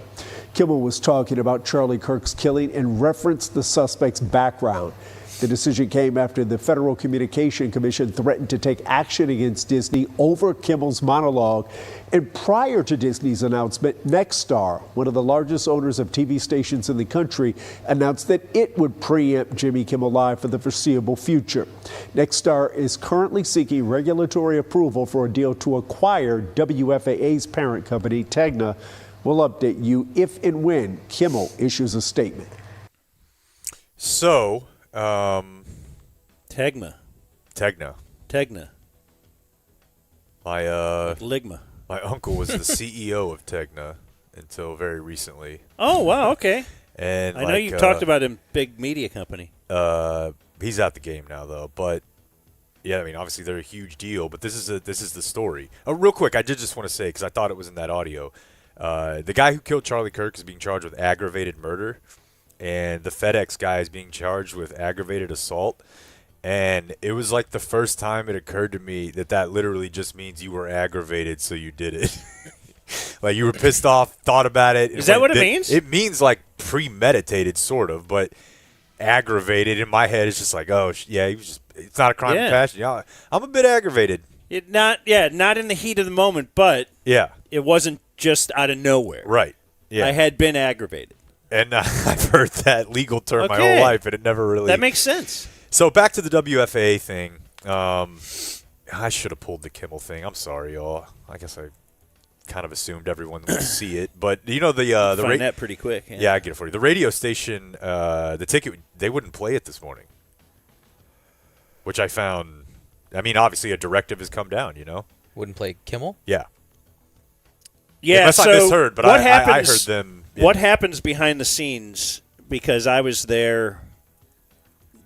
Kimmel was talking about Charlie Kirk's killing and referenced the suspect's background. The decision came after the Federal Communication Commission threatened to take action against Disney over Kimmel's monologue. And prior to Disney's announcement, Nexstar, one of the largest owners of TV stations in the country, announced that it would preempt Jimmy Kimmel Live for the foreseeable future. Nexstar is currently seeking regulatory approval for a deal to acquire WFAA's parent company, Tegna. We'll update you if and when Kimmel issues a statement. So, Tegna. My Ligma. My uncle was the CEO of Tegna, until very recently. Oh, wow, okay. And I know you talked about him, big media company. He's out the game now, though. But yeah, I mean, obviously they're a huge deal. But this is the story. Oh, real quick, I did just want to say, because I thought it was in that audio, the guy who killed Charlie Kirk is being charged with aggravated murder, and the FedEx guy is being charged with aggravated assault. And it was like the first time it occurred to me that literally just means you were aggravated, so you did it. Like you were pissed off, thought about it. Is that what it means? It means like premeditated, sort of, but aggravated in my head is just like, oh, yeah, it's not a crime of passion. Yeah, I'm a bit aggravated. Not in the heat of the moment, but yeah, it wasn't just out of nowhere. Right. Yeah. I had been aggravated. And I've heard that legal term my whole life, and it never really. That makes sense. So back to the WFA thing. I should have pulled the Kimmel thing. I'm sorry, y'all. I guess I kind of assumed everyone would see it, but you know the find that pretty quick. Yeah, I get it for you. The radio station, the ticket, they wouldn't play it this morning, which I found. I mean, obviously a directive has come down. You know, wouldn't play Kimmel. Yeah. Yeah. Unless I misheard, but what I heard them. What happens behind the scenes? Because I was there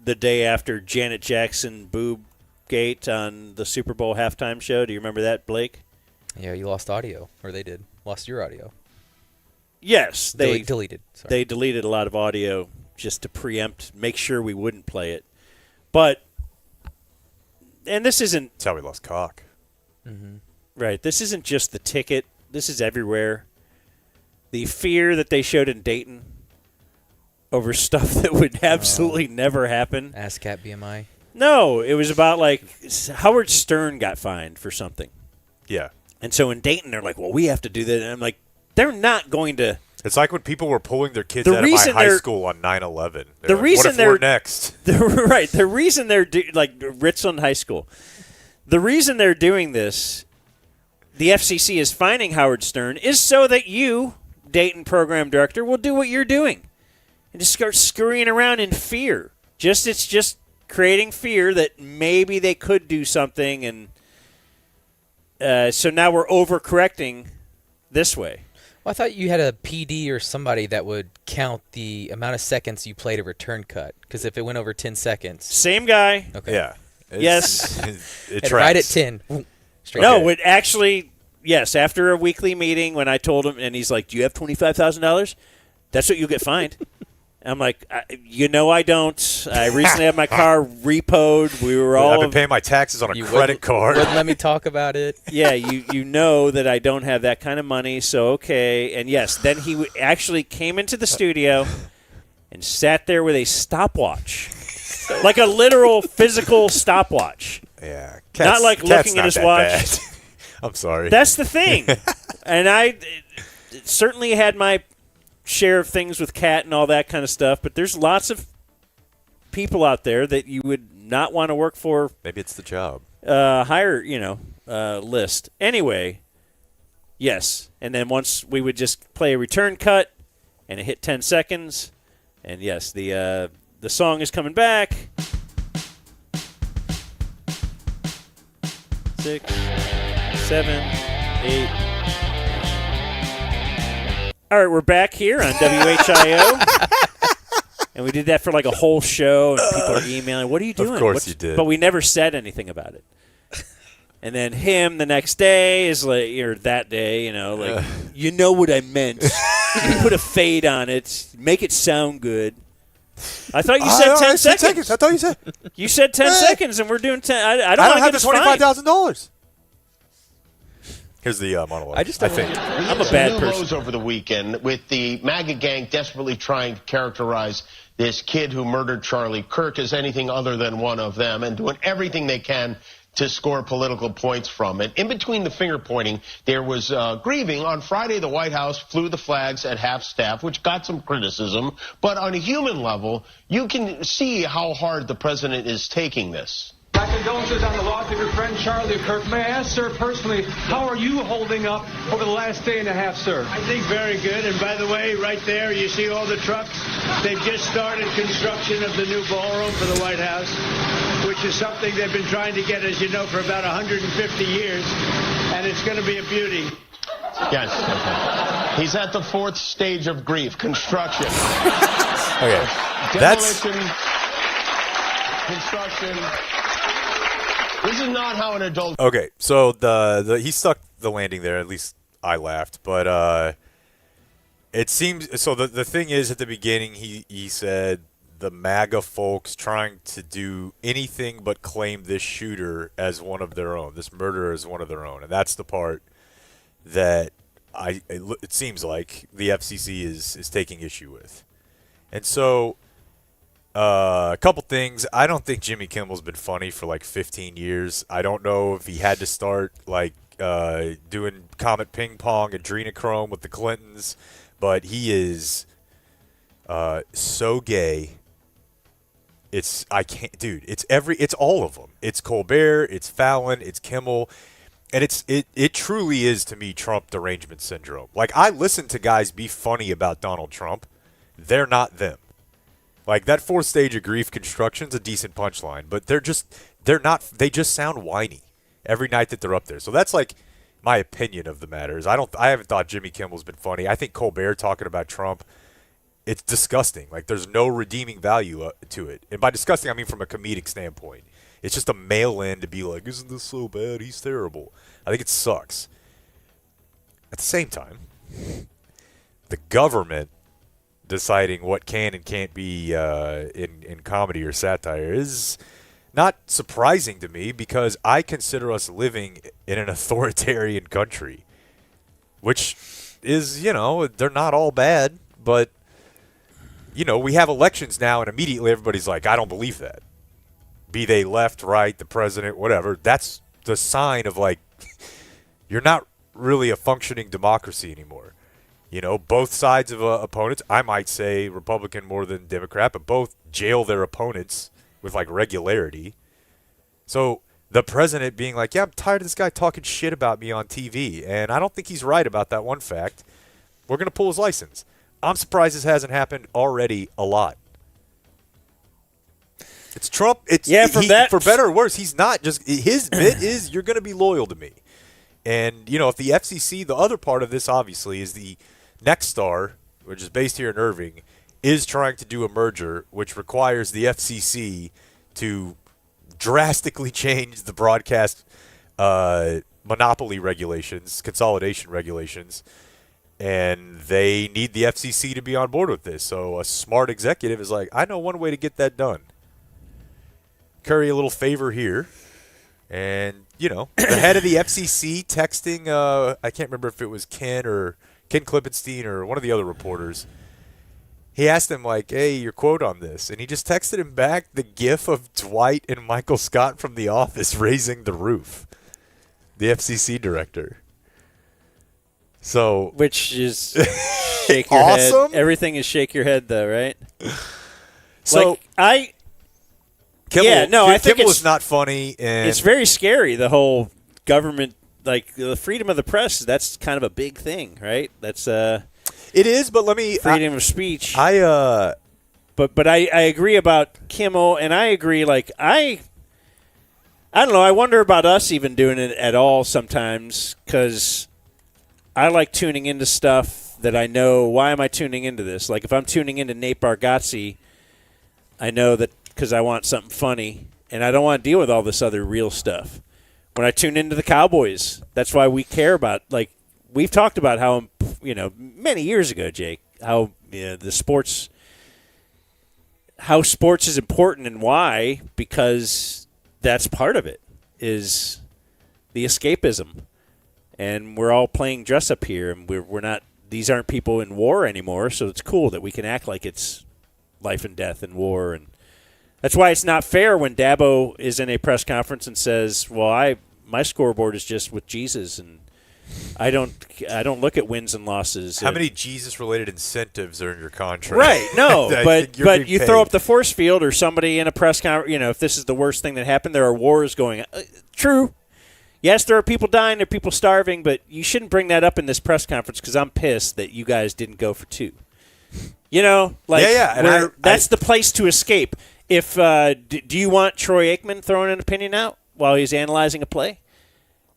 the day after Janet Jackson boob gate on the Super Bowl halftime show. Do you remember that, Blake? Yeah, you lost audio, or they did. Lost your audio. Yes, they deleted. Sorry. They deleted a lot of audio just to preempt, make sure we wouldn't play it. But, and this isn't. That's how we lost Cock. Mm-hmm. Right. This isn't just the ticket. This is everywhere. The fear that they showed in Dayton over stuff that would absolutely never happen. ASCAP BMI. No, it was about like Howard Stern got fined for something. Yeah. And so in Dayton, they're like, well, we have to do that. And I'm like, they're not going to. It's like when people were pulling their kids out of my high school on 9/11. The like, reason what if we're next? Right. The reason they're like Richland High School. The reason they're doing this, the FCC is fining Howard Stern, is so that you, Dayton program director, will do what you're doing and just start scurrying around in fear. It's just creating fear that maybe they could do something, and so now we're overcorrecting this way. Well, I thought you had a PD or somebody that would count the amount of seconds you played a return cut, because if it went over 10 seconds. Same guy. Okay. Yeah. Yes. It right at 10. No, it actually, yes, after a weekly meeting when I told him, and he's like, do you have $25,000? That's what you'll get fined. I'm like, I don't. I recently had my car repoed. We were all. I've been paying my taxes on a credit card. Wouldn't let me talk about it. Yeah, you know that I don't have that kind of money, so okay. And yes, then he actually came into the studio and sat there with a stopwatch, like a literal physical stopwatch. Yeah, not like looking at his watch. I'm sorry. That's the thing, and I certainly had my share of things with Kat and all that kind of stuff, but there's lots of people out there that you would not want to work for. Maybe it's the job. Higher, list. Anyway, yes. And then once we would just play a return cut, and it hit 10 seconds, and yes, the song is coming back. 6, 7, 8. All right, we're back here on WHIO. And we did that for like a whole show, and people are emailing, what are you doing? Of course you did. But we never said anything about it. And then him the next day is like, or that day, you know what I meant. You put a fade on it, make it sound good. I thought you said 10 seconds. I thought you said. You said 10 seconds, and we're doing 10. I don't want have the $25,000. Here's the monologue. I think. I'm a bad person. Lows over the weekend with the MAGA gang desperately trying to characterize this kid who murdered Charlie Kirk as anything other than one of them, and doing everything they can to score political points from it. In between the finger pointing, there was grieving. On Friday, the White House flew the flags at half-staff, which got some criticism. But on a human level, you can see how hard the president is taking this. My condolences on the loss of your friend Charlie Kirk. May I ask, sir, personally, how are you holding up over the last day and a half, sir? I think very good. And by the way, right there, you see all the trucks? They've just started construction of the new ballroom for the White House, which is something they've been trying to get, as you know, for about 150 years. And it's going to be a beauty. Yes. Okay. He's at the fourth stage of grief, construction. Okay. Demolition, construction. This is not how an adult... Okay, so he stuck the landing there. At least I laughed. But it seems... So the thing is, at the beginning, he said the MAGA folks trying to do anything but claim this shooter as one of their own, this murderer as one of their own. And that's the part that it seems like the FCC is taking issue with. And so... a couple things. I don't think Jimmy Kimmel's been funny for like 15 years. I don't know if he had to start like doing Comet Ping Pong, Adrenochrome with the Clintons, but he is so gay. It's all of them. It's Colbert, it's Fallon, it's Kimmel, and it truly is to me Trump derangement syndrome. Like, I listen to guys be funny about Donald Trump. They're not them. Like, that fourth stage of grief construction's a decent punchline, but they just sound whiny every night that they're up there. So that's like my opinion of the matter. I haven't thought Jimmy Kimmel's been funny. I think Colbert talking about Trump, it's disgusting. Like, there's no redeeming value to it. And by disgusting, I mean from a comedic standpoint. It's just a mail-in to be like, isn't this so bad? He's terrible. I think it sucks. At the same time, the government deciding what can and can't be in comedy or satire is not surprising to me, because I consider us living in an authoritarian country, which is, they're not all bad, but, we have elections now and immediately everybody's like, I don't believe that. Be they left, right, the president, whatever. That's the sign of, like, you're not really a functioning democracy anymore. Both sides of opponents, I might say Republican more than Democrat, but both jail their opponents with, like, regularity. So the president being like, yeah, I'm tired of this guy talking shit about me on TV, and I don't think he's right about that one fact. We're going to pull his license. I'm surprised this hasn't happened already a lot. It's Trump. For better or worse, he's not just – his bit is you're going to be loyal to me. And, if the FCC, the other part of this, obviously, is the – Nexstar, which is based here in Irving, is trying to do a merger which requires the FCC to drastically change the broadcast monopoly regulations, consolidation regulations, and they need the FCC to be on board with this. So a smart executive is like, I know one way to get that done. Curry a little favor here. And, the head of the FCC texting, I can't remember if it was Ken Klippenstein or one of the other reporters. He asked him, like, hey, your quote on this. And he just texted him back the gif of Dwight and Michael Scott from The Office raising the roof. The FCC director. So, which is shake your awesome? Head. Everything is shake your head, though, right? So, I think Kimmel is not funny. And it's very scary, the whole government. Like, the freedom of the press, that's kind of a big thing, right? That's it is, but let me freedom of speech. But I agree about Kimmel, and I agree. Like, I don't know. I wonder about us even doing it at all sometimes, because I like tuning into stuff that I know. Why am I tuning into this? Like, if I'm tuning into Nate Bargatze, I know that because I want something funny, and I don't want to deal with all this other real stuff. When I tune into the Cowboys, that's why we care about, like, we've talked about how, many years ago, Jake, how sports is important and why, because that's part of it, is the escapism. And we're all playing dress up here, and we're not, these aren't people in war anymore, so it's cool that we can act like it's life and death and war. And that's why it's not fair when Dabo is in a press conference and says, well, my scoreboard is just with Jesus, and I don't look at wins and losses. How many Jesus-related incentives are in your contract? Right, no, but you throw up the force field or somebody in a press conference, if this is the worst thing that happened, there are wars going on. True. Yes, there are people dying, there are people starving, but you shouldn't bring that up in this press conference because I'm pissed that you guys didn't go for 2. That's the place to escape. If do you want Troy Aikman throwing an opinion out while he's analyzing a play?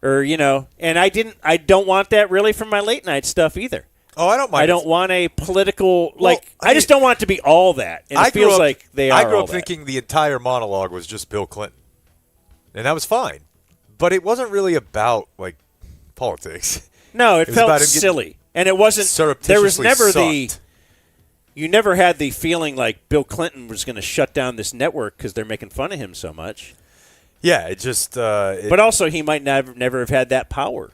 Or, and I don't want that really from my late night stuff either. Oh, I don't mind. I don't want a political I just don't want it to be all that. And I it feels grew up, like they are. I grew all up that. thinking the entire monologue was just Bill Clinton, and that was fine. But it wasn't really about politics. No, it was felt about him silly, and it wasn't. There was never you never had the feeling like Bill Clinton was going to shut down this network because they're making fun of him so much. Yeah, it just. But also, he might never have had that power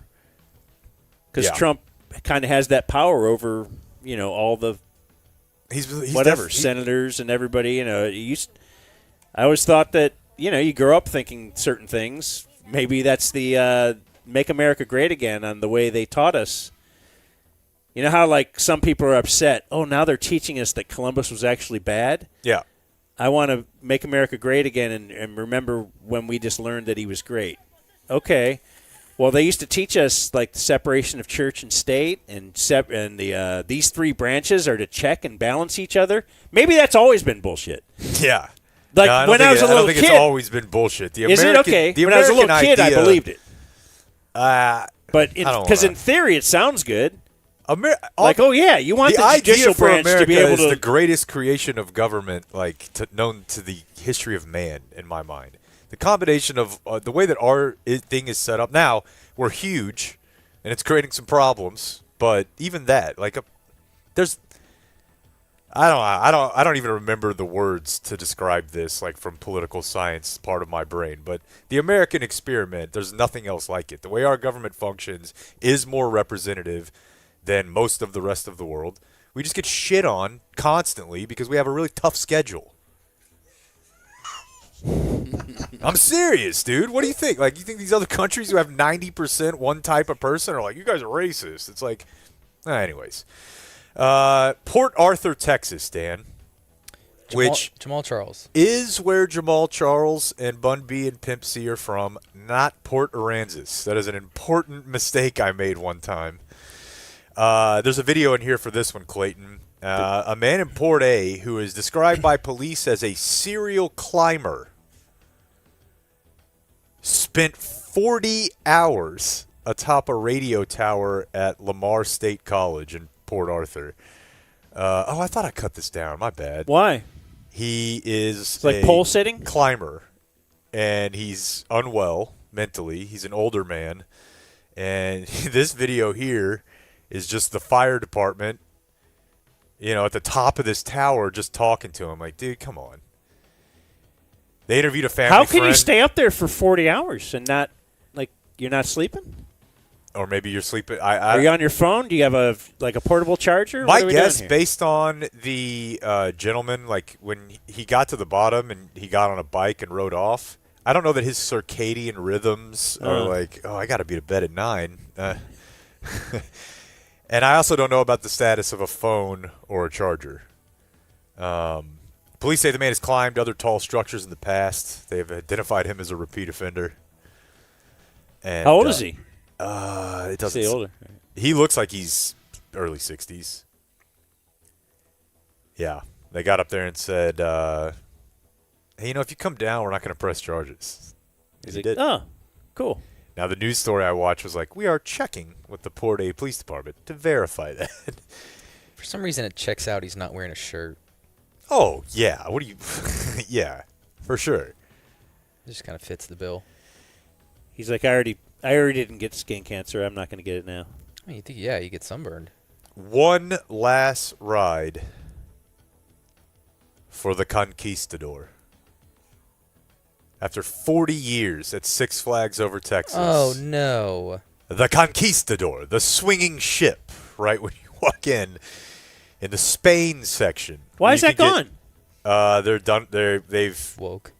because Trump kind of has that power over all the he's whatever senators and everybody. I always thought that you grow up thinking certain things. Maybe that's the "Make America Great Again" on the way they taught us. You know how some people are upset. Oh, now they're teaching us that Columbus was actually bad. Yeah. I want to make America great again and remember when we just learned that he was great. Okay. Well, they used to teach us the separation of church and state and these three branches are to check and balance each other. Maybe that's always been bullshit. Yeah. When I was a little kid. I don't think it's always been bullshit. Is it? Okay. When I was a little kid, I believed it. But because in theory it sounds good. You want the judicial branch to be able to. Is the greatest creation of government, known to the history of man, in my mind. The combination of the way that our thing is set up now, we're huge, and it's creating some problems. But even that, there's, I don't even remember the words to describe this, from political science part of my brain. But the American experiment, there's nothing else like it. The way our government functions is more representative than most of the rest of the world. We just get shit on constantly because we have a really tough schedule. I'm serious, dude. What do you think? You think these other countries who have 90% one type of person are you guys are racist? It's anyways. Port Arthur, Texas, Dan. Jamal Charles. Is where Jamal Charles and Bun B and Pimp C are from, not Port Aransas. That is an important mistake I made one time. There's a video in here for this one, Clayton. A man in Port A who is described by police as a serial climber spent 40 hours atop a radio tower at Lamar State College in Port Arthur. I thought I cut this down. My bad. Why? He is a pole sitting climber, and he's unwell mentally. He's an older man, and this video here is just the fire department, at the top of this tower just talking to him. Dude, come on. They interviewed a family friend. How can you stay up there for 40 hours and not, you're not sleeping? Or maybe you're sleeping. Are you on your phone? Do you have a portable charger? My guess, based on the gentleman, when he got to the bottom and he got on a bike and rode off, I don't know that his circadian rhythms are I got to be to bed at 9. And I also don't know about the status of a phone or a charger. Police say the man has climbed other tall structures in the past. They have identified him as a repeat offender. And, how old is he? It doesn't. Say older. He looks like he's early 60s. Yeah, they got up there and said, "Hey, if you come down, we're not going to press charges." He did. Oh, cool. Now, the news story I watched was we are checking with the Port A Police Department to verify that. For some reason, it checks out he's not wearing a shirt. Oh, yeah. What do you... yeah, for sure. It just kind of fits the bill. He's like, I already didn't get skin cancer. I'm not going to get it now. You think, you get sunburned. One last ride for the Conquistador. After 40 years at Six Flags Over Texas. Oh, no. The Conquistador, the swinging ship, right when you walk in the Spain section. Why is that gone? They're done. They've woke.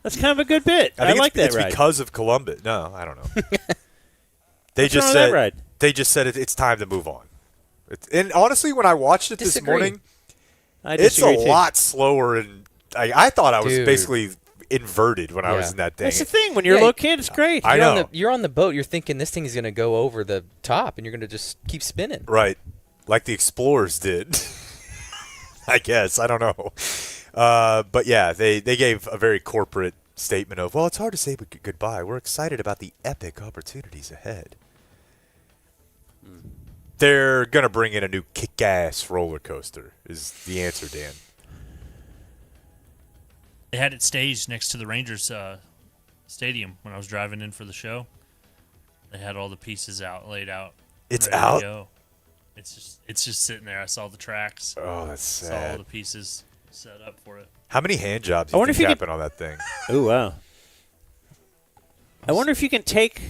That's kind of a good bit. I like that it's ride. Because of Columbus. No, I don't know. They What's just wrong with said that ride? They just said it's time to move on. And honestly, when I watched it this morning, it's a lot slower. And I thought I was basically inverted when I was in that thing. That's the thing. When you're a little kid, it's great. I know. You're on the boat. You're thinking this thing is going to go over the top, and you're going to just keep spinning. Right. Like the Explorers did. I guess. I don't know. But yeah, they gave a very corporate statement of, well, it's hard to say goodbye. We're excited about the epic opportunities ahead. They're going to bring in a new kick-ass roller coaster is the answer, Dan. They had it staged next to the Rangers stadium when I was driving in for the show. They had all the pieces laid out. It's ready to out? go. It's just sitting there. I saw the tracks. Oh, that's Saw sad. all the pieces set up for it. How many hand jobs I do you wonder think if you happen on that thing? Oh, wow. I wonder if you can take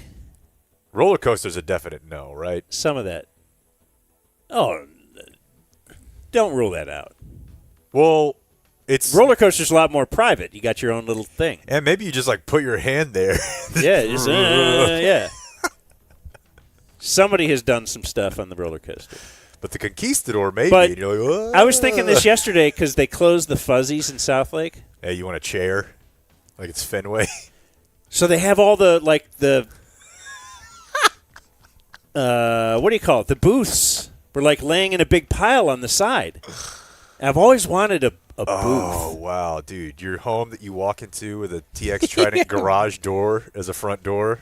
Roller coaster's a definite no, right? some of that. Oh, don't rule that out. Well, it's Roller coaster's a lot more private. You got your own little thing. and maybe you just like put your hand there. Yeah, just, yeah. Somebody has done some stuff on the roller coaster. But the Conquistador, maybe. But and you're like, "Whoa." I was thinking this yesterday because they closed the Fuzzies in South Lake. Hey, you want a chair? Like it's Fenway? So they have all the what do you call it? The booths were like laying in a big pile on the side. And I've always wanted a booth. Oh, wow, dude. Your home that you walk into with a TX Trident garage door as a front door,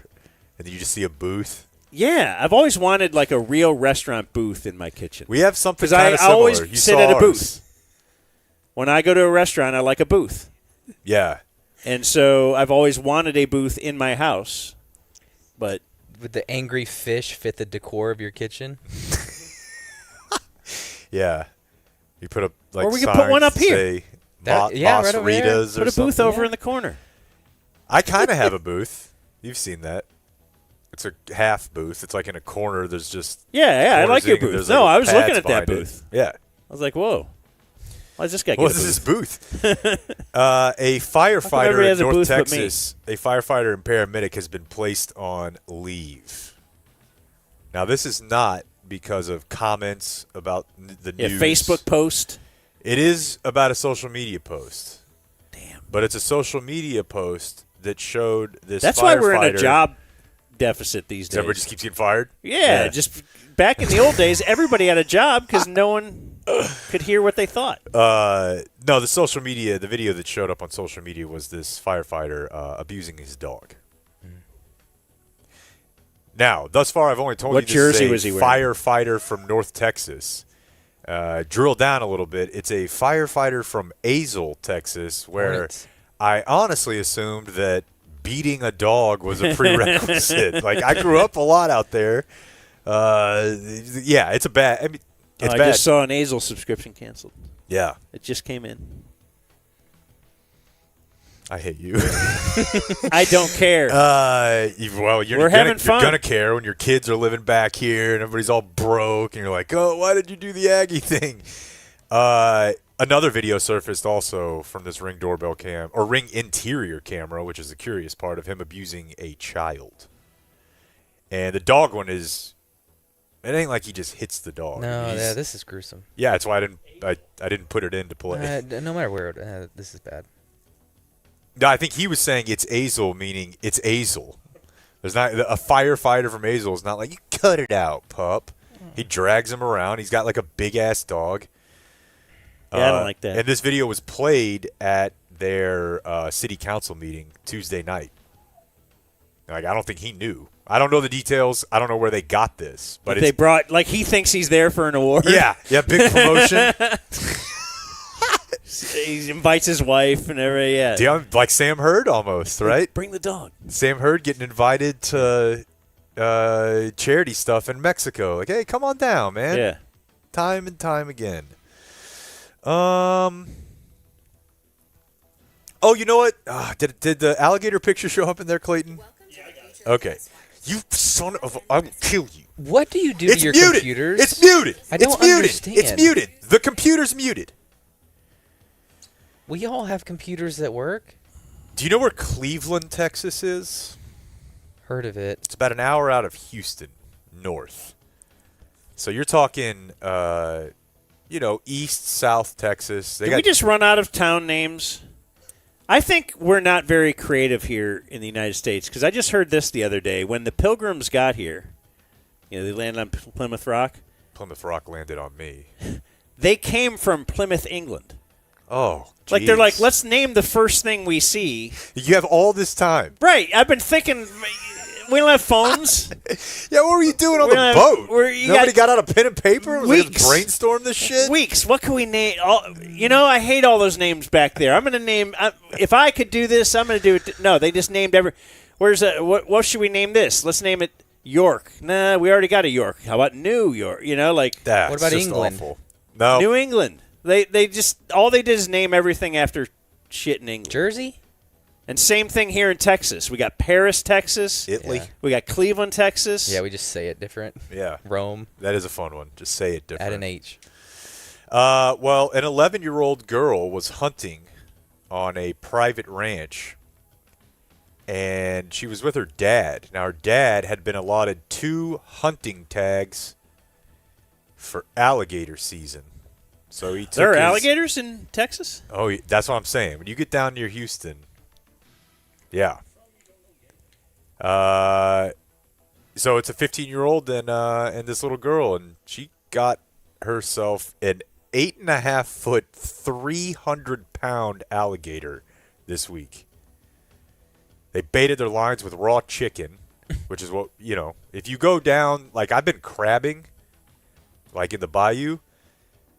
and then you just see a booth. Yeah, I've always wanted like a real restaurant booth in my kitchen. We have something because I kinda similar. always You sit saw at a ours. booth. When I go to a restaurant, I like a booth. Yeah. And so I've always wanted a booth in my house, but Would the angry fish fit the decor of your kitchen? Yeah. You put up like or we could put one up signs here. that say Boss right over there. Ritas or Put a booth something. over in the corner. I kind of have a booth. You've seen that. It's a half booth. It's like in a corner. There's just Yeah, I corners like your in, and booth. there's, No, like, I was looking pads at that behind it. booth. Yeah. I was like, whoa. Why does this guy get What a is booth? this booth? A firefighter everybody in has a North booth but me? Texas, a firefighter and paramedic has been placed on leave. Now, this is not because of comments about the Yeah, news. Facebook post. It is about a social media post. Damn. But it's a social media post that showed this That's firefighter. why we're in a job deficit these days. Everybody just keeps getting fired? Yeah, just back in the old days, everybody had a job because no one could hear what they thought. No, the social media, the video that showed up on social media was this firefighter abusing his dog. Now, thus far, I've only told What you jersey this was he is a wearing? firefighter from North Texas. Drill down a little bit. It's a firefighter from Azle, Texas, where I honestly assumed that beating a dog was a prerequisite. Like, I grew up a lot out there. Yeah, it's a bad. I mean, it's I bad. just saw an Azle subscription canceled. Yeah. It just came in. I hate you. I don't care. Well, you're having fun. You're gonna care when your kids are living back here and everybody's all broke, and you're like, "Oh, why did you do the Aggie thing?" Another video surfaced also from this Ring doorbell cam or Ring interior camera, which is the curious part of him abusing a child. And the dog one is. It ain't like he just hits the dog. No, yeah, this is gruesome. Yeah, that's why I didn't put it into play. No matter where, this is bad. No, I think he was saying it's Azle, meaning it's Azle. There's not a firefighter from Azle is not like you cut it out, pup. He drags him around. He's got like a big ass dog. Yeah, I don't like that. And this video was played at their city council meeting Tuesday night. Like, I don't think he knew. I don't know the details. I don't know where they got this, but they brought like he thinks he's there for an award. Yeah, big promotion. He invites his wife and everything. Yeah, like Sam Hurd almost, right? Bring the dog. Sam Hurd getting invited to charity stuff in Mexico. Like, hey, come on down, man. Yeah. Time and time again. Oh, you know what? Did the alligator picture show up in there, Clayton? Yeah, I got it. Okay. You son of a... I will kill you. What do you do to your muted. computers? It's muted. I don't it's muted. understand. It's muted. The computer's muted. We all have computers that work. Do you know where Cleveland, Texas is? Heard of it. It's about an hour out of Houston, north. So you're talking, east, south Texas. Did we just run out of town names? I think we're not very creative here in the United States because I just heard this the other day. When the Pilgrims got here, they landed on Plymouth Rock. Plymouth Rock landed on me. They came from Plymouth, England. Oh, geez. Like, they're like, let's name the first thing we see. You have all this time. Right. I've been thinking, don't have phones. Yeah, what were you doing on the boat? Nobody got out a pen and paper? Was it brainstorm this shit? Weeks. What can we name? I hate all those names back there. I'm going to name. If I could do this, I'm going to do it. No, they just named every. What should we name this? Let's name it York. Nah, we already got a York. How about New York? What about England? Awful. No. New England. They just all they did is name everything after shit in England. Jersey. And same thing here in Texas. We got Paris, Texas. Italy. Yeah. We got Cleveland, Texas. Yeah, we just say it different. Yeah. Rome. That is a fun one. Just say it different. Add an H. Well, an 11-year-old girl was hunting on a private ranch, and she was with her dad. Now, her dad had been allotted 2 hunting tags for alligator season. So he took There are alligators in Texas? Oh, that's what I'm saying. When you get down near Houston, yeah. So it's a 15-year-old and this little girl, and she got herself an 8.5-foot, 300-pound alligator this week. They baited their lines with raw chicken, which is what, if you go down, like I've been crabbing, like in the bayou,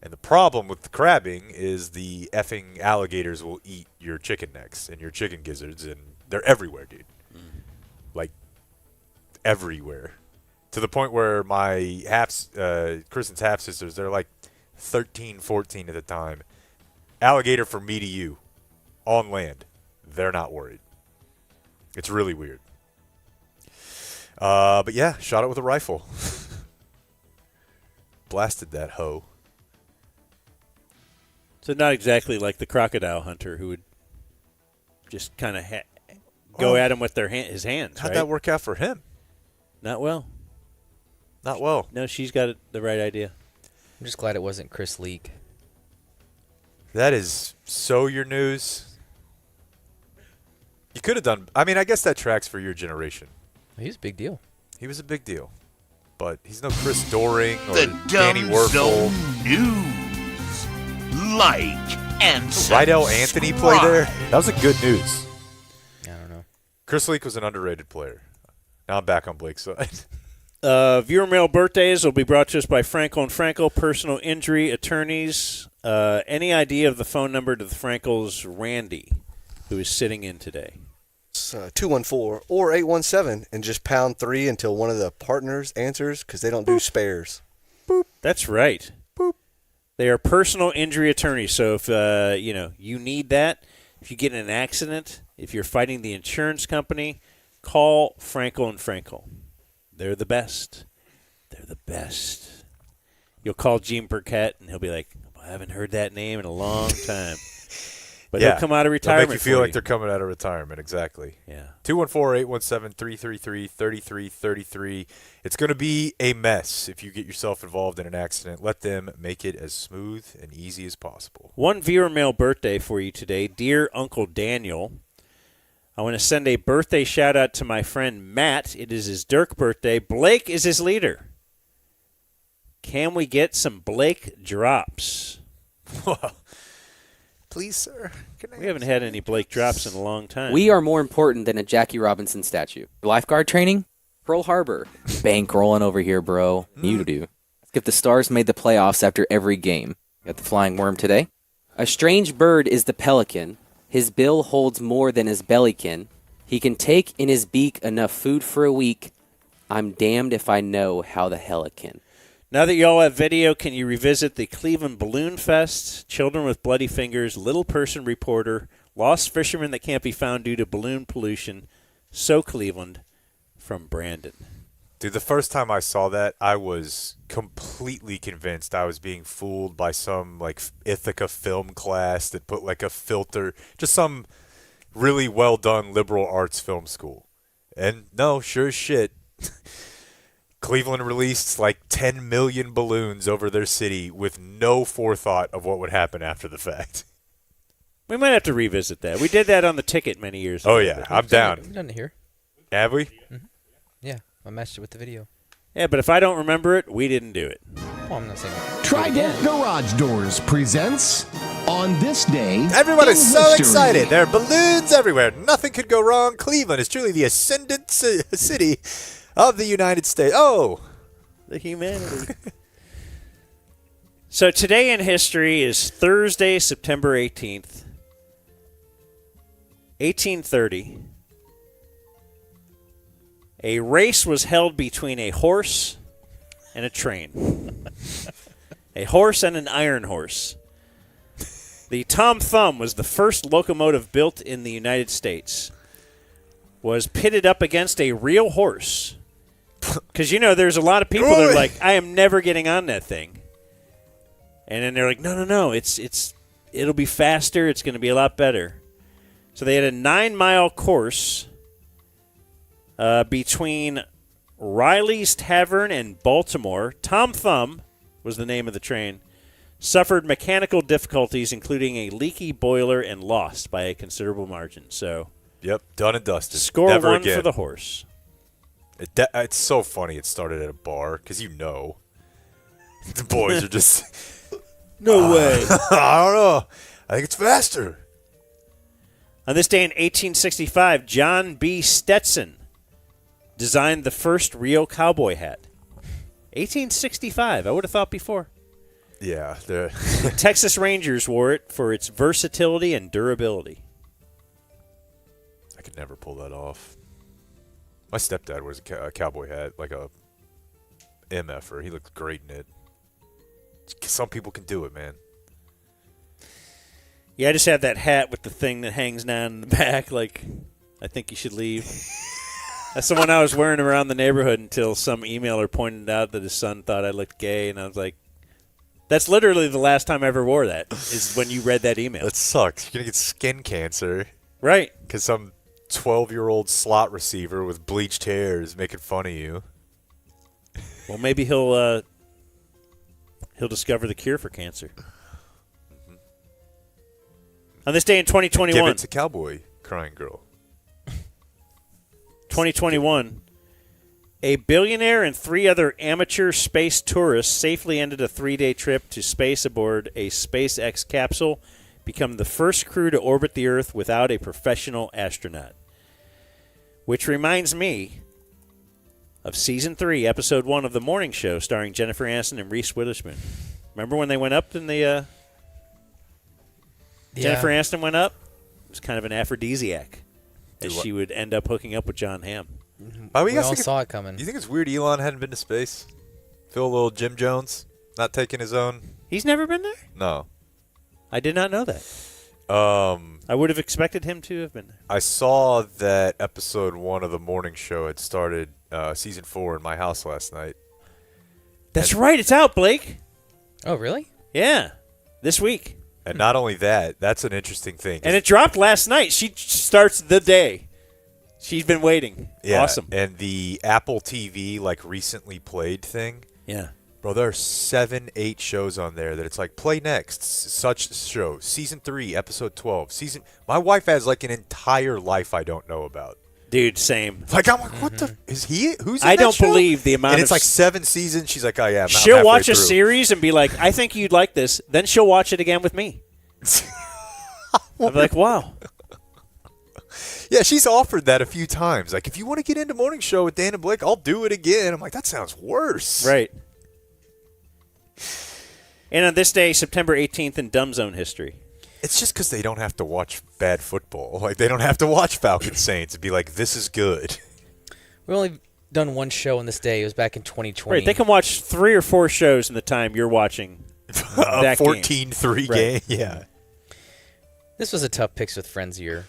and the problem with the crabbing is the effing alligators will eat your chicken necks and your chicken gizzards, and they're everywhere, dude. Like, everywhere. To the point where my Kristen's half-sisters, they're like 13, 14 at the time. Alligator from me to you. On land. They're not worried. It's really weird. But yeah, shot it with a rifle. Blasted that hoe. So not exactly like the crocodile hunter who would just kind of go at him with his hands. How'd right? that work out for him? Not well. Not well. No, she's got the right idea. I'm just glad it wasn't Chris Leak. That is so your news. You could have done. I mean, I guess that tracks for your generation. He's a big deal. He was a big deal. But he's no Chris Doring or The Danny Dumb Werfel. Zone News. Like and Rydell Anthony play there? That was a good news. I don't know. Chris Leak was an underrated player. Now I'm back on Blake's side. Viewer mail birthdays will be brought to us by Frankel & Frankel, personal injury attorneys. Any idea of the phone number to the Frankel's Randy, who is sitting in today? It's 214 or 817, and just pound 3 until one of the partners answers, because they don't do spares. Boop. That's right. Boop. They are personal injury attorneys. So if you need that, if you get in an accident, if you're fighting the insurance company, call Frankel & Frankel. They're the best. They're the best. You'll call Gene Burkett, and he'll be like, I haven't heard that name in a long time. But yeah, they'll come out of retirement. They'll make you feel like they're coming out of retirement, exactly. Yeah. 214-817-333-3333. It's going to be a mess if you get yourself involved in an accident. Let them make it as smooth and easy as possible. One viewer mail birthday for you today. Dear Uncle Daniel, I want to send a birthday shout-out to my friend Matt. It is his Dirk birthday. Blake is his leader. Can we get some Blake drops? Please, sir. We haven't had any Blake drops in a long time. We are more important than a Jackie Robinson statue. Lifeguard training? Pearl Harbor. Bankrolling over here, bro. You do. If the Stars made the playoffs after every game. Got the flying worm today. A strange bird is the pelican. His bill holds more than his belly can. He can take in his beak enough food for a week. I'm damned if I know how the hell it can. Now that you all have video, can you revisit the Cleveland Balloon Fest, Children with Bloody Fingers, Little Person Reporter, Lost Fisherman That Can't Be Found Due to Balloon Pollution, So Cleveland, from Brandon. Dude, the first time I saw that, I was completely convinced I was being fooled by some, Ithaca film class that put, a filter, just some really well-done liberal arts film school. And no, sure as shit, Cleveland released 10 million balloons over their city with no forethought of what would happen after the fact. We might have to revisit that. We did that on the ticket many years ago. Oh, yeah. I'm down. We've done it here. Have we? Mm-hmm. Yeah. I matched it with the video. Yeah, but if I don't remember it, we didn't do it. Well, I'm not saying that. Trident Garage Doors presents On this day, Everyone in is so history. excited. There are balloons everywhere. Nothing could go wrong. Cleveland is truly the ascendant city of the United States. Oh, the humanity. So today in history is Thursday, September 18th, 1830. A race was held between a horse and a train. A horse and an iron horse. The Tom Thumb was the first locomotive built in the United States. Was pitted up against a real horse. Because, there's a lot of people that are like, I am never getting on that thing. And then they're like, no, it'll be faster. It's going to be a lot better. So they had a 9-mile course between Riley's Tavern and Baltimore. Tom Thumb was the name of the train. Suffered mechanical difficulties, including a leaky boiler, and lost by a considerable margin. So, yep, done and dusted. Score Never 1 again. for the horse. It's so funny it started at a bar, because the boys are just... No way. I don't know. I think it's faster. On this day in 1865, John B. Stetson designed the first real cowboy hat. 1865. I would have thought before. Yeah. The Texas Rangers wore it for its versatility and durability. I could never pull that off. My stepdad wears a cowboy hat, like a MFer. He looked great in it. Some people can do it, man. Yeah, I just have that hat with the thing that hangs down in the back. Like, I think you should leave. That's the one I was wearing around the neighborhood until some emailer pointed out that his son thought I looked gay, and I was like, that's literally the last time I ever wore that, is when you read that email. That sucks. You're going to get skin cancer. Right. Because some 12-year-old slot receiver with bleached hair is making fun of you. Well, maybe he'll discover the cure for cancer. Mm-hmm. On this day in 2021. Give it to Cowboy Crying Girl. 2021. A billionaire and 3 other amateur space tourists safely ended a 3-day trip to space aboard a SpaceX capsule, become the first crew to orbit the Earth without a professional astronaut. Which reminds me of Season 3, Episode 1 of The Morning Show, starring Jennifer Aniston and Reese Witherspoon. Remember when they went up in the... Jennifer Aniston went up? It was kind of an aphrodisiac, as she would end up hooking up with John Hamm. We all saw it coming. Do you think it's weird Elon hadn't been to space? Feel a little Jim Jones not taking his own? He's never been there? No. I did not know that. I would have expected him to have been there. I saw that Episode 1 of The Morning Show had started Season 4 in my house last night. That's right. It's out, Blake. Oh, really? Yeah. This week. And not only that, that's an interesting thing. And it dropped last night. She starts the day. She's been waiting. Yeah, Awesome. And the Apple TV, recently played thing. Yeah. Bro, there are 7-8 shows on there that it's like, play next, such show. Season 3, Episode 12. My wife has, an entire life I don't know about. Dude, same. I'm like, what the? Is he? Who's in I that don't show? belive the amount and it's of... 7 seasons. She's like, oh, yeah, I'm she'll halfway watch a through. series and be like, I think you'd like this. Then she'll watch it again with me. I'm like, wow. Yeah, she's offered that a few times. Like, if you want to get into Morning Show with Dan and Blake, I'll do it again. I'm like, that sounds worse. Right. And on this day, September 18th, in Dumb Zone history. It's just because they don't have to watch bad football. Like, they don't have to watch Falcons Saints and be like, this is good. We've only done one show on this day. It was back in 2020. Right, they can watch 3 or 4 shows in the time you're watching that 14-3 game. Yeah. This was a tough Picks with Friends year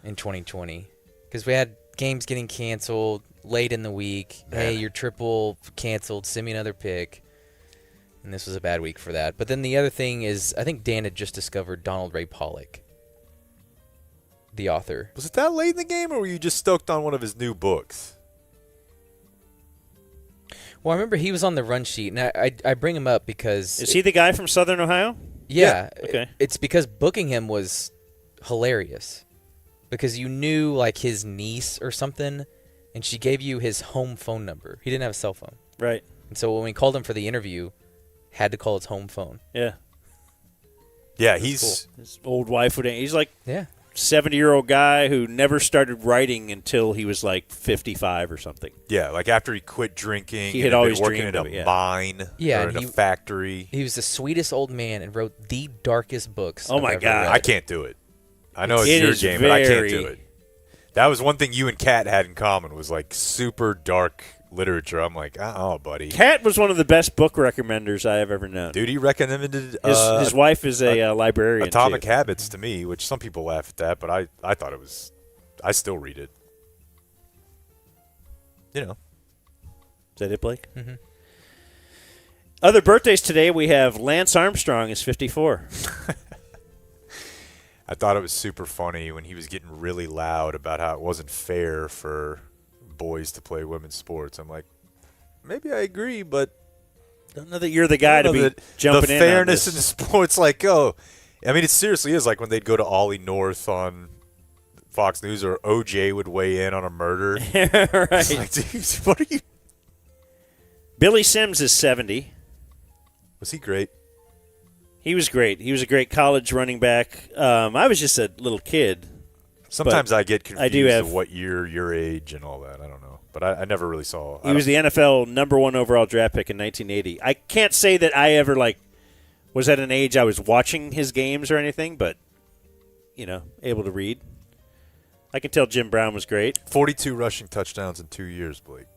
in 2020 because we had games getting canceled late in the week. Man. Hey, your triple canceled. Send me another pick. And this was a bad week for that. But then the other thing is, I think Dan had just discovered Donald Ray Pollock, the author. Was it that late in the game, or were you just stoked on one of his new books? Well, I remember he was on the run sheet, and I bring him up because... Is he the guy from Southern Ohio? Yeah. Okay. It's because booking him was hilarious. Because you knew, his niece or something, and she gave you his home phone number. He didn't have a cell phone. Right. And so when we called him for the interview, had to call his home phone. Yeah. Yeah, he's his old wife would. He's like 70-year-old guy who never started writing until he was like 55 or something. Yeah, like after he quit drinking, he had always been working dreamed in of a it, mine or in a factory. He was the sweetest old man and wrote the darkest books. Oh my I've ever God. read. I can't do it. I know It it's is your game, but I can't very- do it. That was one thing you and Kat had in common was like super dark literature. I'm like, oh, buddy. Cat was one of the best book recommenders I have ever known. Dude, he recommended his wife is a librarian. Atomic too. Habits to me, which some people laugh at that, but I thought it was. I still read it. You know. Is that it, Blake? Mm-hmm. Other birthdays today, we have Lance Armstrong is 54. I thought it was super funny when he was getting really loud about how it wasn't fair for boys to play women's sports. I'm like, maybe I agree, but don't know that you're the guy to be jumping the in on fairness this. in sports, like, I mean, it seriously is like when they'd go to Ollie North on Fox News, or OJ would weigh in on a murder. Right. It's like, dude, what are you? Billy Sims is 70. Was he great? He was great. He was a great college running back. I was just a little kid. Sometimes I get confused have of what year, your age, and all that. I don't know. But I never really saw. He was the NFL #1 overall draft pick in 1980. I can't say that I ever was at an age I was watching his games or anything, but able to read. I can tell Jim Brown was great. 42 rushing touchdowns in 2 years, Blake.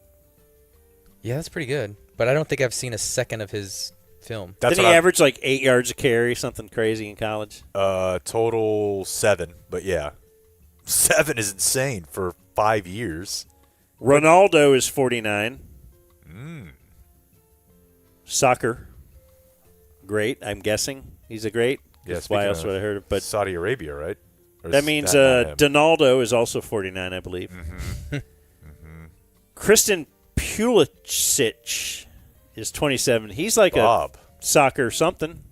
Yeah, that's pretty good. But I don't think I've seen a second of his film. Didn't he average 8 yards a carry, something crazy in college? Total 7, but yeah. 7 is insane for 5 years. Ronaldo is 49. Soccer. Great, I'm guessing. He's a great. Yeah, why else would I heard of? But Saudi Arabia, right? Or that is means that not him? Donaldo is also 49, I believe. Kristen Pulisic is 27. He's like Bob. a soccer something.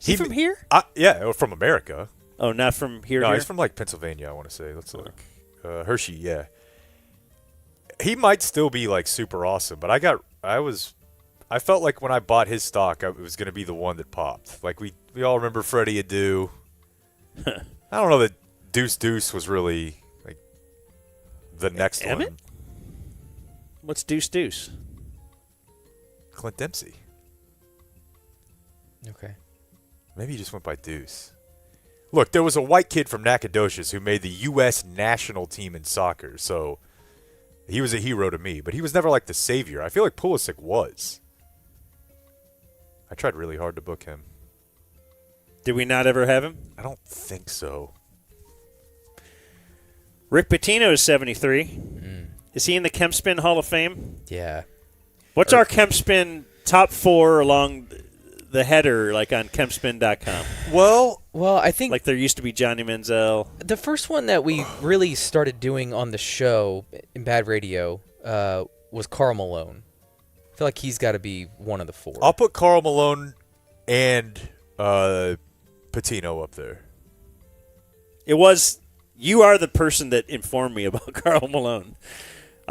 Is he from here? Yeah, from America. Oh, not from here? No, here? he's from Pennsylvania, I want to say. Let's look. Hershey, yeah. He might still be super awesome, but I felt like when I bought his stock, it was going to be the one that popped. Like we all remember Freddie Adu. I don't know that Deuce was really the next Emmett? one. What's Deuce? Clint Dempsey. Okay. Maybe he just went by Deuce. Look, there was a white kid from Nacogdoches who made the U.S. national team in soccer, so he was a hero to me. But he was never the savior. I feel like Pulisic was. I tried really hard to book him. Did we not ever have him? I don't think so. Rick Pitino is 73. Is he in the Kempspin Hall of Fame? Yeah. What's our Kempspin top 4 along the header, on Kempspin.com? Well, I think there used to be Johnny Manziel. The first one that we really started doing on the show in Bad Radio was Karl Malone. I feel like he's got to be one of the 4. I'll put Karl Malone and Patino up there. You are the person that informed me about Karl Malone.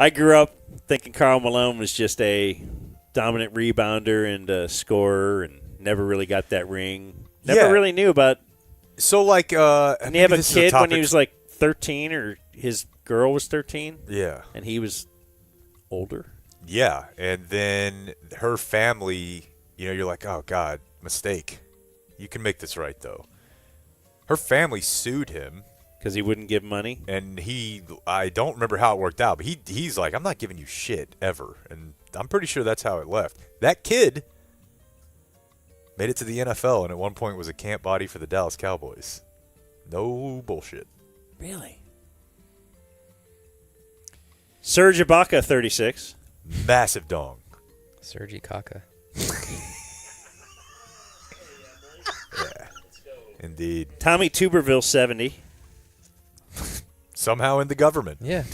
I grew up thinking Karl Malone was just a dominant rebounder and a scorer and never really got that ring. Never really knew about. So, and he have a kid when he was 13 or his girl was 13? Yeah. And he was older? Yeah. And then her family, you're like, oh, God, mistake. You can make this right, though. Her family sued him. Because he wouldn't give money? And I don't remember how it worked out, but he's like, I'm not giving you shit ever. And I'm pretty sure that's how it left. That kid made it to the NFL and at one point was a camp body for the Dallas Cowboys. No bullshit. Really? Serge Ibaka, 36. Massive dong. Serge Ibaka. Yeah. Indeed. Tommy Tuberville, 70. Somehow in the government. Yeah.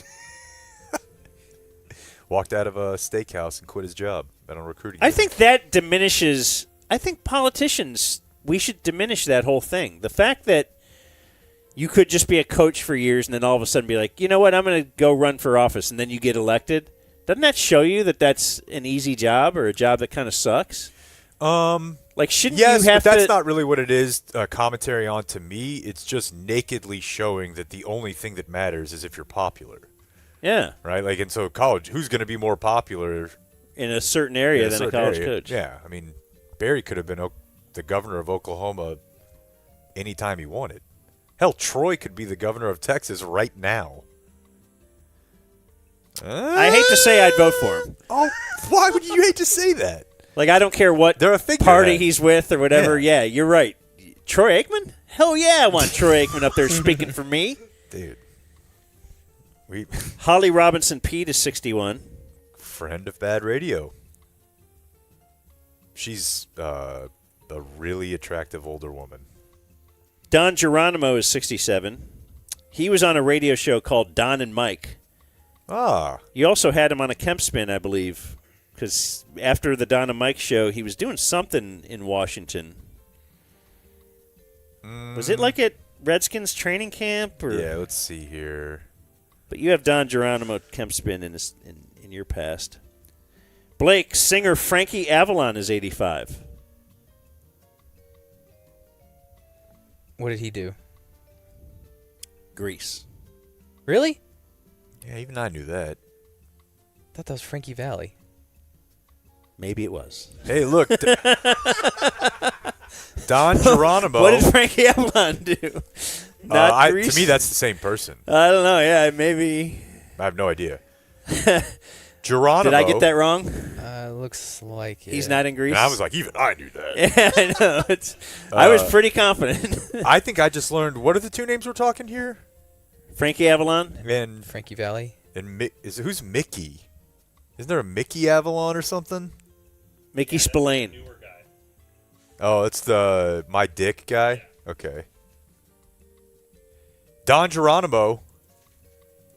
Walked out of a steakhouse and quit his job. Been on recruiting. I think that diminishes. I think politicians, we should diminish that whole thing. The fact that you could just be a coach for years and then all of a sudden be like, you know what, I'm going to go run for office, and then you get elected. Doesn't that show you that that's an easy job or a job that kind of sucks? Like, shouldn't Yes, you have but that's to? not really what it is. Commentary on to me, it's just nakedly showing that the only thing that matters is if you're popular. Yeah. Right. Like, and so college, who's going to be more popular In a certain area than a college coach. Yeah. I mean, Barry could have been the governor of Oklahoma anytime he wanted. Hell, Troy could be the governor of Texas right now. I hate to say I'd vote for him. Oh, why would you hate to say that? Like, I don't care what party he's with or whatever. Yeah, you're right. Troy Aikman? Hell yeah, I want Troy Aikman up there speaking for me. Dude. Holly Robinson Pete is 61. Friend of Bad Radio. She's a really attractive older woman. Don Geronimo is 67. He was on a radio show called Don and Mike. Ah. You also had him on a Kemp spin, I believe, because after the Don and Mike show, he was doing something in Washington. Was it like at Redskins training camp? Or? Yeah, let's see here. But you have Don Geronimo Kemp spin in your past. Blake, singer Frankie Avalon is 85. What did he do? Grease. Really? Yeah, even I knew that. I thought that was Frankie Valli. Maybe it was. Hey, look. Don Geronimo. What did Frankie Avalon do? Not Grease? To me, that's the same person. I don't know. Yeah, maybe. I have no idea. Geronimo. Did I get that wrong? Looks like it. He's not in Grease? And I was like, even I knew that. Yeah, I know. I was pretty confident. I think I just learned, what are the two names we're talking here? Frankie Avalon? And Frankie Valli. And who's Mickey? Isn't there a Mickey Avalon or something? Mickey Spillane. Oh, it's the My Dick guy? Okay. Don Geronimo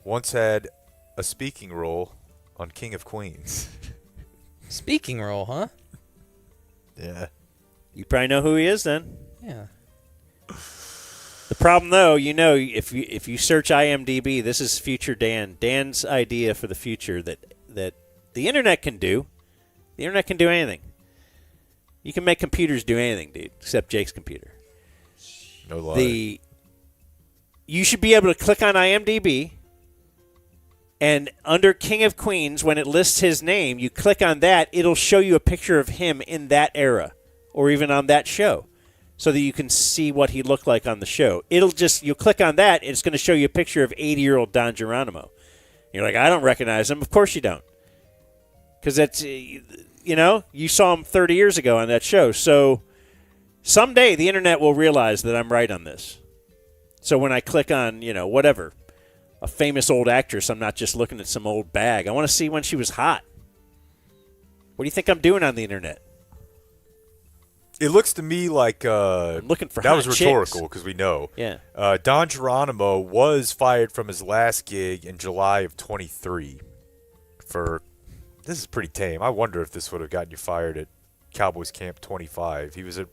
once had a speaking role on King of Queens. Speaking role, huh? Yeah. You probably know who he is then. Yeah. The problem, though, if you search IMDb, this is future Dan. Dan's idea for the future that the internet can do. The internet can do anything. You can make computers do anything, dude, except Jake's computer. No lie. You should be able to click on IMDb, and under King of Queens, when it lists his name, you click on that, it'll show you a picture of him in that era, or even on that show, so that you can see what he looked like on the show. You'll click on that, and it's going to show you a picture of 80-year-old Don Geronimo. You're like, I don't recognize him. Of course you don't. Because that's, you saw him 30 years ago on that show. So someday the internet will realize that I'm right on this. So when I click on, whatever, a famous old actress, I'm not just looking at some old bag. I want to see when she was hot. What do you think I'm doing on the internet? It looks to me like I'm looking for that hot was rhetorical because we know. Yeah. Don Geronimo was fired from his last gig in July of 23 for this is pretty tame. I wonder if this would have gotten you fired at Cowboys Camp 25. He was at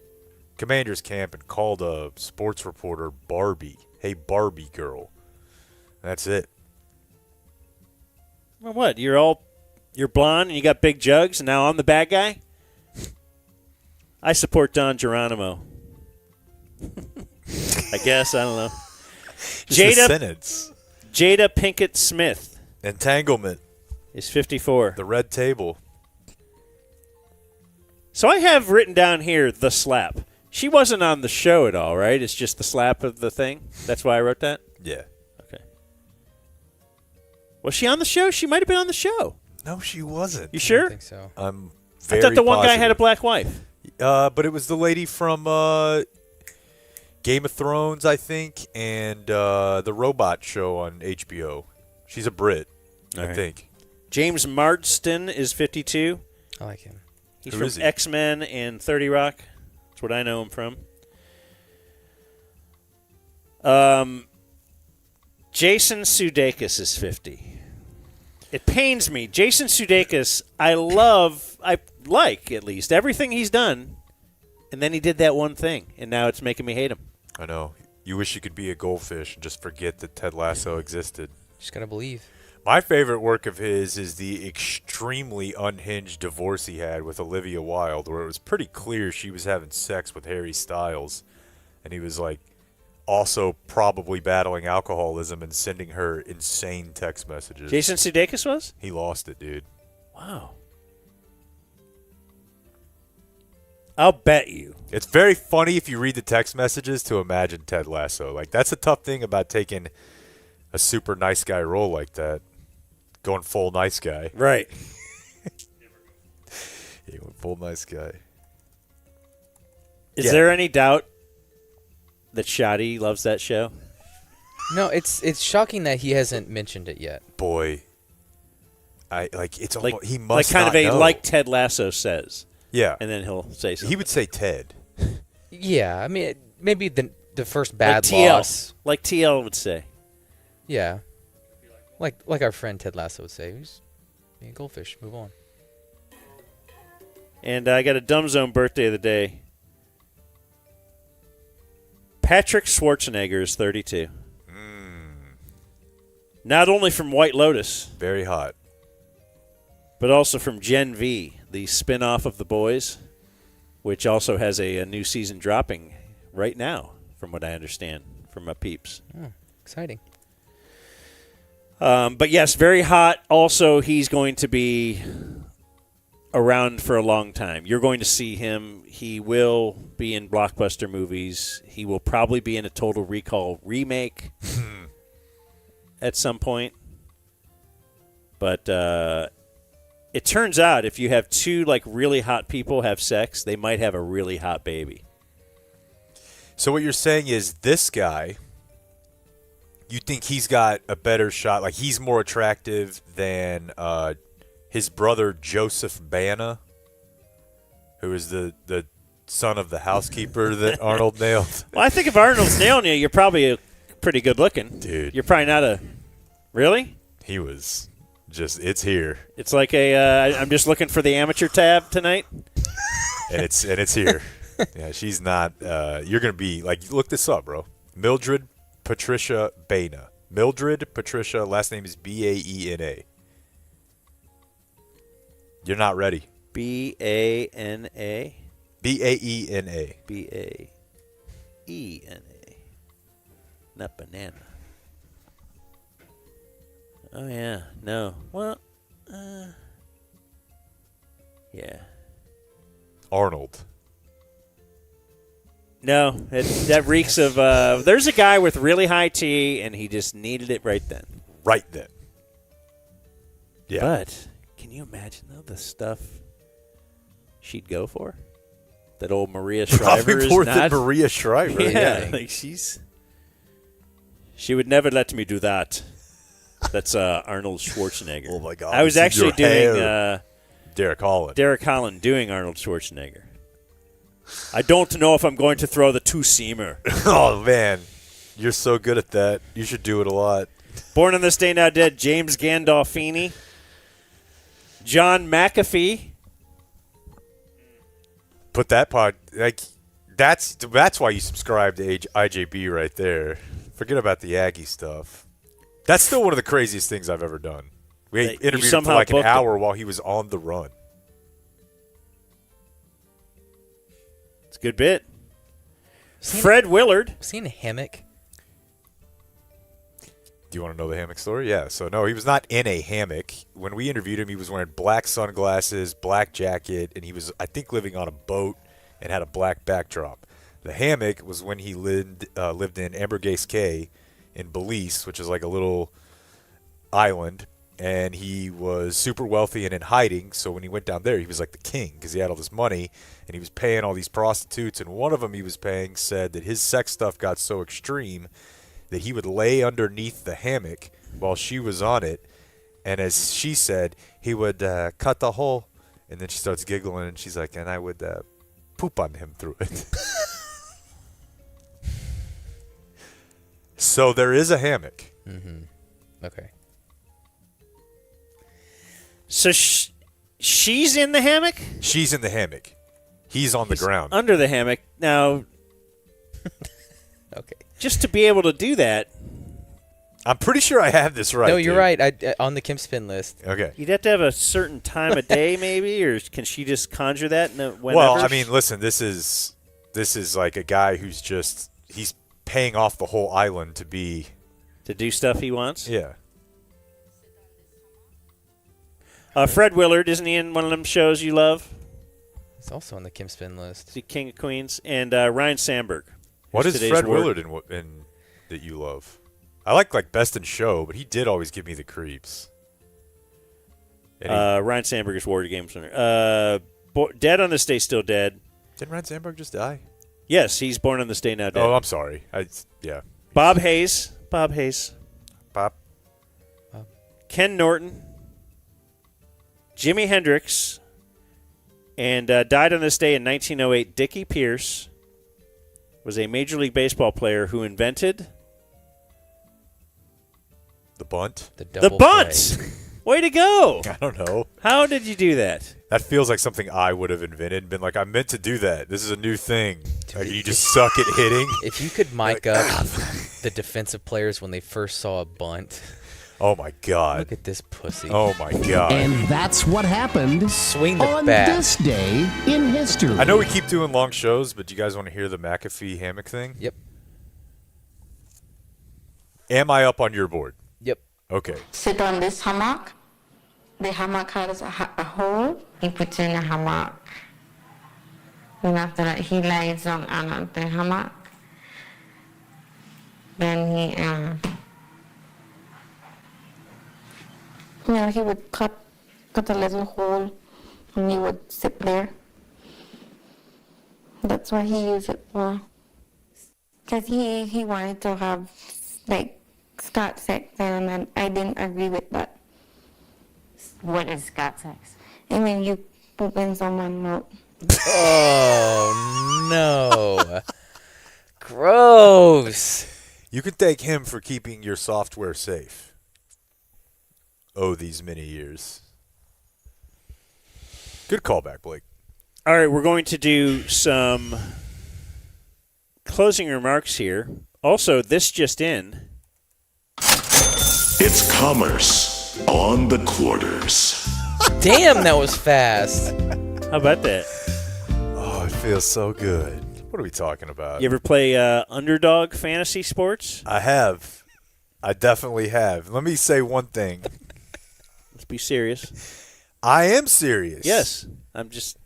Commander's Camp and called a sports reporter Barbie. Hey, Barbie girl. That's it. Well, what? You're blonde and you got big jugs and now I'm the bad guy? I support Don Geronimo. I guess. I don't know. Jada Pinkett Smith. Entanglement. Is 54. The red table. So I have written down here the slap. She wasn't on the show at all, right? It's just the slap of the thing? That's why I wrote that? Yeah. Okay. Was she on the show? She might have been on the show. No, she wasn't. You sure? I think so. I'm I very thought the one guy positive. had a black wife. But it was the lady from Game of Thrones, I think, and the Robot Show on HBO. She's a Brit, I think. James Marsden is 52. I like him. He's Who from is he? X-Men and 30 Rock. That's what I know him from. Jason Sudeikis is 50. It pains me. Jason Sudeikis, I like at least everything he's done, and then he did that one thing, and now it's making me hate him. I know. You wish you could be a goldfish and just forget that Ted Lasso existed. Just gotta believe. My favorite work of his is the extremely unhinged divorce he had with Olivia Wilde, where it was pretty clear she was having sex with Harry Styles, and he was like also probably battling alcoholism and sending her insane text messages. Jason Sudeikis was? He lost it, dude. Wow. I'll bet you. It's very funny if you read the text messages to imagine Ted Lasso. Like, that's a tough thing about taking a super nice guy role like that. Going full nice guy. Right. He went full nice guy. Is there any doubt that Shadi loves that show? No, it's shocking that he hasn't mentioned it yet. Boy. It's Like, almost, he must kind not of a know. like Ted Lasso says. Yeah. And then he'll say something. He would say Ted. Yeah, I mean, maybe the first bad like TL, loss. like TL would say. Yeah. Like our friend Ted Lasso would say. He's being a goldfish. Move on. And I got a Dumb Zone birthday of the day. Patrick Schwarzenegger is 32. Not only from White Lotus. Very hot. But also from Gen V, the spin-off of The Boys, which also has a new season dropping right now, from what I understand, from my peeps. Oh, exciting. But yes, very hot. Also, he's going to be around for a long time. You're going to see him. He will be in blockbuster movies. He will probably be in a Total Recall remake at some point. But it turns out if you have two like really hot people have sex, they might have a really hot baby. So what you're saying is this guy, you think he's got a better shot, like he's more attractive than his brother Joseph Banna, who is the son of the housekeeper that Arnold nailed? Well, I think if Arnold's nailing you, you're probably pretty good looking. Dude. You're probably not a... Really? He was just, it's here. It's like I'm just looking for the amateur tab tonight. And it's here. Yeah, she's not, you're going to be, like, look this up, bro. Mildred Patricia Baena. Mildred Patricia, last name is Baena. You're not ready. B-A-N-A? Baena. B-A-E-N-A. Not banana. Oh, yeah. No. Well, yeah. Arnold. No, that reeks of, there's a guy with really high T, and he just needed it right then. Right then. Yeah. But can you imagine, though, the stuff she'd go for? That old Maria Shriver Probably is more not. than Maria Shriver. Yeah, like she would never let me do that. That's Arnold Schwarzenegger. Oh, my God. I was actually doing Derek Holland. Derek Holland doing Arnold Schwarzenegger. I don't know if I'm going to throw the two-seamer. Oh, man. You're so good at that. You should do it a lot. Born on this day, now dead, James Gandolfini. John McAfee. Put that that's why you subscribe to IJB right there. Forget about the Aggie stuff. That's still one of the craziest things I've ever done. We interviewed him for like an hour while he was on the run. It's a good bit. Fred Willard. Was he in a hammock? Do you want to know the hammock story? Yeah. So, no, he was not in a hammock. When we interviewed him, he was wearing black sunglasses, black jacket, and he was, I think, living on a boat and had a black backdrop. The hammock was when he lived in Ambergris Cay in Belize, which is like a little island, and he was super wealthy and in hiding. So when he went down there, he was like the king because he had all this money, and he was paying all these prostitutes. And one of them he was paying said that his sex stuff got so extreme that he would lay underneath the hammock while she was on it, and as she said, he would cut the hole, and then she starts giggling, and she's like, and I would poop on him through it. So there is a hammock. Mm-hmm. Okay. So she's in the hammock? She's in the hammock. He's on the ground. Under the hammock. Now, okay. Just to be able to do that. I'm pretty sure I have this right. No, you're dude. right. On the Kim Spin list. Okay. You'd have to have a certain time of day, maybe, or can she just conjure that? Whenever? Well, I mean, listen, this is like a guy who's he's paying off the whole island to do stuff he wants. Yeah. Fred Willard, isn't he in one of them shows you love? He's also on the Kim Spin list. The King of Queens, and Ryan Sandberg. What is Fred Willard in that you love? I like Best in Show, but he did always give me the creeps. Ryan Sandberg is Warrior Games winner. Dead on This Day, Still Dead. Didn't Ryan Sandberg just die? Yes, he's Born on This Day, Now Dead. Oh, I'm sorry. Yeah. Bob Hayes. Bob. Ken Norton. Jimi Hendrix. And died on this day in 1908. Dickie Pierce was a Major League Baseball player who invented the bunt. The bunt. Way to go! I don't know. How did you do that? That feels like something I would have invented. Been like, I meant to do that. This is a new thing. Like, you just suck at hitting. If you could mic up the defensive players when they first saw a bunt. Oh my God! Look at this pussy. Oh my God! And that's what happened. Swing the on bat. This day in history. I know we keep doing long shows, but do you guys want to hear the McAfee hammock thing? Yep. Am I up on your board? Yep. Okay. Sit on this hammock. The hammock has a hole. He puts in a hammock. And after that, he lays on the hammock. Then he would cut a little hole, and he would sit there. That's what he used it for. Because he wanted to have, like, Scott sex, and I didn't agree with that. What is Scott sex? I mean, you poop in someone's mouth. Oh, no. Gross. You can thank him for keeping your software safe. Oh, these many years. Good callback, Blake. All right, we're going to do some closing remarks here. Also, this just in. It's commerce on the quarters. Damn, that was fast. How about that? Oh, it feels so good. What are we talking about? You ever play underdog fantasy sports? I have. I definitely have. Let me say one thing. Let's be serious. I am serious. Yes. I'm just...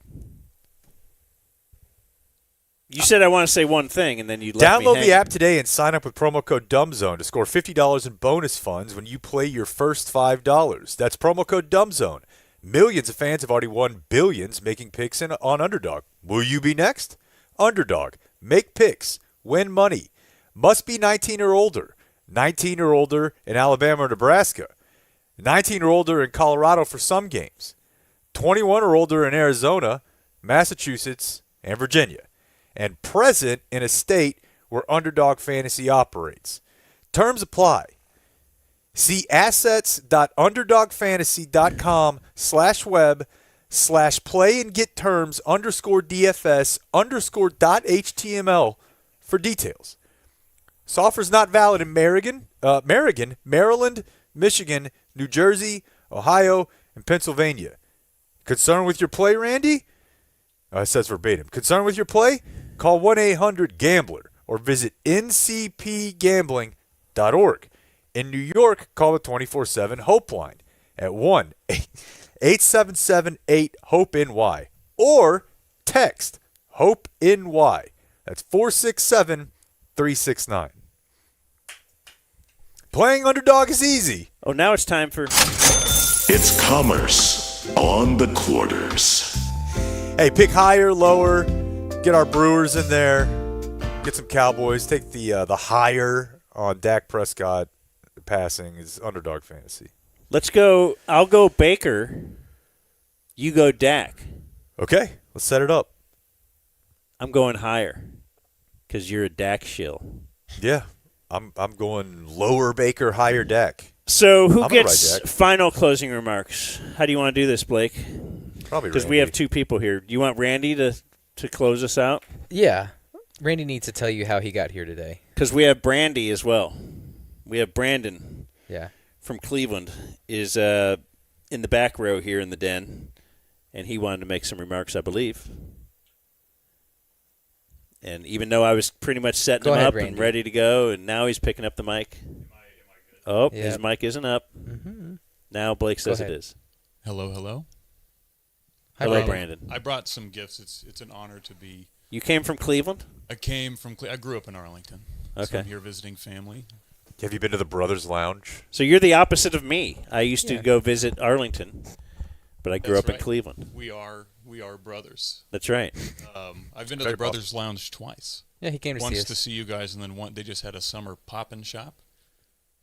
You said I want to say one thing, and then you left me Download hanging. the app today and sign up with promo code DUMBZONE to score $50 in bonus funds when you play your first $5. That's promo code DUMBZONE. Millions of fans have already won billions making picks on Underdog. Will you be next? Underdog. Make picks. Win money. Must be 19 or older. 19 or older in Alabama or Nebraska. 19 or older in Colorado for some games. 21 or older in Arizona, Massachusetts, and Virginia. And present in a state where Underdog Fantasy operates. Terms apply. See assets.underdogfantasy.com/web/play and get terms _DFS_.html for details. This offer is not valid in Maryland, Michigan, New Jersey, Ohio, and Pennsylvania. Concerned with your play, Randy? It says verbatim. Concerned with your play? Call 1-800-GAMBLER or visit ncpgambling.org. In New York, call the 24/7 Hope line at 1-877-8-HOPE-NY or text HOPE-NY. That's 467-369. Playing Underdog is easy. Oh, now it's time for... It's commerce on the quarters. Hey, pick higher, lower, get our Brewers in there, get some Cowboys, take the higher on Dak Prescott passing is Underdog Fantasy. Let's go. I'll go Baker. You go Dak. Okay, let's set it up. I'm going higher because you're a Dak shill. Yeah, I'm going lower Baker, higher Dak. So who I'm gets right, Dak. final closing remarks? How do you want to do this, Blake? Probably because we have two people here. Do you want Randy to close us out? Yeah. Randy needs to tell you how he got here today. Because we have Brandy as well. We have Brandon. Yeah. From Cleveland is in the back row here in the den, and he wanted to make some remarks, I believe. And even though I was pretty much setting him up and ready to go, and now he's picking up the mic. Oh, his mic isn't up. Mm-hmm. Now Blake says it is. Hello, hello. Hello, Brandon. I brought some gifts. It's an honor to be. You came from Cleveland? I came from. I grew up in Arlington. Okay. So I'm here visiting family. Have you been to the Brothers Lounge? So you're the opposite of me. I used to go visit Arlington, but I grew up in Cleveland. We are brothers. That's right. I've been to the Brothers Lounge twice. Yeah, he came to see us. Once to see you guys, and then they just had a summer pop-in shop.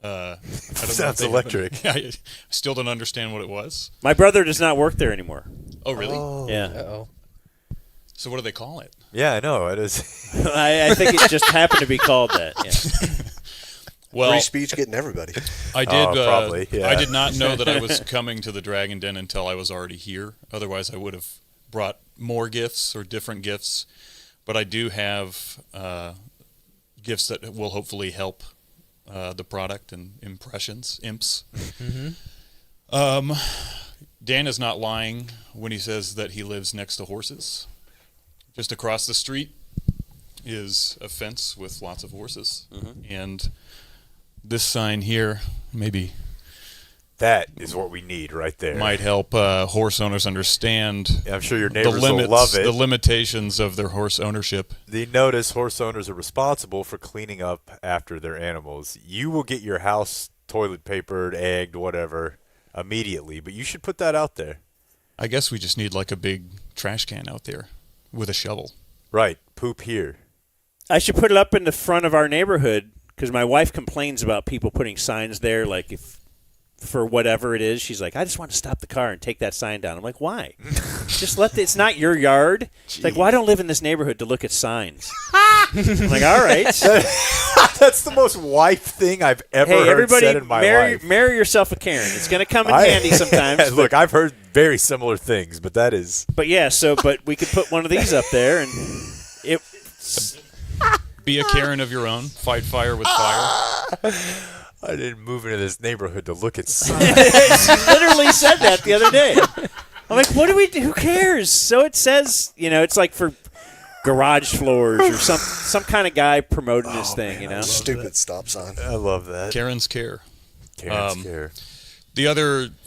Sounds electric. I still don't understand what it was. My brother does not work there anymore. Oh, really? Oh. Yeah. Uh-oh. So what do they call it? Yeah, I know. It is. I think it just happened to be called that. Yeah. Well, free speech getting everybody. I did. Probably. Yeah. I did not know that I was coming to the Dragon Den until I was already here. Otherwise, I would have brought more gifts or different gifts. But I do have gifts that will hopefully help the product and impressions, imps. Mm-hmm. Dan is not lying when he says that he lives next to horses. Just across the street is a fence with lots of horses. Mm-hmm. And this sign here, maybe that is what we need right there. Might help horse owners understand. Yeah, I'm sure your neighbors will love it. The limitations of their horse ownership. The notice horse owners are responsible for cleaning up after their animals. You will get your house toilet papered, egged, whatever, immediately, but you should put that out there. I guess we just need like a big trash can out there with a shovel. Right. Poop here. I should put it up in the front of our neighborhood because my wife complains about people putting signs there, like if for whatever it is. She's like, I just want to stop the car and take that sign down. I'm like, why? Just it's not your yard. It's like, well, I don't live in this neighborhood to look at signs. I'm like, all right. That's the most wife thing I've ever heard said in my life. Marry yourself a Karen. It's going to come in handy sometimes. Look, I've heard very similar things, but that is. But yeah, but we could put one of these up there and it. Be a Karen of your own. Fight fire with fire. I didn't move into this neighborhood to look at signs. She literally said that the other day. I'm like, what do we do? Who cares? So it says, it's like for garage floors or some kind of guy promoting this thing, man, stupid stop sign. I love that. Karen's care. Karen's care.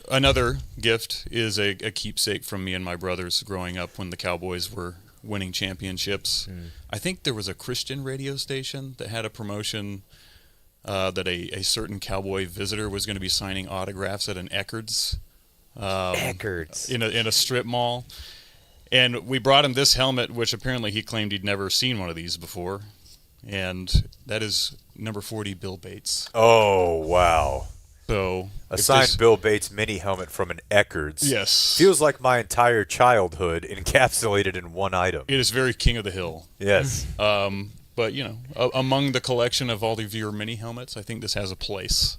Another gift is a keepsake from me and my brothers growing up when the Cowboys were winning championships. I think there was a Christian radio station that had a promotion that a certain Cowboy visitor was going to be signing autographs at an Eckerd's. Eckerd's. In a strip mall. And we brought him this helmet, which apparently he claimed he'd never seen one of these before. And that is number 40 Bill Bates. Oh, wow. So a signed Bill Bates mini helmet from an Eckerd's. Yes. Feels like my entire childhood encapsulated in one item. It is very king of the hill. Yes. But, among the collection of all of your mini helmets, I think this has a place.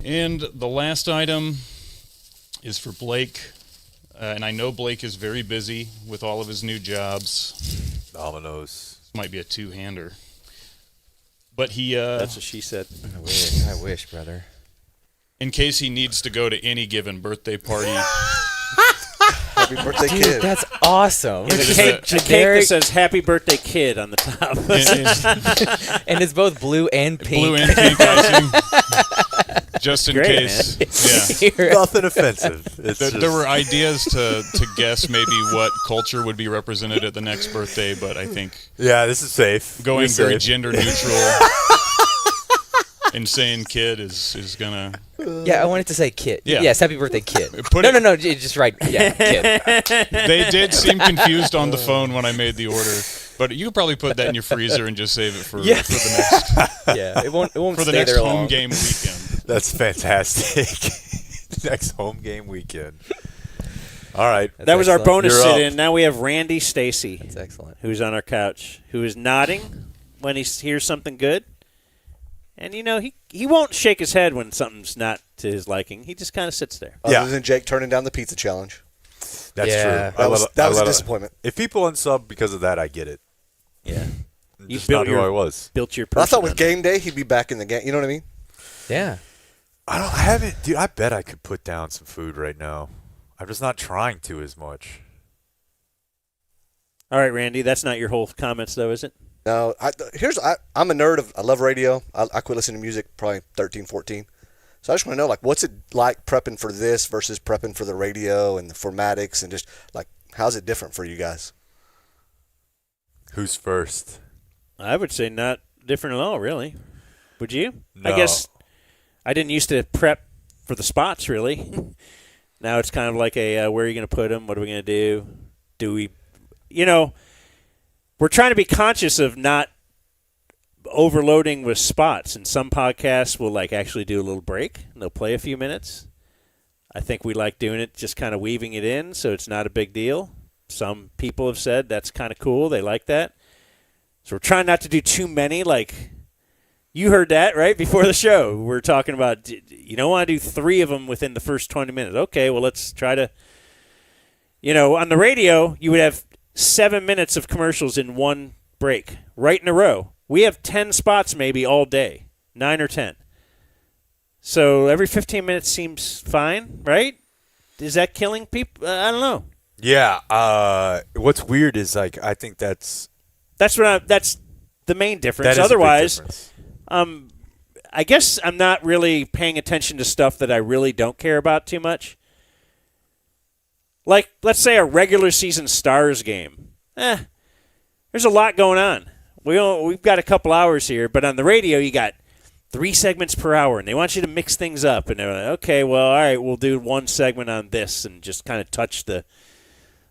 And the last item is for Blake. And I know Blake is very busy with all of his new jobs. Dominoes. This might be a two-hander. But he... That's what she said. I wish, brother. In case he needs to go to any given birthday party... Happy birthday, Dude, kid. That's awesome. A cake that says "Happy Birthday, Kid" on the top, and it's both blue and pink. Blue and pink icing, just in case. Yeah. Nothing offensive. There were ideas to guess maybe what culture would be represented at the next birthday, but I think this is safe. Going You're very safe. gender neutral and saying "kid" is gonna. Yeah, I wanted to say kid. Yeah. Yes, happy birthday, kid. No, just right. Yeah, kid. They did seem confused on the phone when I made the order, but you could probably put that in your freezer and just save it for the next. Yeah, it won't for the stay next there home long. game weekend. That's fantastic. Next home game weekend. All right. That was our bonus You're sit-in. up. Now we have Randy Stacy. That's excellent. Who's on our couch, who is nodding when he hears something good. And, he won't shake his head when something's not to his liking. He just kind of sits there. Other than Jake turning down the pizza challenge. That's Yeah. true. That was a disappointment. If people unsub because of that, I get it. Yeah. Just not who I was. Built your I thought persona. with game day he'd be back in the game. You know what I mean? Yeah. I haven't, dude. I bet I could put down some food right now. I'm just not trying to as much. All right, Randy, that's not your whole comments, though, is it? No. I'm a nerd. I love radio. I quit listening to music probably 13, 14. So I just want to know, like, what's it like prepping for this versus prepping for the radio and the formatics and just, like, how's it different for you guys? Who's first? I would say not different at all, really. Would you? No. I guess I didn't used to prep for the spots, really. Now it's kind of like where are you going to put them? What are we going to do? Do we, we're trying to be conscious of not overloading with spots. And some podcasts will, like, actually do a little break, and they'll play a few minutes. I think we like doing it, just kind of weaving it in so it's not a big deal. Some people have said that's kind of cool. They like that. So we're trying not to do too many. Like, you heard that, right, before the show. We're talking about you don't want to do 3 of them within the first 20 minutes. Okay, well, let's try to, on the radio, you would have 7 minutes of commercials in one break, right in a row. We have 10 spots maybe all day, 9 or 10. So every 15 minutes seems fine, right? Is that killing people? I don't know. Yeah. What's weird is, like, I think that's the main difference. That is Otherwise, a big difference. I guess I'm not really paying attention to stuff that I really don't care about too much. Like, let's say a regular season Stars game. There's a lot going on. We've got a couple hours here, but on the radio you got 3 segments per hour, and they want you to mix things up. And they're like, okay, well, all right, we'll do one segment on this and just kind of touch the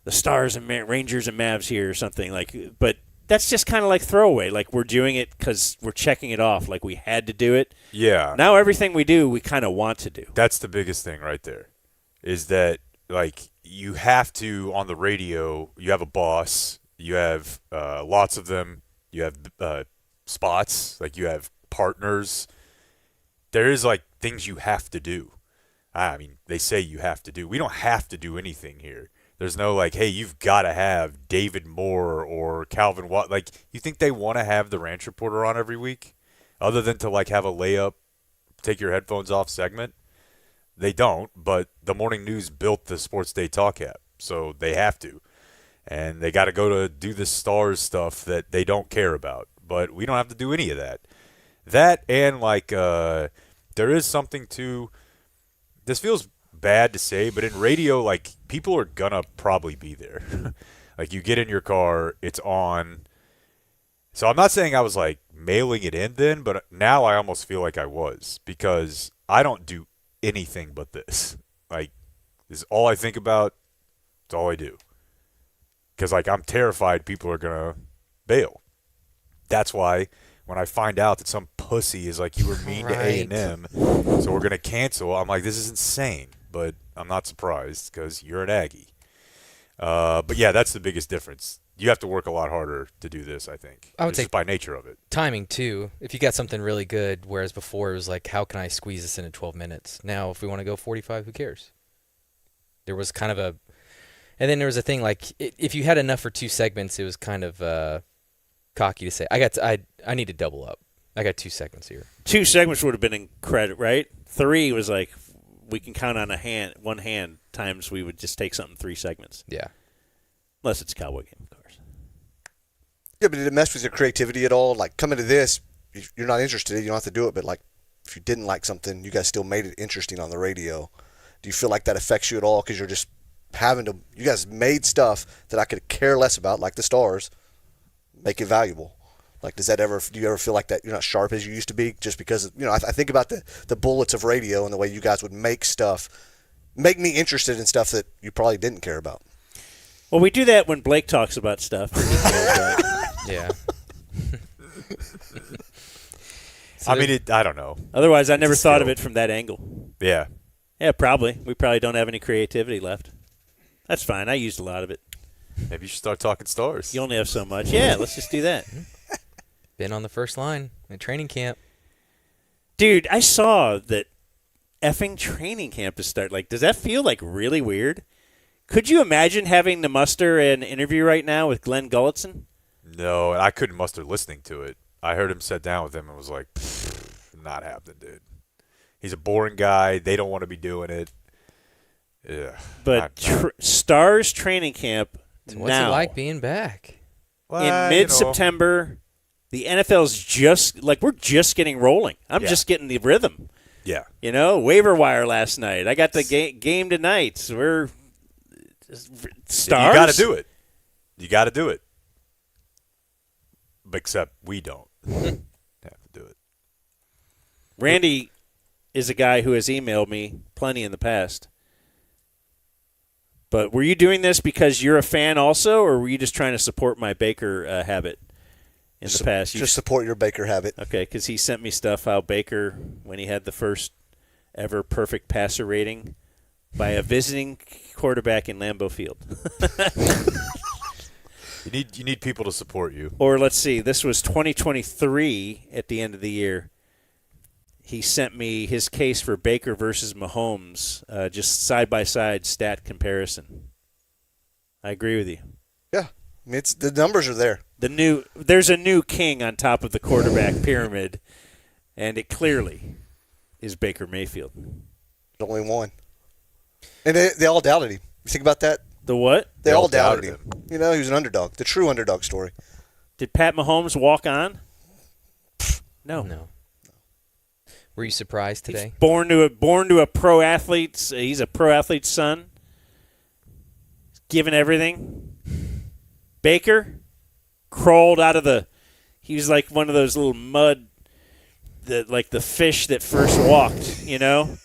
Stars and Rangers and Mavs here or something. But that's just kind of like throwaway. Like, we're doing it because we're checking it off. Like, we had to do it. Yeah. Now everything we do, we kind of want to do. That's the biggest thing right there, is that, like, you have to, on the radio, you have a boss. You have lots of them. You have spots. Like, you have partners. There is, like, things you have to do. I mean, they say you have to do. We don't have to do anything here. There's no, like, hey, you've got to have David Moore or Calvin Watt. Like, you think they want to have the Ranch Reporter on every week other than to, like, have a layup, take your headphones off segment? They don't, but the Morning News built the Sports Day Talk app, so they have to. And they got to go to do the Stars stuff that they don't care about. But we don't have to do any of that. That and, like, there is something to – this feels bad to say, but in radio, like, people are going to probably be there. Like, you get in your car, it's on. So I'm not saying I was, like, mailing it in then, but now I almost feel like I was, because I don't do anything but this. Like, this is all I think about. It's all I do. Because, like, I'm terrified people are going to bail. That's why when I find out that some pussy is like, you were mean to A&M, so we're going to cancel, I'm like, this is insane. But I'm not surprised because you're an Aggie. But, yeah, that's the biggest difference. You have to work a lot harder to do this, I think. I would say just by nature of it. Timing, too. If you got something really good, whereas before it was like, how can I squeeze this into 12 minutes? Now, if we want to go 45, who cares? There was kind of a – and then there was a thing like, if you had enough for 2 segments, it was kind of cocky to say, I need to double up. I got 2 segments here. 2 segments would have been incredible, right? 3 was like – we can count on one hand times we would just take something 3 segments. Yeah. Unless it's a Cowboy game, of course. Yeah, but did it mess with your creativity at all? Like, coming to this, you're not interested, you don't have to do it, but, like, if you didn't like something, you guys still made it interesting on the radio. Do you feel like that affects you at all? Because you're just having to, you guys made stuff that I could care less about, like the Stars, make it valuable. Like, do you ever feel like that you're not sharp as you used to be just because, I think about the bullets of radio and the way you guys would make me interested in stuff that you probably didn't care about. Well, we do that when Blake talks about stuff. Yeah. I mean, I don't know. Otherwise, I never thought of it from that angle. Yeah. Yeah, probably. We probably don't have any creativity left. That's fine. I used a lot of it. Maybe you should start talking Stars. You only have so much. Yeah, let's just do that. Been on the first line at training camp. Dude, I saw that effing training camp to start. Like, does that feel like really weird? Could you imagine having to muster an interview right now with Glenn Gulletson? No, and I couldn't muster listening to it. I heard him sit down with him and was like, not happening, dude. He's a boring guy. They don't want to be doing it. Yeah. But Stars training camp So what's it like being back? In mid-September, the NFL's just like we're just getting rolling. I'm just getting the rhythm. Yeah. You know, waiver wire last night. I got the game tonight. So we're Stars. You got to do it. You got to do it. Except we don't have to do it. Randy is a guy who has emailed me plenty in the past. But were you doing this because you're a fan also, or were you just trying to support my Baker habit in the past? Just support your Baker habit. Okay, because he sent me stuff how Baker, when he had the first ever perfect passer rating by a visiting quarterback in Lambeau Field. You need people to support you. Or let's see, this was 2023 at the end of the year. He sent me his case for Baker versus Mahomes, just side-by-side stat comparison. I agree with you. Yeah, I mean, the numbers are there. There's a new king on top of the quarterback pyramid, and it clearly is Baker Mayfield. There's only one. And they all doubted him. You think about that? The what? They all doubted him. You know, he was an underdog, the true underdog story. Did Pat Mahomes walk on? No. Were you surprised today? He's born to a pro athlete's. He's a pro athlete's son. He's given everything. Baker crawled out of the. He was like one of those little mud, like the fish that first walked. You know,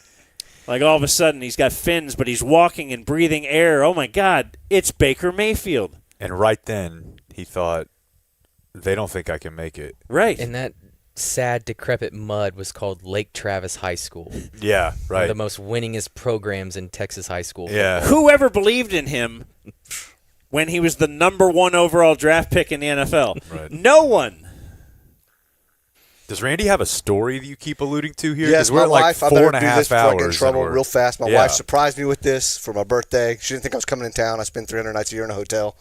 like all of a sudden he's got fins, but he's walking and breathing air. Oh my God, it's Baker Mayfield. And right then he thought, they don't think I can make it. Right. And that sad, decrepit mud was called Lake Travis High School. Yeah, right. One of the most winningest programs in Texas high school. Yeah. Whoever believed in him when he was the number 1 overall draft pick in the NFL? Right. No one. Does Randy have a story that you keep alluding to here? Yes, we're my wife. Like I better 4.5 do this before I get in hours. trouble real fast. My Yeah. wife surprised me with this for my birthday. She didn't think I was coming in town. I spend 300 nights a year in a hotel,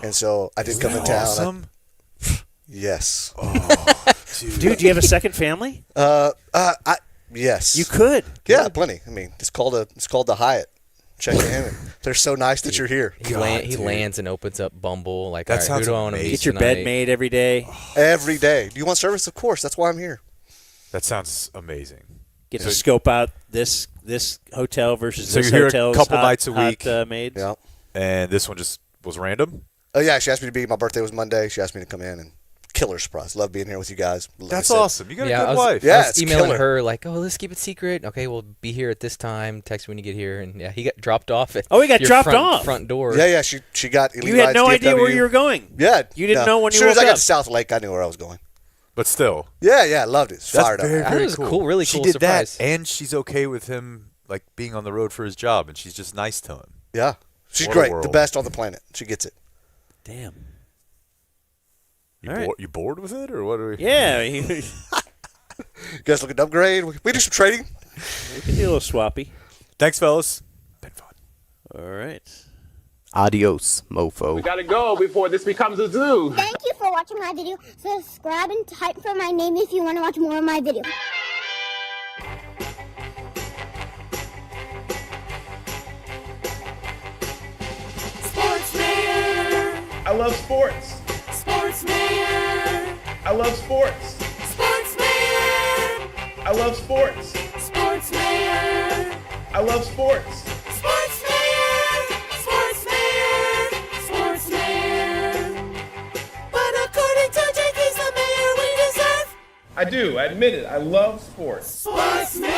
and so I did come in town. Awesome. Yes. Oh, dude, do you have a second family? Yes. You could. Yeah, plenty. I mean, it's called the Hyatt. Check in. They're so nice that you're here. He lands and opens up Bumble. Like, That all right, sounds who do I want to meet Get your tonight? bed made every day. Every day. Do you want service? Of course. That's why I'm here. That sounds amazing. Get to scope out this hotel versus So this you're here hotel's a couple hot, nights a week. maids. Yeah. And this one just was random? Oh, yeah. She asked me to be. My birthday was Monday. She asked me to come in and killer surprise. Love being here with you guys. Like That's I said. awesome. You got a good I was, wife. Yeah, I was it's emailing killer. her like, "Oh, let's keep it secret." Okay, we'll be here at this time. Text when you get here, and yeah, he got dropped off at. Oh, he got your dropped off. front door. Yeah. She got. You had no idea where you were going. Yeah. You didn't know when you As soon as woke I got up. to South Lake, I knew where I was going. But still. Yeah, I loved it. It's That's fired up. very, That very was cool. cool, really she cool did surprise. that, and she's okay with him like being on the road for his job, and she's just nice to him. Yeah. She's What a great. The world. best on the planet. She gets it. Damn. You, All right. you bored with it, or what are we? Yeah. You guys looking to upgrade? We do some trading. We can do a little swappy. Thanks, fellas. Been fun. All right. Adios, mofo. Gotta go before this becomes a zoo. Thank you for watching my video. Subscribe and type for my name if you want to watch more of my videos. Sportsman. I love sports. Sportsman. I love sports. Sportsman. I love sports. Sportsman. I love sports. Sportsman. Sportsman. Sportsman. But according to Jake, he's the mayor we deserve. I do. I admit it. I love sports. Sportsman.